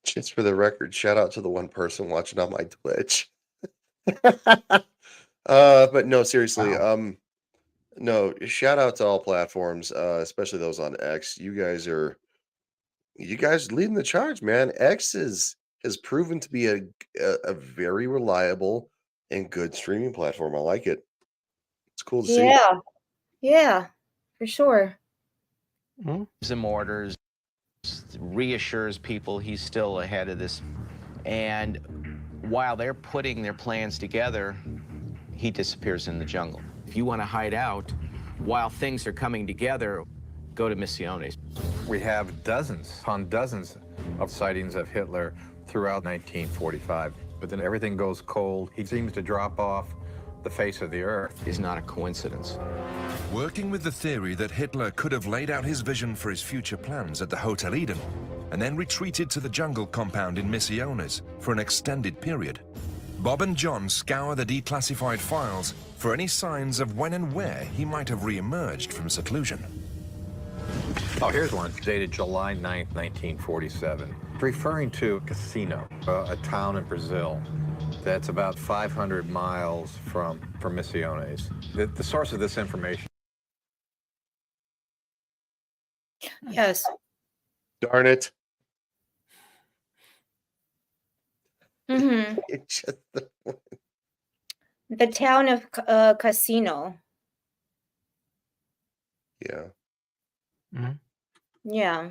Speaker 1: Just for the record, shout out to the one person watching on my Twitch. But no, seriously, no, shout out to all platforms, especially those on X. You guys leading the charge, man. X has proven to be a very reliable and good streaming platform. I like it. It's cool to see.
Speaker 11: Yeah, for sure.
Speaker 4: Gives him orders, reassures people he's still ahead of this. And while they're putting their plans together, he disappears in the jungle. If you want to hide out while things are coming together, go to Misiones.
Speaker 8: We have dozens upon dozens of sightings of Hitler throughout 1945. But then everything goes cold. He seems to drop off the face of the earth.
Speaker 4: Is not a coincidence.
Speaker 3: Working with the theory that Hitler could have laid out his vision for his future plans at the Hotel Eden and then retreated to the jungle compound in Misiones for an extended period, Bob and John scour the declassified files for any signs of when and where he might have re-emerged from seclusion.
Speaker 8: Oh, here's one dated July 9th, 1947, referring to Casino, a town in Brazil that's about 500 miles from Misiones. The source of this information.
Speaker 11: Yes.
Speaker 1: Darn it.
Speaker 11: Mm-hmm.
Speaker 1: It's just
Speaker 11: The town of Casino.
Speaker 1: yeah.
Speaker 11: Yeah.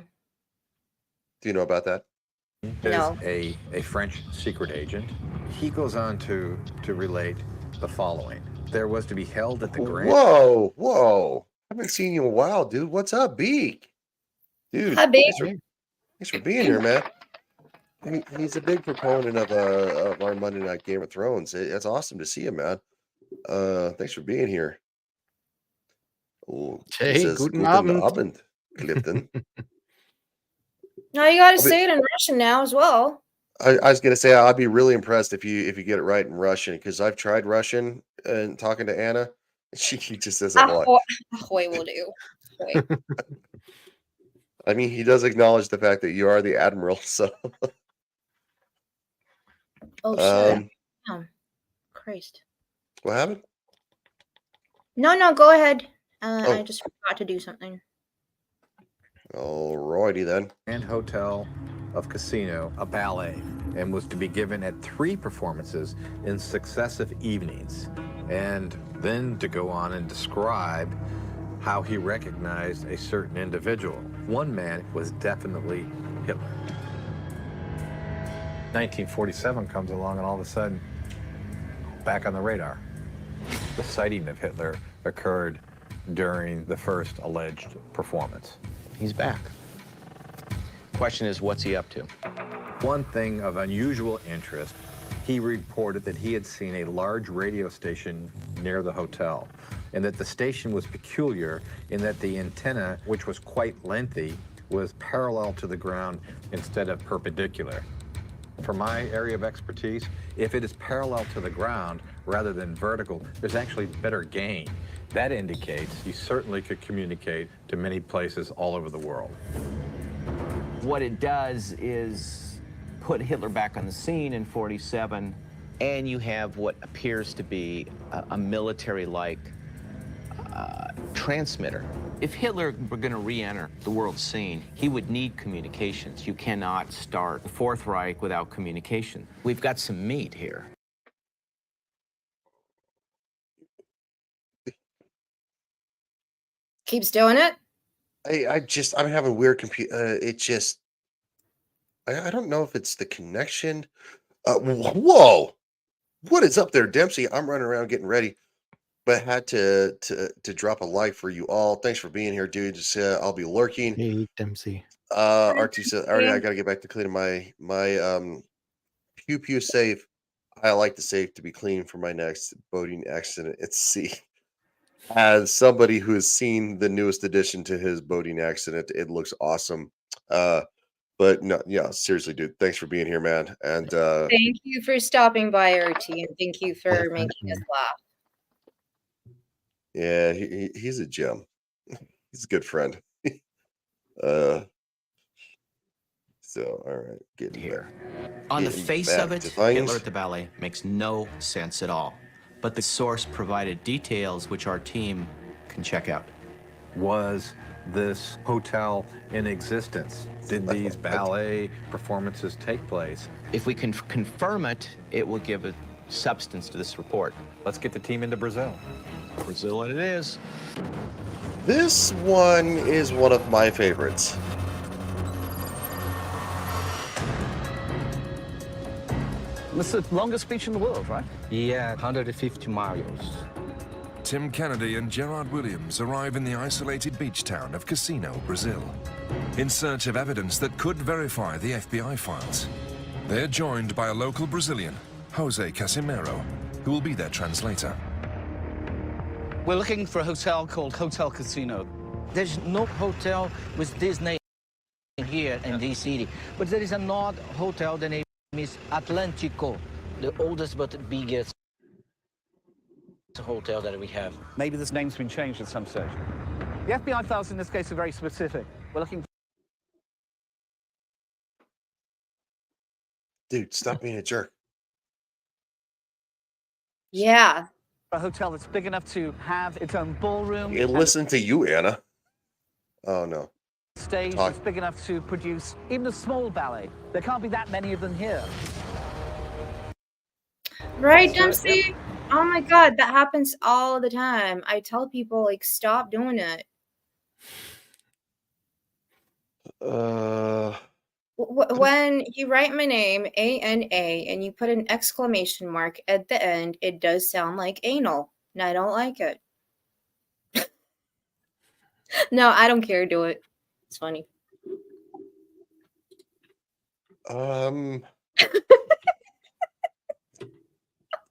Speaker 1: Do you know about that?
Speaker 11: No.
Speaker 8: Is a French secret agent. He goes on to relate the following. There was to be held at the Grand...
Speaker 1: Whoa. Haven't seen you in a while, dude. What's up, Beak? Dude,
Speaker 11: Hi, Beak.
Speaker 1: Thanks for being here, man. He's a big proponent of our Monday Night Game of Thrones. It's awesome to see him, man. Thanks for being here. Oh,
Speaker 2: Hey, guten Abend.
Speaker 1: Clifton.
Speaker 11: No, you got to say it in Russian now as well.
Speaker 1: I was gonna say I'd be really impressed if you get it right in Russian, because I've tried Russian and talking to Anna. She just says a lot.
Speaker 11: Ahoy will do. Ahoy.
Speaker 1: I mean, he does acknowledge the fact that you are the admiral, so.
Speaker 11: Oh shit! Oh, Christ.
Speaker 1: What happened?
Speaker 11: No, go ahead. I just forgot to do something.
Speaker 1: Alrighty then.
Speaker 8: Grand Hotel of Casino, a ballet, and was to be given at 3 performances in successive evenings, and then to go on and describe how he recognized a certain individual. One man was definitely Hitler. 1947 comes along, and all of a sudden, back on the radar. The sighting of Hitler occurred during the first alleged performance.
Speaker 4: He's back. Question is, what's he up to?
Speaker 8: One thing of unusual interest, he reported that he had seen a large radio station near the hotel, and that the station was peculiar in that the antenna, which was quite lengthy, was parallel to the ground instead of perpendicular. For my area of expertise, if it is parallel to the ground rather than vertical, there's actually better gain. That indicates you certainly could communicate to many places all over the world.
Speaker 4: What it does is put Hitler back on the scene in 47, and you have what appears to be a military-like transmitter. If Hitler were going to re-enter the world scene, he would need communications. You cannot start the Fourth Reich without communication. We've got some meat here.
Speaker 11: Keeps doing it.
Speaker 1: I'm having weird computer. I don't know if it's the connection. Whoa, what is up there, Dempsey? I'm running around getting ready, but had to drop a like for you all. Thanks for being here, dude. Just I'll be lurking.
Speaker 2: Hey, Dempsey.
Speaker 1: R2 said, already I gotta get back to cleaning my pew safe. I like the safe to be clean for my next boating accident at sea. As somebody who has seen the newest addition to his boating accident, it looks awesome. But no, yeah, seriously, dude, thanks for being here, man. And
Speaker 11: thank you for stopping by, RT, and thank you for making us laugh.
Speaker 1: Yeah, he's a gem. He's a good friend. So, all right, get
Speaker 4: here. On the face of it, Hitler at the ballet makes no sense at all. But the source provided details which our team can check out.
Speaker 8: Was this hotel in existence? Did these ballet performances take place?
Speaker 4: If we can confirm it, it will give a substance to this report.
Speaker 8: Let's get the team into Brazil.
Speaker 4: Brazil it is.
Speaker 1: This one is one of my favorites.
Speaker 9: It's the longest speech in the world, right?
Speaker 17: Yeah, 150 miles.
Speaker 3: Tim Kennedy and Gerard Williams arrive in the isolated beach town of Casino, Brazil, in search of evidence that could verify the FBI files. They're joined by a local Brazilian, Jose Casimiro, who will be their translator.
Speaker 18: We're looking for a hotel called Hotel Casino.
Speaker 17: There's no hotel with this name here in this city, but there is another hotel, the name is Atlântico. the oldest but biggest hotel that we have.
Speaker 9: Maybe this name's been changed at some stage. The FBI files in this case are very specific. We're looking
Speaker 1: Dude, stop being a jerk.
Speaker 11: Yeah.
Speaker 9: for a hotel that's big enough to have its own ballroom.
Speaker 1: Hey, listen to you, Anna. Oh, no.
Speaker 9: Stage that's big enough to produce even a small ballet. There can't be that many of them here.
Speaker 11: Right,
Speaker 9: Let's do it,
Speaker 11: Dempsey? Oh my god, that happens all the time. I tell people, like, stop doing it. When you write my name, A-N-A, and you put an exclamation mark at the end, it does sound like anal, and I don't like it. No, I don't care. Do it. It's funny.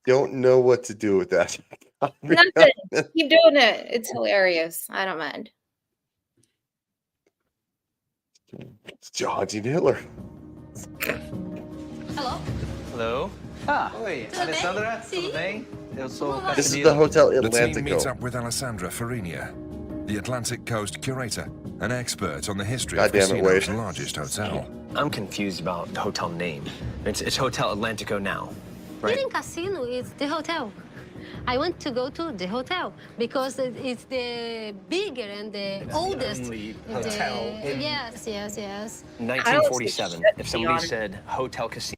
Speaker 1: Don't know what to do with that.
Speaker 11: Nothing. Keep doing it. It's hilarious. I don't mind.
Speaker 1: It's Haunting Hitler.
Speaker 12: Hello.
Speaker 4: Hello. Oi, Alessandra, tudo bem? Eu sou
Speaker 1: This is the Hotel
Speaker 3: The team meets
Speaker 1: Atlantico.
Speaker 3: up with Alessandra Farinia, the Atlantic Coast curator, an expert on the history
Speaker 1: God
Speaker 3: of
Speaker 1: damn it,
Speaker 3: Casino's
Speaker 1: Wade.
Speaker 3: largest hotel.
Speaker 6: I'm confused about the hotel name. It's Hotel Atlantico now, right?
Speaker 19: Here in Casino is the hotel. I want to go to the hotel because it's the bigger and the oldest
Speaker 6: hotel in-
Speaker 19: Yes, yes, yes.
Speaker 6: 1947. If somebody said Hotel Casino.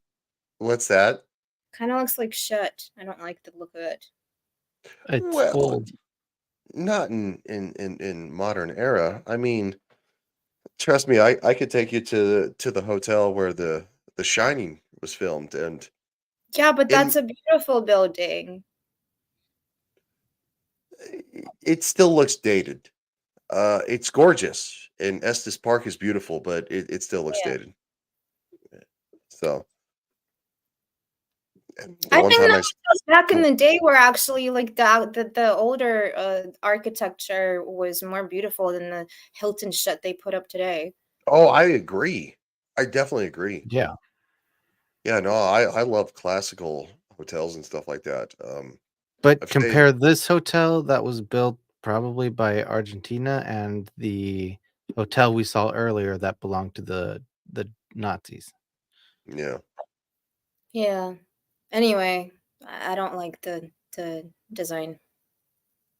Speaker 1: What's that?
Speaker 11: Kind of looks like shit. I don't like the look of it.
Speaker 2: It's
Speaker 1: Well,
Speaker 2: old.
Speaker 1: not in modern era. I mean, trust me, I could take you to the hotel where the Shining was filmed, and
Speaker 11: Yeah, but that's a beautiful building.
Speaker 1: it still looks dated. It's gorgeous, and Estes Park is beautiful, but it still looks dated. So,
Speaker 11: I
Speaker 1: one
Speaker 11: think
Speaker 1: time
Speaker 11: the
Speaker 1: I
Speaker 11: hotels back in the day were actually like the older architecture was more beautiful than the Hilton shit they put up today.
Speaker 1: Oh, I agree. I definitely agree.
Speaker 2: Yeah.
Speaker 1: Yeah, no, I love classical hotels and stuff like that.
Speaker 2: But
Speaker 1: I've stayed-
Speaker 2: compare this hotel that was built probably by Argentina and the hotel we saw earlier that belonged to the Nazis.
Speaker 1: Yeah.
Speaker 11: Yeah. Anyway, I don't like the design.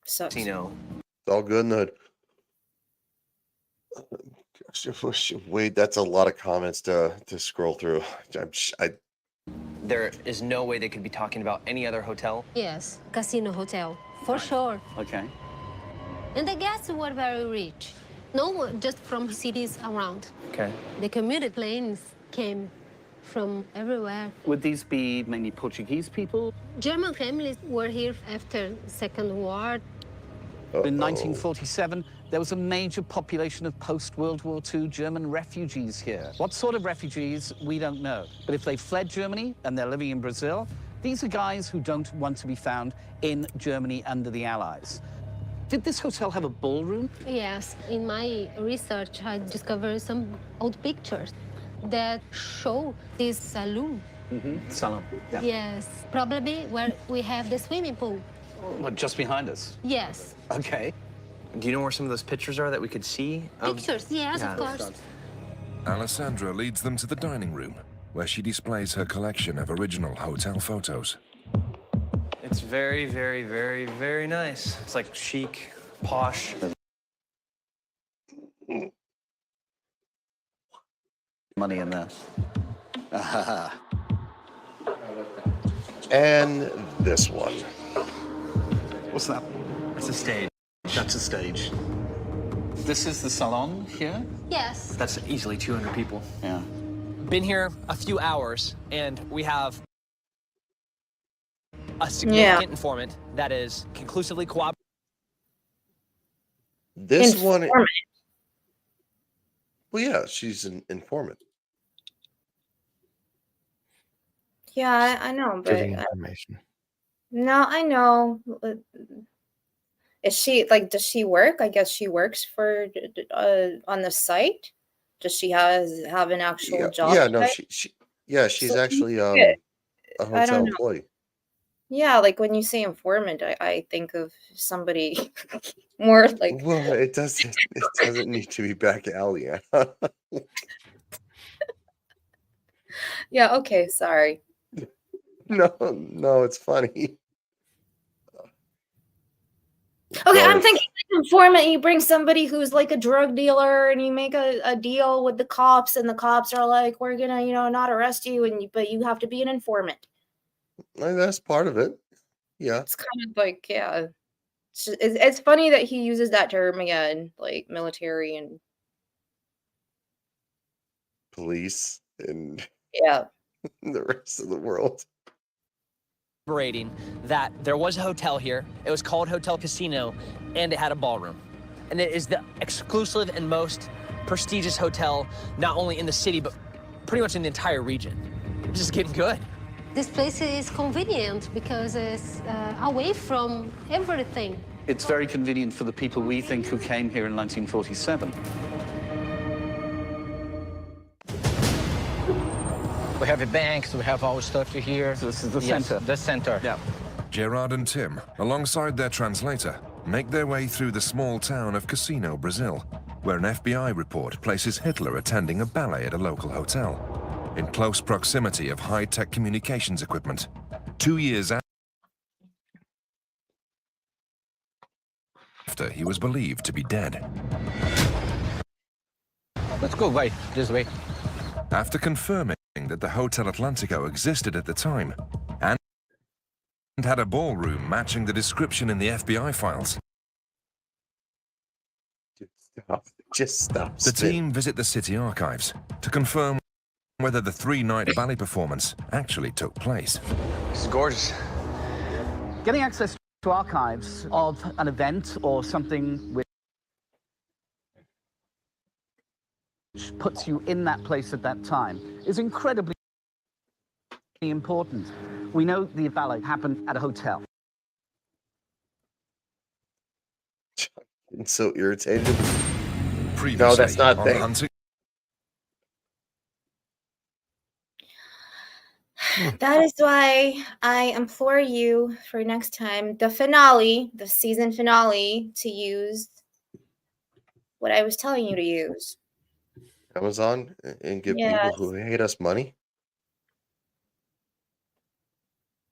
Speaker 11: Sucks.
Speaker 4: Casino.
Speaker 1: It's all good in the Wait, that's a lot of comments to scroll through.
Speaker 6: There is no way they could be talking about any other hotel.
Speaker 19: Yes, Casino Hotel, for sure.
Speaker 6: Okay.
Speaker 19: And the guests were very rich. No, just from cities around.
Speaker 6: Okay.
Speaker 19: The commuter planes came from everywhere.
Speaker 9: Would these be mainly Portuguese people?
Speaker 19: German families were here after Second War.
Speaker 9: In 1947, there was a major population of post-World War II German refugees here. What sort of refugees, we don't know. But if they fled Germany and they're living in Brazil, these are guys who don't want to be found in Germany under the Allies. Did this hotel have a ballroom?
Speaker 19: Yes, in my research, I discovered some old pictures that show this saloon.
Speaker 9: Salon. Yeah.
Speaker 19: Yes, probably where we have the swimming pool.
Speaker 9: Well, just behind us.
Speaker 19: Yes.
Speaker 6: Okay. Do you know where some of those pictures are that we could see?
Speaker 19: Pictures, yes,
Speaker 6: yeah.
Speaker 19: of course.
Speaker 3: Alessandra leads them to the dining room, where she displays her collection of original hotel photos.
Speaker 6: It's very, very, very, very nice. It's like chic, posh.
Speaker 9: Money in there.
Speaker 1: And this one.
Speaker 9: What's that?
Speaker 6: It's a stage.
Speaker 9: That's a stage. This is the salon here?
Speaker 19: Yes.
Speaker 6: That's easily 200 people.
Speaker 9: Yeah.
Speaker 20: Been here a few hours, and we have a significant informant that is conclusively cooperating.
Speaker 1: This one. Well, yeah, she's an informant.
Speaker 11: Yeah, I know, but
Speaker 2: Giving information.
Speaker 11: no, I know. Is she like? Does she work? I guess she works for on the site. Does she have an actual job?
Speaker 1: Yeah, no,
Speaker 11: type?
Speaker 1: she's
Speaker 11: So
Speaker 1: actually A
Speaker 11: I
Speaker 1: hotel
Speaker 11: don't know.
Speaker 1: employee.
Speaker 11: Yeah, like when you say informant, I think of somebody more like
Speaker 1: Well, it doesn't need to be back alley. Anna.
Speaker 11: yeah, okay, sorry.
Speaker 1: No, it's funny.
Speaker 11: Okay,
Speaker 1: No,
Speaker 11: I'm thinking like informant, you bring somebody who's like a drug dealer and you make a deal with the cops and the cops are like, we're gonna, not arrest you but you have to be an informant.
Speaker 1: that's part of it. Yeah.
Speaker 11: It's kind of like, yeah. It's funny that he uses that term again, like military and
Speaker 1: Police and
Speaker 11: yeah.
Speaker 1: the rest of the world.
Speaker 20: That there was a hotel here. It was called Hotel Casino, and it had a ballroom. And it is the exclusive and most prestigious hotel, not only in the city, but pretty much in the entire region. It's just getting good.
Speaker 19: This place is convenient because it's away from everything.
Speaker 9: It's very convenient for the people we think who came here in 1947.
Speaker 17: We have a bank, so we have our stuff here.
Speaker 9: So this is the
Speaker 17: Yes,
Speaker 9: center.
Speaker 17: the center.
Speaker 9: Yeah.
Speaker 3: Gerard and Tim, alongside their translator, make their way through the small town of Casino, Brazil, where an FBI report places Hitler attending a ballet at a local hotel, in close proximity of high-tech communications equipment. 2 years after he was believed to be dead.
Speaker 17: Let's go right this way.
Speaker 3: After confirming that the Hotel Atlantico existed at the time and had a ballroom matching the description in the FBI files,
Speaker 1: Just stop.
Speaker 3: the team visit the city archives to confirm whether the three-night ballet performance actually took place.
Speaker 17: This is gorgeous.
Speaker 9: Getting access to archives of an event or something which puts you in that place at that time is incredibly important. We know the ballet happened at a hotel.
Speaker 1: I'm so irritated.
Speaker 3: Previously,
Speaker 1: No, that's not
Speaker 3: on
Speaker 1: thing.
Speaker 3: Hunting.
Speaker 11: That is why I implore you for next time, the season finale, to use what I was telling you to use.
Speaker 1: Amazon and give
Speaker 11: Yes.
Speaker 1: people who hate us money.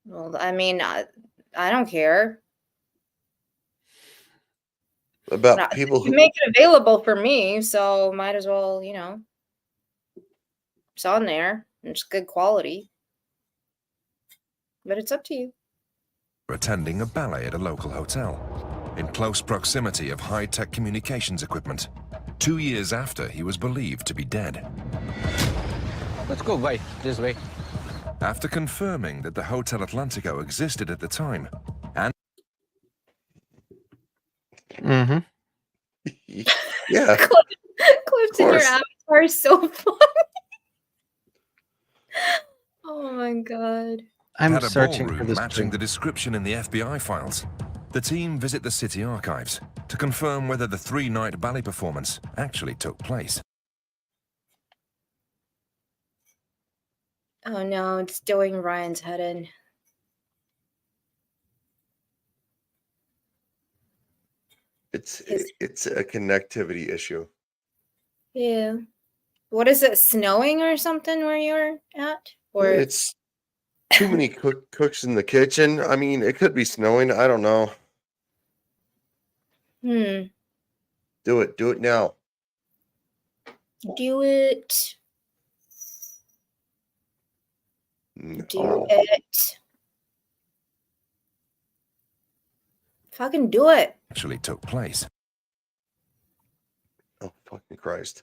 Speaker 11: Well, I mean, I don't care.
Speaker 1: About people
Speaker 11: You
Speaker 1: who
Speaker 11: make it available for me, so might as well, it's on there. And it's good quality. But it's up to you.
Speaker 3: Attending a ballet at a local hotel, in close proximity of high-tech communications equipment, 2 years after he was believed to be dead.
Speaker 17: Let's go right this way.
Speaker 3: After confirming that the Hotel Atlantico existed at the time and
Speaker 1: yeah.
Speaker 11: Clifton, your avatar is so funny. Oh my god.
Speaker 2: I'm
Speaker 3: had a
Speaker 2: searching for
Speaker 3: ballroom
Speaker 2: this
Speaker 3: matching
Speaker 2: thing.
Speaker 3: the description in the FBI files, the team visit the city archives to confirm whether the three-night ballet performance actually took place.
Speaker 11: Oh no, it's doing Ryan's head in.
Speaker 1: It's a connectivity issue.
Speaker 11: Yeah. What is it, snowing or something where you're at? Or
Speaker 1: It's too many cooks in the kitchen. I mean, it could be snowing. I don't know. Do it now.
Speaker 11: Do it. Do
Speaker 1: No.
Speaker 11: it. Fucking do it.
Speaker 3: Actually took place.
Speaker 1: Oh, fucking Christ.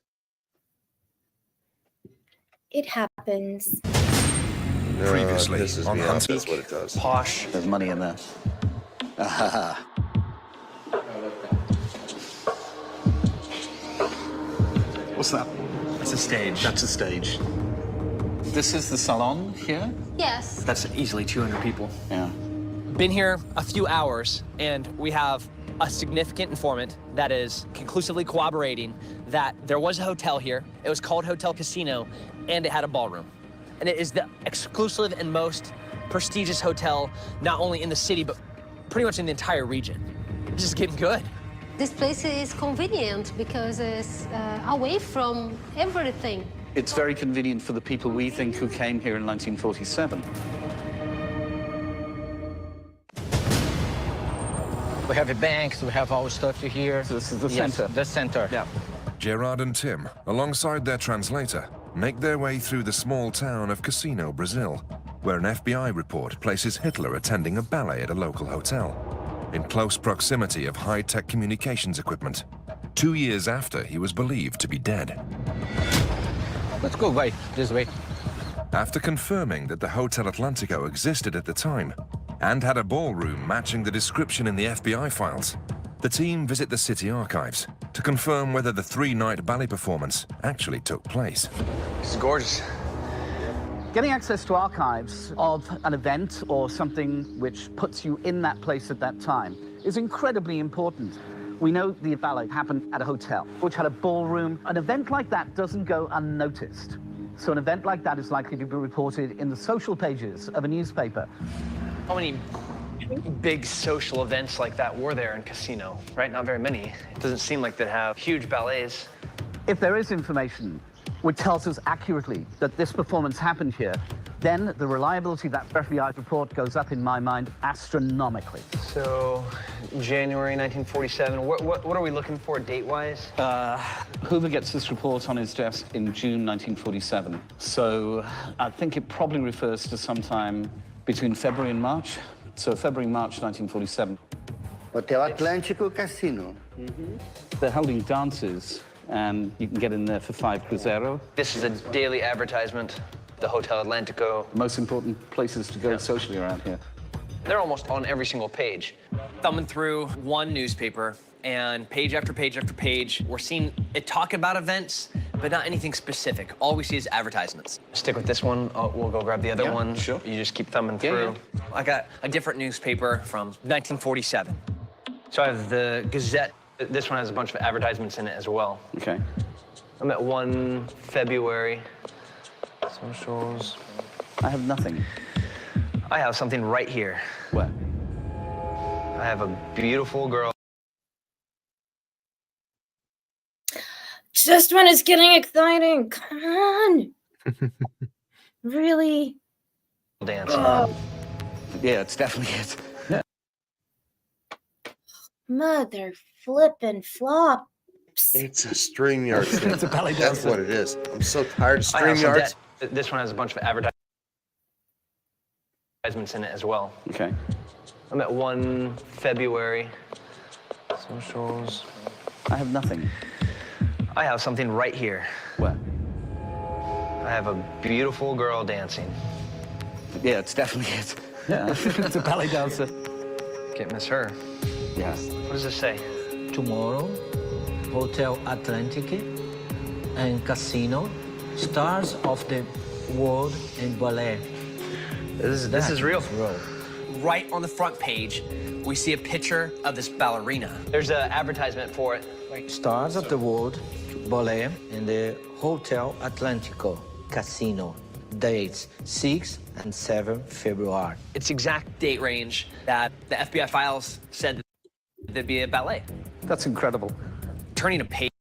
Speaker 11: It happens.
Speaker 1: No,
Speaker 3: Previously
Speaker 1: this is
Speaker 3: on
Speaker 1: me off.
Speaker 3: Hunting.
Speaker 1: That's what it does.
Speaker 9: Posh. There's money in there. What's that?
Speaker 6: That's a stage.
Speaker 9: That's a stage. This is the salon here?
Speaker 19: Yes.
Speaker 6: That's easily 200 people.
Speaker 9: Yeah.
Speaker 20: Been here a few hours, and we have a significant informant that is conclusively corroborating that there was a hotel here. It was called Hotel Casino, and it had a ballroom. and it is the exclusive and most prestigious hotel, not only in the city, but pretty much in the entire region. This is getting good.
Speaker 19: This place is convenient because it's away from everything.
Speaker 9: It's very convenient for the people we think who came here in 1947.
Speaker 17: We have a bank, so we have our stuff here.
Speaker 9: So this is the
Speaker 17: Yes,
Speaker 9: center.
Speaker 17: the center.
Speaker 9: Yeah.
Speaker 3: Gerard and Tim, alongside their translator, make their way through the small town of Casino, Brazil, where an FBI report places Hitler attending a ballet at a local hotel, in close proximity of high-tech communications equipment, 2 years after he was believed to be dead.
Speaker 17: Let's go by this way.
Speaker 3: After confirming that the Hotel Atlantico existed at the time and had a ballroom matching the description in the FBI files, the team visit the city archives to confirm whether the three-night ballet performance actually took place.
Speaker 20: This is gorgeous.
Speaker 9: Getting access to archives of an event or something which puts you in that place at that time is incredibly important. We know the ballet happened at a hotel, which had a ballroom. An event like that doesn't go unnoticed. So an event like that is likely to be reported in the social pages of a newspaper.
Speaker 6: How many big social events like that were there in Casino, right? Not very many. It doesn't seem like they'd have huge ballets.
Speaker 9: If there is information which tells us accurately that this performance happened here, then the reliability of that FBI report goes up, in my mind, astronomically.
Speaker 6: So, January 1947. What are we looking for date-wise?
Speaker 9: Hoover gets this report on his desk in June 1947. So I think it probably refers to sometime between February and March. So February, March 1947.
Speaker 15: Hotel Atlântico Casino.
Speaker 9: They're holding dances, and you can get in there for 5 Cruzeiro.
Speaker 6: This is a daily advertisement. The Hotel Atlantico.
Speaker 9: Most important places to go socially around here.
Speaker 6: They're almost on every single page.
Speaker 20: Thumbing through one newspaper, and page after page after page, we're seeing it talk about events, but not anything specific. All we see is advertisements.
Speaker 6: Stick with this one. We'll go grab the other one.
Speaker 9: Sure.
Speaker 6: You just keep thumbing through.
Speaker 20: I got a different newspaper from 1947.
Speaker 6: So I have the Gazette. This one has a bunch of advertisements in it as well.
Speaker 9: Okay.
Speaker 6: I'm at 1 February. Socials.
Speaker 9: I have nothing.
Speaker 6: I have something right here.
Speaker 9: What?
Speaker 6: I have a beautiful girl.
Speaker 11: Just when it's getting exciting. Come on. Really?
Speaker 6: Dance.
Speaker 9: Yeah, it's definitely it.
Speaker 11: Mother flippin' flops.
Speaker 1: It's a StreamYard thing.
Speaker 9: It's a ballet
Speaker 1: That's
Speaker 9: dancer.
Speaker 1: what it is. I'm so tired of
Speaker 6: I have some
Speaker 1: StreamYards.
Speaker 6: This one has a bunch of advertisements in it as well.
Speaker 9: Okay.
Speaker 6: I'm at 1 February. Socials.
Speaker 9: I have nothing.
Speaker 6: I have something right here.
Speaker 9: What?
Speaker 6: I have a beautiful girl dancing.
Speaker 9: Yeah, it's definitely it. Yeah, it's a ballet dancer.
Speaker 6: Can't miss her.
Speaker 9: Yeah.
Speaker 6: What does this say?
Speaker 21: Tomorrow, Hotel Atlantic and Casino, stars of the world in ballet.
Speaker 6: This is real.
Speaker 20: Right on the front page, we see a picture of this ballerina.
Speaker 6: There's an advertisement for it.
Speaker 21: Stars of the world ballet in the Hotel Atlantico Casino. Dates 6 and 7 February.
Speaker 20: It's exact date range that the FBI files said that there'd be a ballet.
Speaker 9: That's incredible.
Speaker 20: Turning a page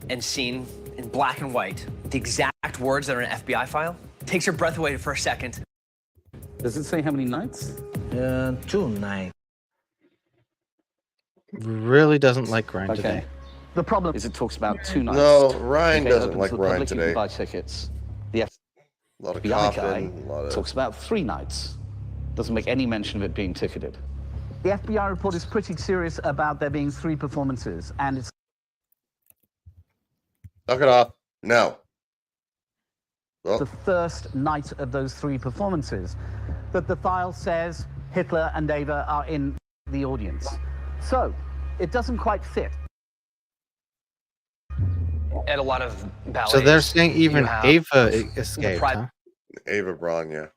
Speaker 20: and seeing in black and white the exact words that are in an FBI file takes your breath away for a second.
Speaker 9: Does it say how many nights?
Speaker 21: 2 nights.
Speaker 2: Really doesn't like Ryan
Speaker 9: Okay.
Speaker 2: today.
Speaker 9: The problem is it talks about 2 nights.
Speaker 1: No, Ryan doesn't
Speaker 9: open
Speaker 1: like
Speaker 9: to the
Speaker 1: Ryan
Speaker 9: public, you
Speaker 1: today.
Speaker 9: can buy tickets. The
Speaker 1: A lot of
Speaker 9: FBI guy
Speaker 1: coughing, a lot of...
Speaker 9: talks about 3 nights. Doesn't make any mention of it being ticketed. The FBI report is pretty serious about there being 3 performances, and it's
Speaker 1: Knock it off. No. Oh,
Speaker 9: the first night of those 3 performances that the file says Hitler and Ava are in the audience. So, it doesn't quite fit.
Speaker 6: At a lot of ballets.
Speaker 2: So they're saying even
Speaker 6: you have
Speaker 2: Ava
Speaker 6: the
Speaker 2: escaped,
Speaker 6: private
Speaker 2: huh?
Speaker 1: Ava Braun, yeah.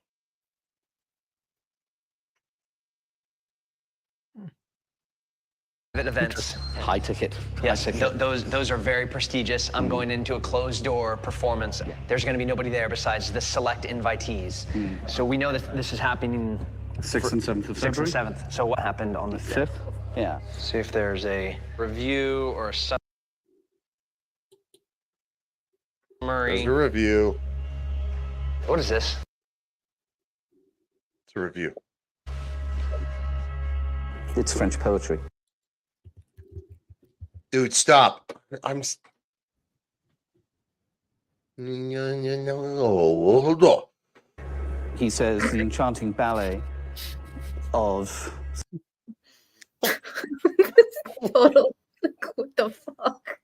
Speaker 6: events.
Speaker 9: High ticket.
Speaker 6: Yes, those are very prestigious. I'm going into a closed door performance. There's going to be nobody there besides the select invitees. So we know that this is happening
Speaker 9: 6th and 7th of February.
Speaker 6: 6th and 7th. So what happened on the 5th?
Speaker 9: Yeah.
Speaker 6: See if there's a review or a summary.
Speaker 1: There's a review.
Speaker 6: What is this?
Speaker 1: It's a review.
Speaker 13: It's French poetry.
Speaker 1: Dude, stop. Hold on.
Speaker 13: He says the enchanting ballet of...
Speaker 11: Total. What the fuck?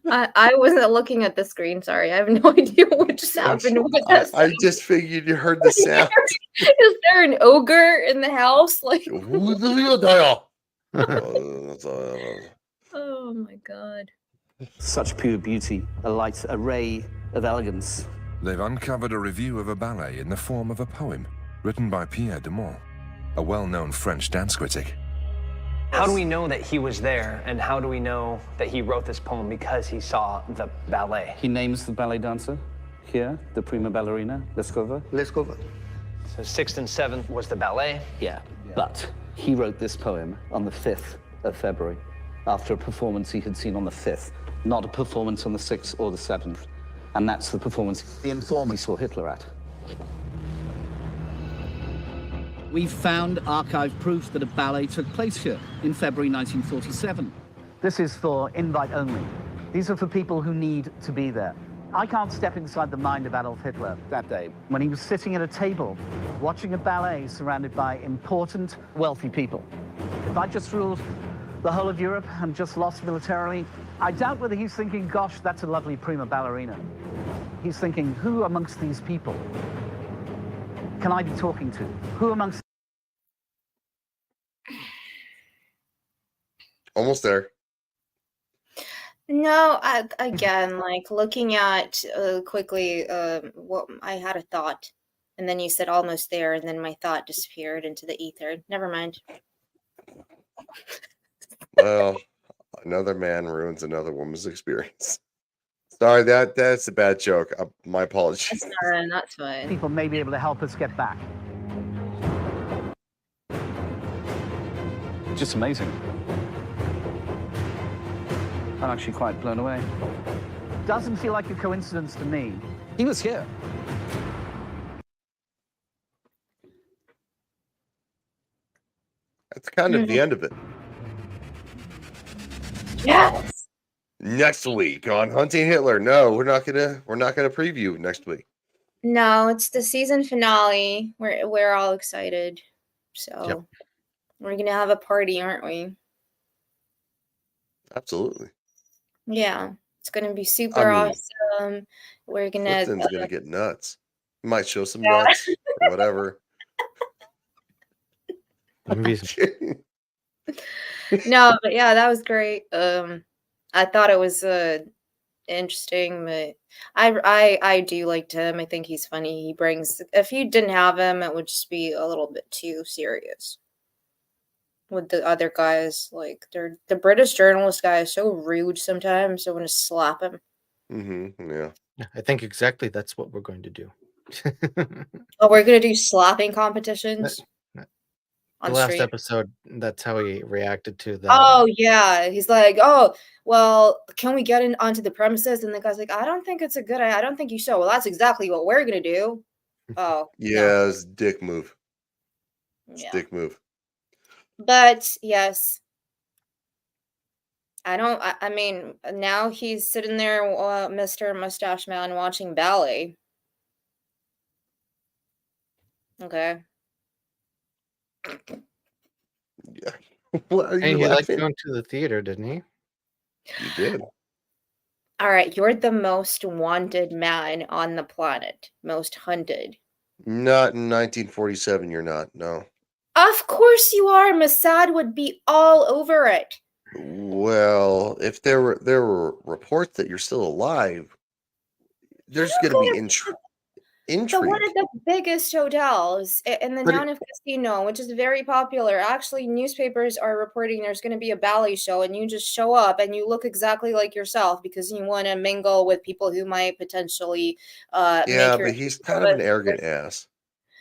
Speaker 11: I wasn't looking at the screen. Sorry, I have no idea what just happened with that.
Speaker 1: I just figured you heard the sound.
Speaker 11: Is there an ogre in the house? Like, oh my god.
Speaker 13: Such pure beauty, a light array of elegance.
Speaker 3: They've uncovered a review of a ballet in the form of a poem written by Pierre de Mont, a well-known French dance critic.
Speaker 6: How do we know that he was there, and how do we know that he wrote this poem because he saw the ballet?
Speaker 13: He names the ballet dancer here, the prima ballerina, Leskova.
Speaker 6: So 6th and 7th was the ballet?
Speaker 13: Yeah, but he wrote this poem on the 5th of February, after a performance he had seen on the 5th, not a performance on the 6th or the 7th. And that's the performance the informer saw Hitler at.
Speaker 9: We've found archive proof that a ballet took place here in February 1947.
Speaker 15: This is for invite only. These are for people who need to be there. I can't step inside the mind of Adolf Hitler that day when he was sitting at a table watching a ballet surrounded by important, wealthy people. If I just ruled the whole of Europe and just lost militarily, I doubt whether he's thinking, gosh, that's a lovely prima ballerina. He's thinking, who amongst these people can I be talking to? Who amongst...
Speaker 1: Almost there.
Speaker 11: No, again, like looking at quickly, what I had a thought, and then you said almost there, and then my thought disappeared into the ether. Never mind.
Speaker 1: Well, another man ruins another woman's experience. Sorry, that's a bad joke. My apologies.
Speaker 11: That's fine.
Speaker 15: People may be able to help us get back.
Speaker 13: Just amazing. I'm actually quite blown away.
Speaker 15: Doesn't feel like a coincidence to me.
Speaker 9: He was here.
Speaker 1: That's kind of the end of it.
Speaker 11: Yes.
Speaker 1: Next week on Hunting Hitler. No, we're not gonna preview next week.
Speaker 11: No, it's the season finale. We're all excited. So we're gonna have a party, aren't we?
Speaker 1: Absolutely.
Speaker 11: Yeah. It's gonna be super awesome. We're gonna
Speaker 1: Clifton's gonna get nuts. He might show some nuts or whatever.
Speaker 11: No, but yeah, that was great. I thought it was interesting, but I do like Tim. I think he's funny. He brings, if you didn't have him, it would just be a little bit too serious. With the other guys, like the British journalist guy is so rude sometimes. I want to slap him.
Speaker 1: Yeah.
Speaker 2: I think exactly that's what we're going to do.
Speaker 11: Oh, we're gonna do slapping competitions.
Speaker 2: The last episode, that's how he reacted to the.
Speaker 11: Oh yeah, he's like, oh well, can we get onto the premises? And the guy's like, I don't think it's a good idea. I don't think you should. Well, that's exactly what we're gonna do. Oh
Speaker 1: yeah, it's dick move. It's
Speaker 11: yeah.
Speaker 1: dick move.
Speaker 11: But yes, I mean, now he's sitting there, Mr. Mustache Man, watching ballet. Okay.
Speaker 1: Yeah. What are you
Speaker 2: And he liked
Speaker 1: laughing?
Speaker 2: going to the theater, didn't he?
Speaker 1: You did.
Speaker 11: All right, you're the most wanted man on the planet, most hunted.
Speaker 1: Not in 1947. You're not. No.
Speaker 11: Of course you are. Mossad would be all over it.
Speaker 1: Well, if there were reports that you're still alive, there's going to be
Speaker 11: So one
Speaker 1: Intrigue.
Speaker 11: of the biggest hotels in the
Speaker 2: But
Speaker 11: town of Casino, which is very popular. Actually, newspapers are reporting there's going to be a ballet show, and you just show up and you look exactly like yourself because you want to mingle with people who might potentially
Speaker 1: Yeah,
Speaker 11: make your
Speaker 1: but he's kind of an arrogant ass.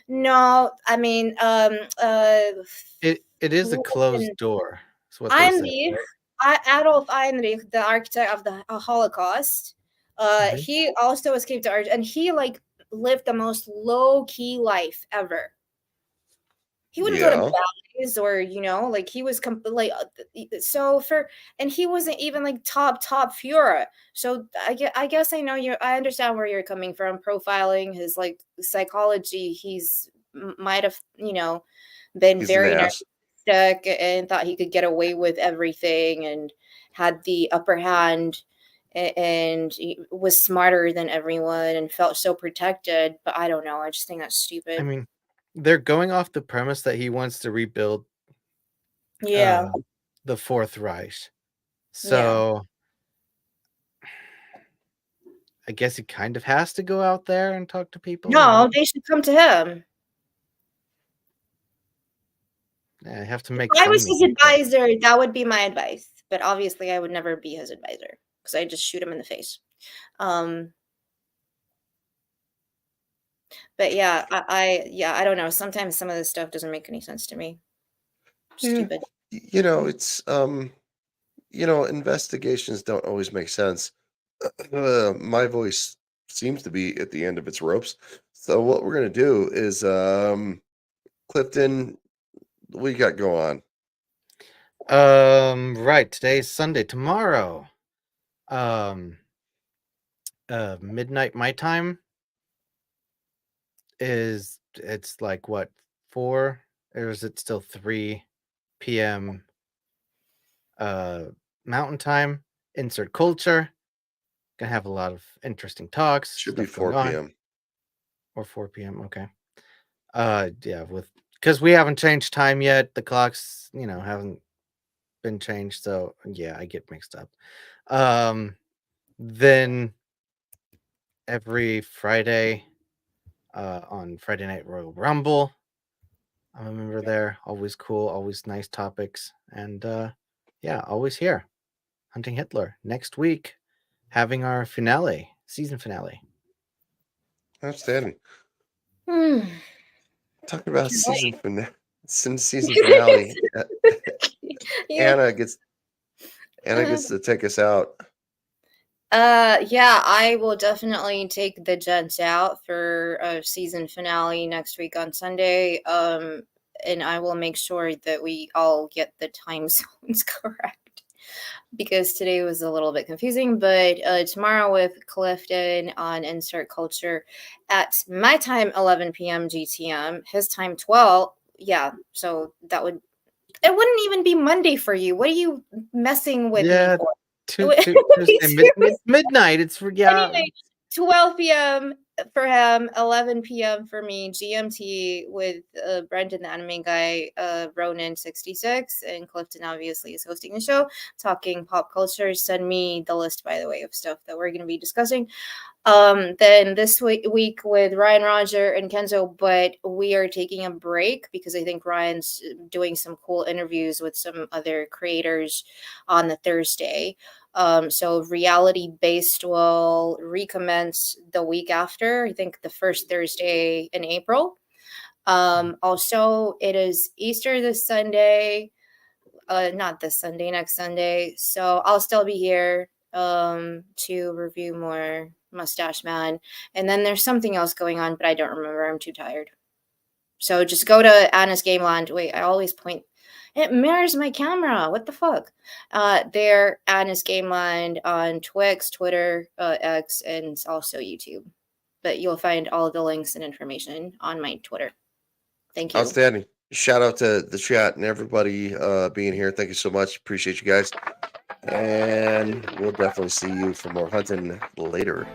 Speaker 11: No, I mean,
Speaker 2: it is a
Speaker 11: Listen,
Speaker 2: closed door. Is what they say.
Speaker 11: Heinrich,
Speaker 2: Right?
Speaker 11: Adolf Heinrich, the architect of the Holocaust,
Speaker 2: Mhm.
Speaker 11: he also escaped to Argentina, and he like lived the most low key life ever. He wouldn't go to
Speaker 1: Yeah.
Speaker 11: ballets or like he was like so for and he wasn't even like top Führer. So I guess I understand where you're coming from, profiling his like psychology. He's might have been
Speaker 1: He's an
Speaker 11: very
Speaker 1: ass.
Speaker 11: narcissistic and thought he could get away with everything and had the upper hand and he was smarter than everyone and felt so protected. But I don't know. I just think that's
Speaker 2: I
Speaker 11: stupid.
Speaker 2: mean, they're going off the premise that he wants to rebuild
Speaker 11: Yeah.
Speaker 2: the Fourth Reich.
Speaker 11: Yeah.
Speaker 2: So I guess he kind of has to go out there and talk to people.
Speaker 11: No, they should come to him.
Speaker 2: Yeah, I have to
Speaker 11: If
Speaker 2: make
Speaker 11: I was
Speaker 2: some
Speaker 11: his advisor, that would be my advice. But obviously, I would never be his advisor because I just shoot him in the face. But yeah, I don't know. Sometimes some of this stuff doesn't make any sense to me. Stupid.
Speaker 1: It's investigations don't always make sense. My voice seems to be at the end of its ropes. So what we're gonna do is, Clifton, what you got going on?
Speaker 2: Right. Today's Sunday. Tomorrow, midnight my time it's like what 4 or is it still 3 p.m. Mountain time? Insert culture. Gonna have a lot of interesting talks.
Speaker 1: Should be
Speaker 2: Stuff going
Speaker 1: 4
Speaker 2: on.
Speaker 1: p.m.
Speaker 2: Or 4 p.m. Okay. Yeah, because we haven't changed time yet. The clocks, haven't been changed. So yeah, I get mixed up. Then every Friday, on Friday Night Royal Rumble, I'm a member there. Always cool, always nice topics, and yeah, always here. Hunting Hitler. Next week, having our season finale.
Speaker 1: Outstanding.
Speaker 11: Hmm.
Speaker 1: Talking about
Speaker 11: Can't
Speaker 1: season
Speaker 11: wait.
Speaker 1: finale.
Speaker 11: Yeah.
Speaker 1: Anna gets to take us out.
Speaker 11: Yeah, I will definitely take the gents out for a season finale next week on Sunday. And I will make sure that we all get the time zones correct because today was a little bit confusing. But tomorrow with Clifton on Insert Culture at my time 11 p.m. GTM, his time 12. Yeah, so it wouldn't even be Monday for you. What are you messing with me
Speaker 2: Yeah,
Speaker 11: for?
Speaker 2: Tuesday midnight. It's
Speaker 11: Anyway, 12 p.m. for him, 11 p.m. for me, GMT with Brendan, the anime guy, Ronan66, and Clifton obviously is hosting the show, talking pop culture. Send me the list, by the way, of stuff that we're going to be discussing. Then this week with Ryan, Roger, and Kenzo, but we are taking a break because I think Ryan's doing some cool interviews with some other creators on the Thursday. So reality based will recommence the week after, I think the first Thursday in April. Also, it is Easter this Sunday, not this Sunday, next Sunday. So I'll still be here to review more Mustache Man. And then there's something else going on, but I don't remember. I'm too tired. So just go to Anna's Gameland. Wait, I always point. It mirrors my camera. What the fuck? There, Anna's Gameland on Twix, Twitter, X, and also YouTube. But you'll find all the links and information on my Twitter. Thank you.
Speaker 1: Outstanding. Shout out to the chat and everybody being here. Thank you so much. Appreciate you guys. And we'll definitely see you for more hunting later.